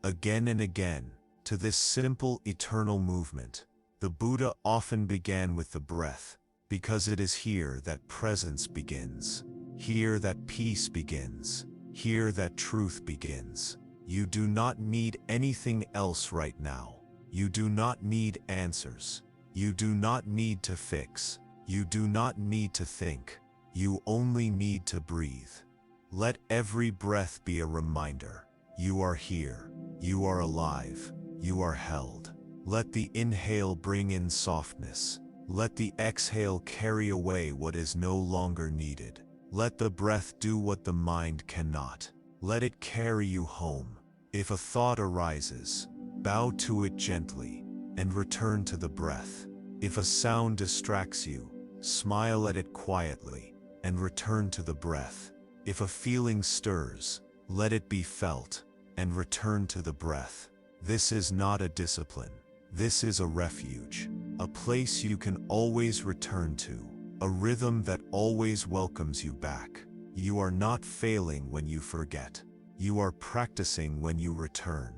Again and again, to this simple eternal movement. The Buddha often began with the breath, because it is here that presence begins, here that peace begins, here that truth begins. You do not need anything else right now. You do not need answers. You do not need to fix. You do not need to think. You only need to breathe. Let every breath be a reminder. You are here. You are alive. You are held. Let the inhale bring in softness. Let the exhale carry away what is no longer needed. Let the breath do what the mind cannot. Let it carry you home. If a thought arises, bow to it gently and return to the breath. If a sound distracts you, smile at it quietly and return to the breath. If a feeling stirs, let it be felt and return to the breath. This is not a discipline. This is a refuge, a place you can always return to, a rhythm that always welcomes you back. You are not failing when you forget. You are practicing when you return.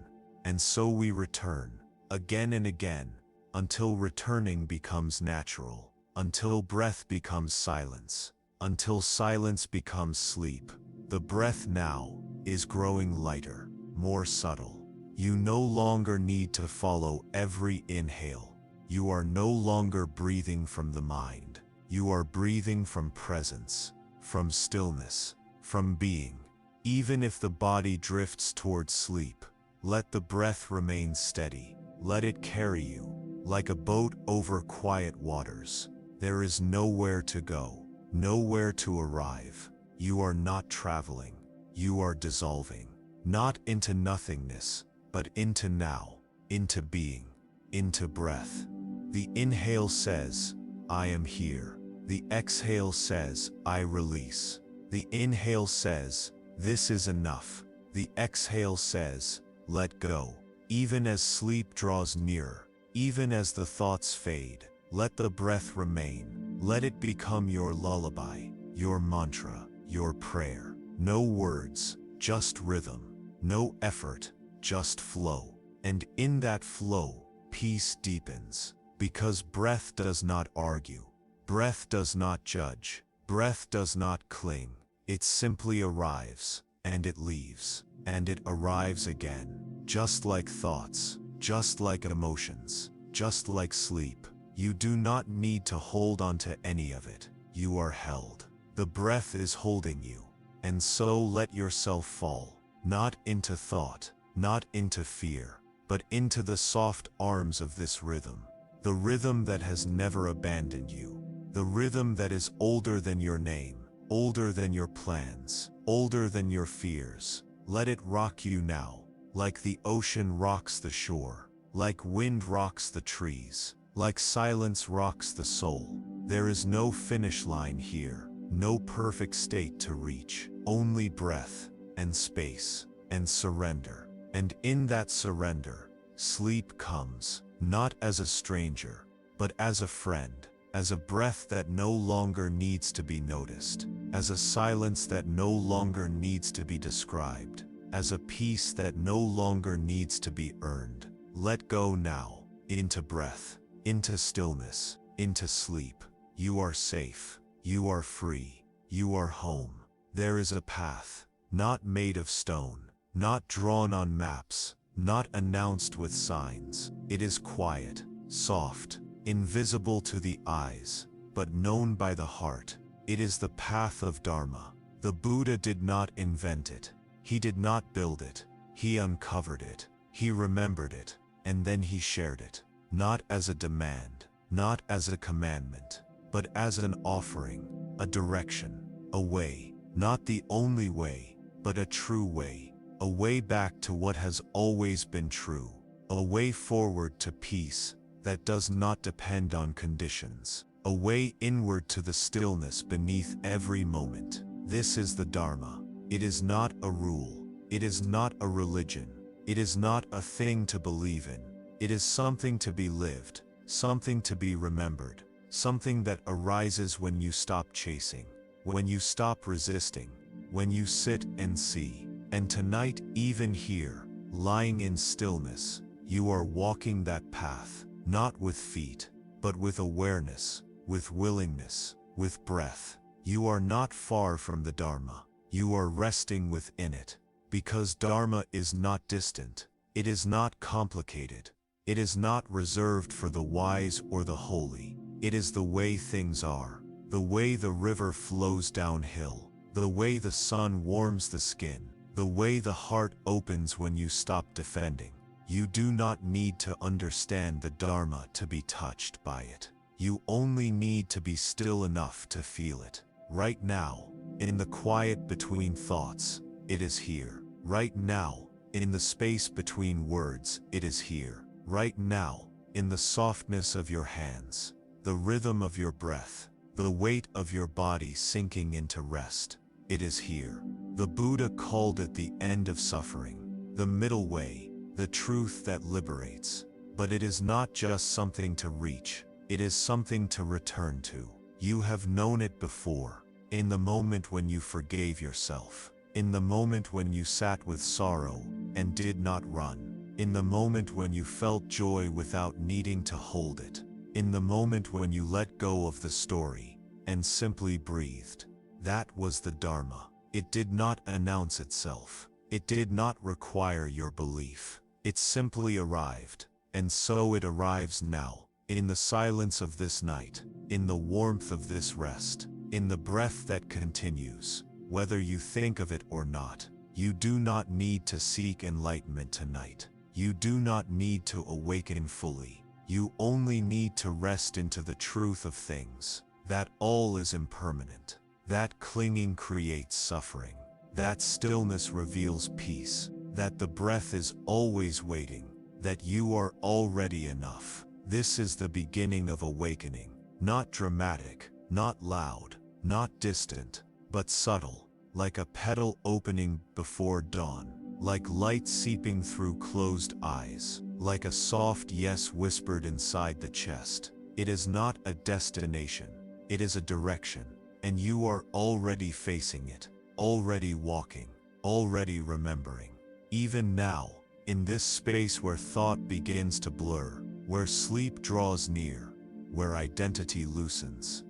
And so we return, again and again, until returning becomes natural, until breath becomes silence, until silence becomes sleep. The breath now is growing lighter, more subtle. You no longer need to follow every inhale. You are no longer breathing from the mind. You are breathing from presence, from stillness, from being. Even if the body drifts towards sleep, let the breath remain steady. Let it carry you, like a boat over quiet waters. There is nowhere to go, nowhere to arrive. You are not traveling. You are dissolving, not into nothingness, but into now, into being, into breath. The inhale says, I am here. The exhale says, I release. The inhale says, this is enough. The exhale says, let go. Even as sleep draws nearer, even as the thoughts fade, let the breath remain. Let it become your lullaby, your mantra, your prayer. No words, just rhythm. No effort, just flow. And in that flow, peace deepens. Because breath does not argue. Breath does not judge. Breath does not cling. It simply arrives, and it leaves, and it arrives again. Just like thoughts, just like emotions, just like sleep. You do not need to hold on to any of it. You are held. The breath is holding you. And so let yourself fall, not into thought, not into fear, but into the soft arms of this rhythm. The rhythm that has never abandoned you. The rhythm that is older than your name, older than your plans, older than your fears. Let it rock you now, like the ocean rocks the shore. Like wind rocks the trees, like silence rocks the soul. There is no finish line here, no perfect state to reach, only breath, and space, and surrender. And in that surrender, sleep comes, not as a stranger, but as a friend, as a breath that no longer needs to be noticed, as a silence that no longer needs to be described, as a peace that no longer needs to be earned. Let go now, into breath, into stillness, into sleep. You are safe, you are free, you are home. There is a path, not made of stone, not drawn on maps, not announced with signs. It is quiet, soft, invisible to the eyes, but known by the heart. It is the path of Dharma. The Buddha did not invent it. He did not build it. He uncovered it. He remembered it, and then he shared it. Not as a demand, not as a commandment, but as an offering, a direction, a way. Not the only way, but a true way. A way back to what has always been true. A way forward to peace that does not depend on conditions. A way inward to the stillness beneath every moment. This is the Dharma. It is not a rule. It is not a religion. It is not a thing to believe in. It is something to be lived, something to be remembered, something that arises when you stop chasing, when you stop resisting, when you sit and see. And tonight, even here, lying in stillness, you are walking that path, not with feet, but with awareness, with willingness, with breath. You are not far from the Dharma. You are resting within it, because Dharma is not distant. It is not complicated. It is not reserved for the wise or the holy. It is the way things are, the way the river flows downhill, the way the sun warms the skin, the way the heart opens when you stop defending. You do not need to understand the Dharma to be touched by it. You only need to be still enough to feel it. Right now, in the quiet between thoughts, it is here. Right now, in the space between words, it is here. Right now, in the softness of your hands, the rhythm of your breath, the weight of your body sinking into rest, it is here. The Buddha called it the end of suffering, the middle way, the truth that liberates. But it is not just something to reach, it is something to return to. You have known it before, in the moment when you forgave yourself, in the moment when you sat with sorrow and did not run, in the moment when you felt joy without needing to hold it, in the moment when you let go of the story and simply breathed. That was the Dharma. It did not announce itself. It did not require your belief. It simply arrived, and so it arrives now, in the silence of this night, in the warmth of this rest, in the breath that continues, whether you think of it or not. You do not need to seek enlightenment tonight. You do not need to awaken fully. You only need to rest into the truth of things, that all is impermanent, that clinging creates suffering, that stillness reveals peace, that the breath is always waiting, that you are already enough. This is the beginning of awakening, not dramatic, not loud, not distant, but subtle, like a petal opening before dawn, like light seeping through closed eyes, like a soft yes whispered inside the chest. It is not a destination, it is a direction, and you are already facing it, already walking, already remembering. Even now, in this space where thought begins to blur, where sleep draws near, where identity loosens,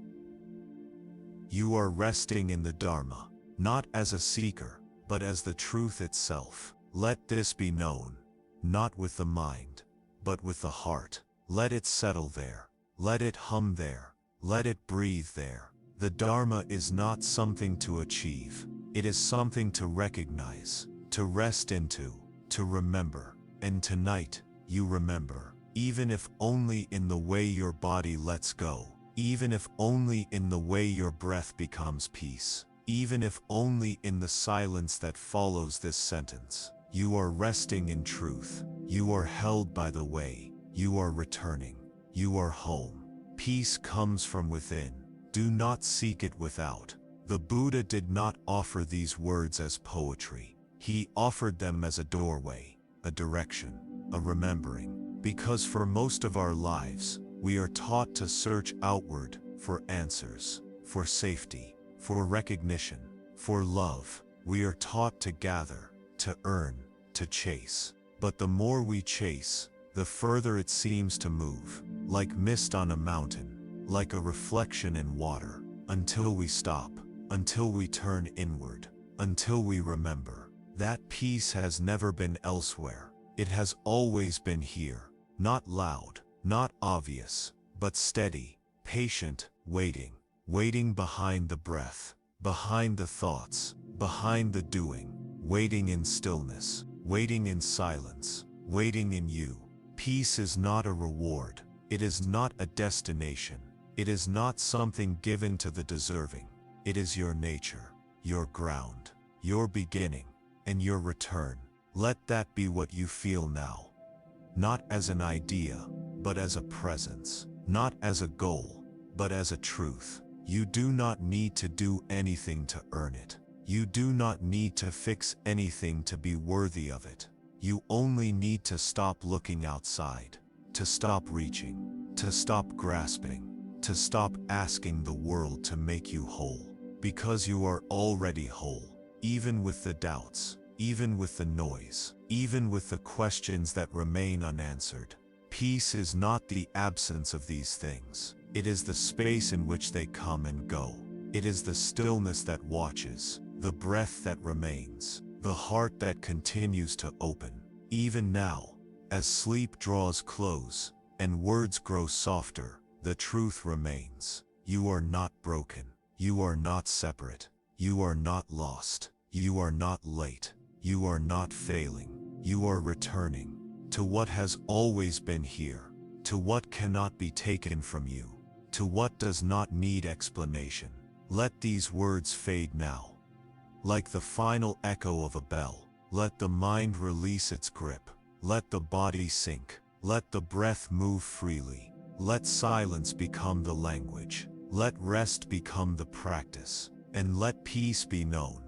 you are resting in the Dharma, not as a seeker, but as the truth itself. Let this be known, not with the mind, but with the heart. Let it settle there. Let it hum there. Let it breathe there. The Dharma is not something to achieve. It is something to recognize, to rest into, to remember. And tonight, you remember, even if only in the way your body lets go, even if only in the way your breath becomes peace, even if only in the silence that follows this sentence. You are resting in truth. You are held by the way. You are returning. You are home. Peace comes from within. Do not seek it without. The Buddha did not offer these words as poetry. He offered them as a doorway, a direction, a remembering. Because for most of our lives, we are taught to search outward for answers, for safety, for recognition, for love. We are taught to gather, to earn, to chase. But the more we chase, the further it seems to move, like mist on a mountain, like a reflection in water, until we stop, until we turn inward, until we remember. That peace has never been elsewhere. It has always been here, not loud, not obvious, but steady, patient, waiting, waiting behind the breath, behind the thoughts, behind the doing, waiting in stillness, waiting in silence, waiting in you. Peace is not a reward. It is not a destination. It is not something given to the deserving. It is your nature, your ground, your beginning, and your return. Let that be what you feel now. Not as an idea, but as a presence. Not as a goal, but as a truth. You do not need to do anything to earn it. You do not need to fix anything to be worthy of it. You only need to stop looking outside, to stop reaching, to stop grasping, to stop asking the world to make you whole. Because you are already whole, even with the doubts, even with the noise, even with the questions that remain unanswered. Peace is not the absence of these things. It is the space in which they come and go. It is the stillness that watches, the breath that remains, the heart that continues to open. Even now, as sleep draws close, and words grow softer, the truth remains. You are not broken. You are not separate. You are not lost. You are not late. You are not failing. You are returning to what has always been here, to what cannot be taken from you, to what does not need explanation. Let these words fade now. Like the final echo of a bell, let the mind release its grip. Let the body sink. Let the breath move freely. Let silence become the language. Let rest become the practice. And let peace be known,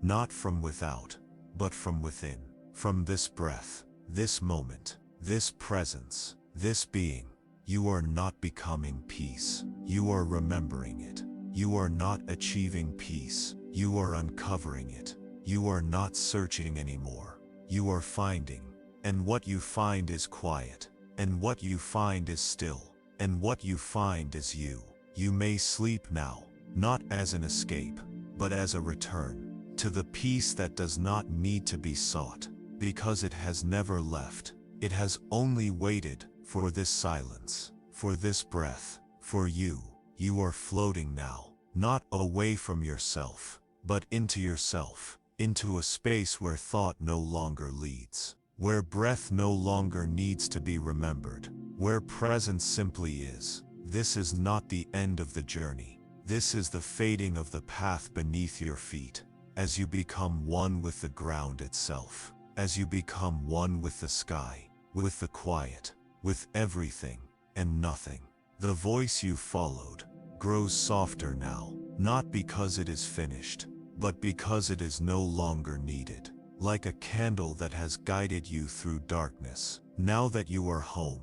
not from without, but from within. From this breath, this moment, this presence, this being. You are not becoming peace. You are remembering it. You are not achieving peace. You are uncovering it. You are not searching anymore. You are finding. And what you find is quiet. And what you find is still. And what you find is you. You may sleep now, not as an escape, but as a return to the peace that does not need to be sought, because it has never left. It has only waited for this silence, for this breath, for you. You are floating now, not away from yourself, but into yourself, into a space where thought no longer leads, where breath no longer needs to be remembered, where presence simply is. This is not the end of the journey. This is the fading of the path beneath your feet, as you become one with the ground itself, as you become one with the sky, with the quiet, with everything and nothing. The voice you followed grows softer now, not because it is finished, but because it is no longer needed. Like a candle that has guided you through darkness, now that you are home,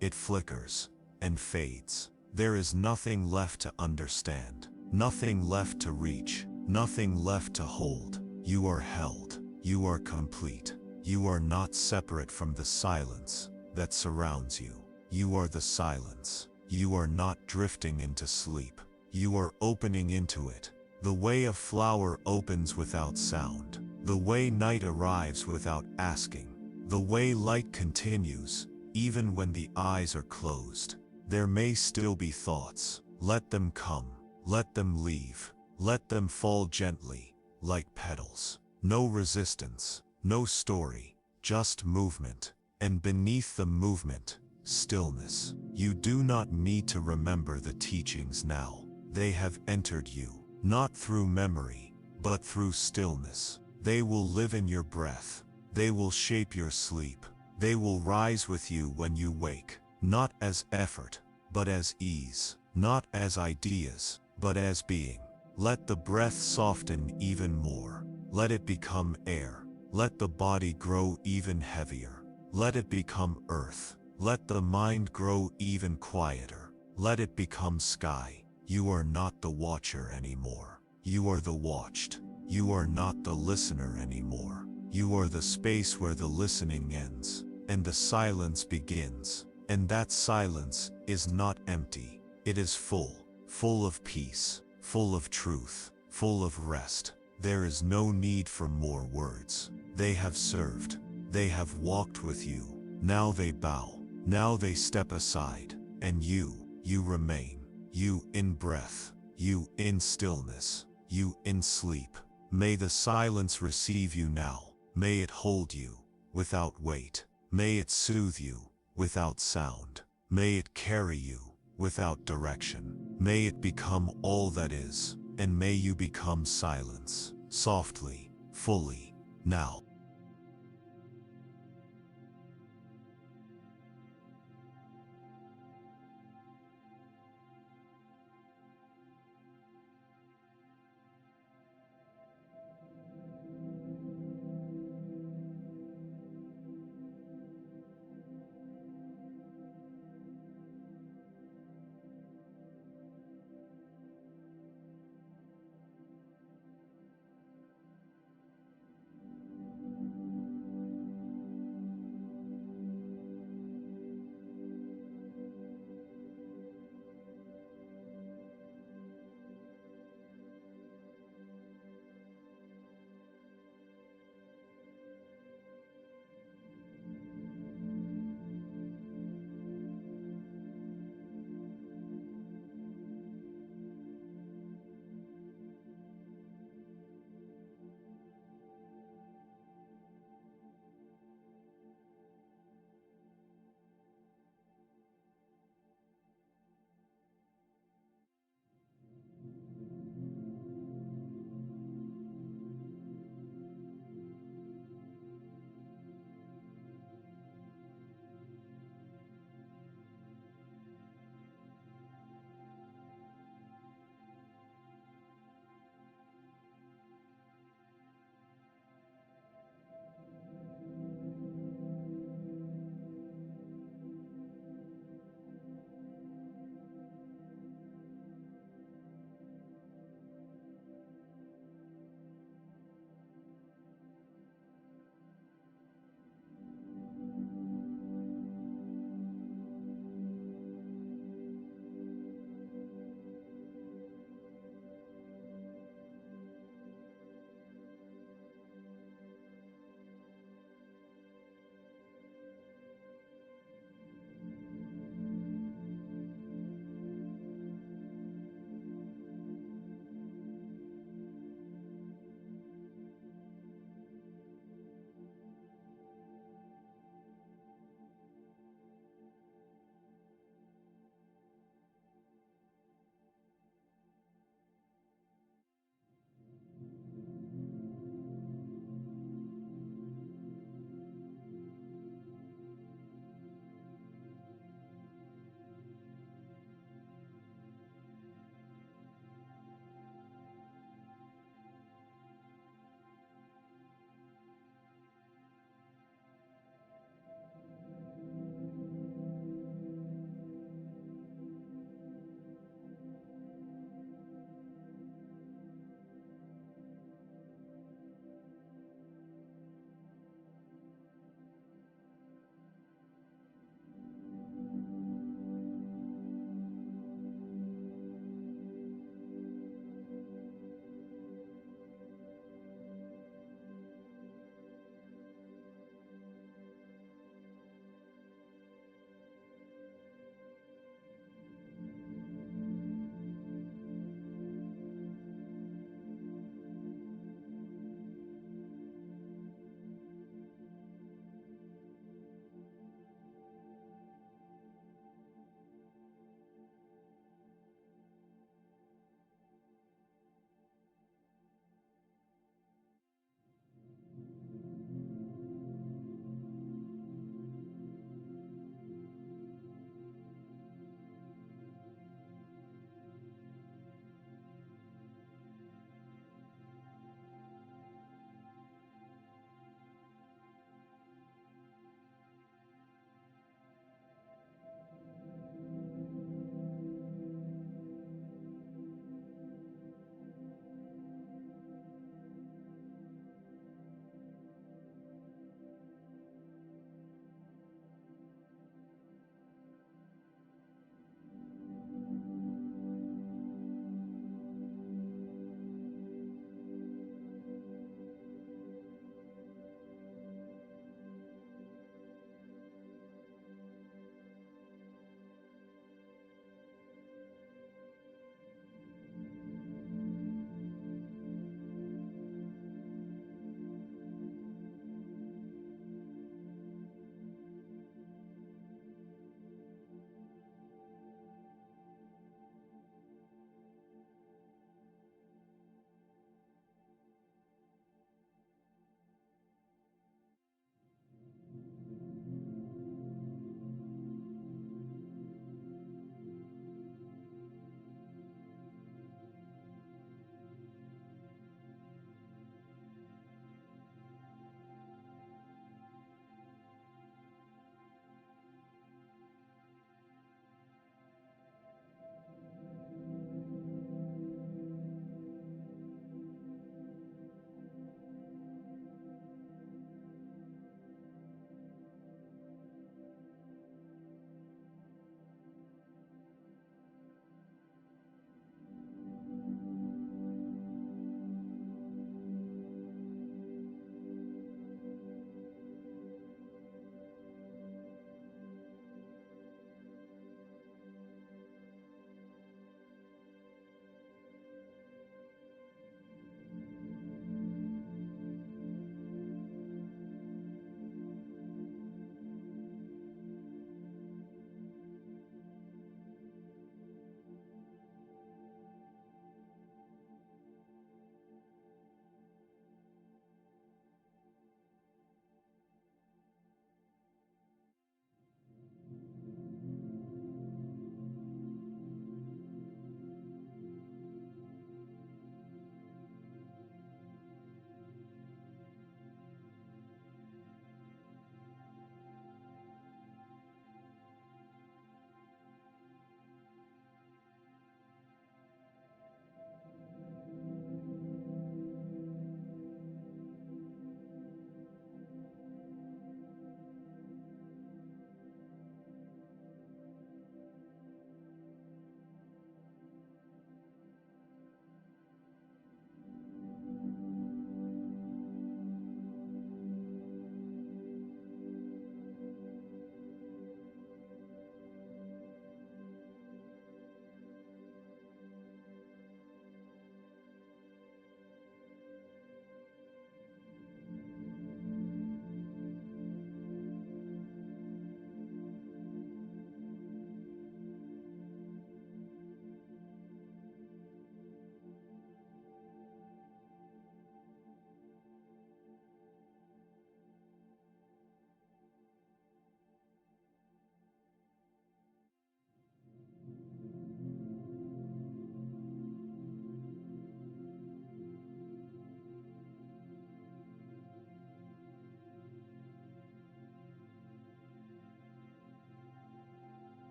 it flickers and fades. There is nothing left to understand, nothing left to reach, nothing left to hold. You are held. You are complete. You are not separate from the silence that surrounds you. You are the silence. You are not drifting into sleep. You are opening into it. The way a flower opens without sound. The way night arrives without asking. The way light continues, even when the eyes are closed. There may still be thoughts. Let them come. Let them leave. Let them fall gently, like petals. No resistance, no story, just movement. And beneath the movement, stillness. You do not need to remember the teachings now. They have entered you, not through memory, but through stillness. They will live in your breath, They will shape your sleep. They will rise with you when you wake, not as effort, but as ease, not as ideas, but as being. Let the breath soften even more. Let it become air. Let the body grow even heavier. Let it become earth. Let the mind grow even quieter. Let it become sky. You are not the watcher anymore. You are the watched. You are not the listener anymore. You are the space where the listening ends, and the silence begins. And that silence is not empty. It is full, full of peace, full of truth, full of rest. There is no need for more words. They have served. They have walked with you. Now they bow. Now they step aside. And you remain. You in breath. You in stillness. You in sleep. May the silence receive you now. May it hold you without weight. May it soothe you without sound. May it carry you without direction. May it become all that is, and may you become silence, softly, fully, now.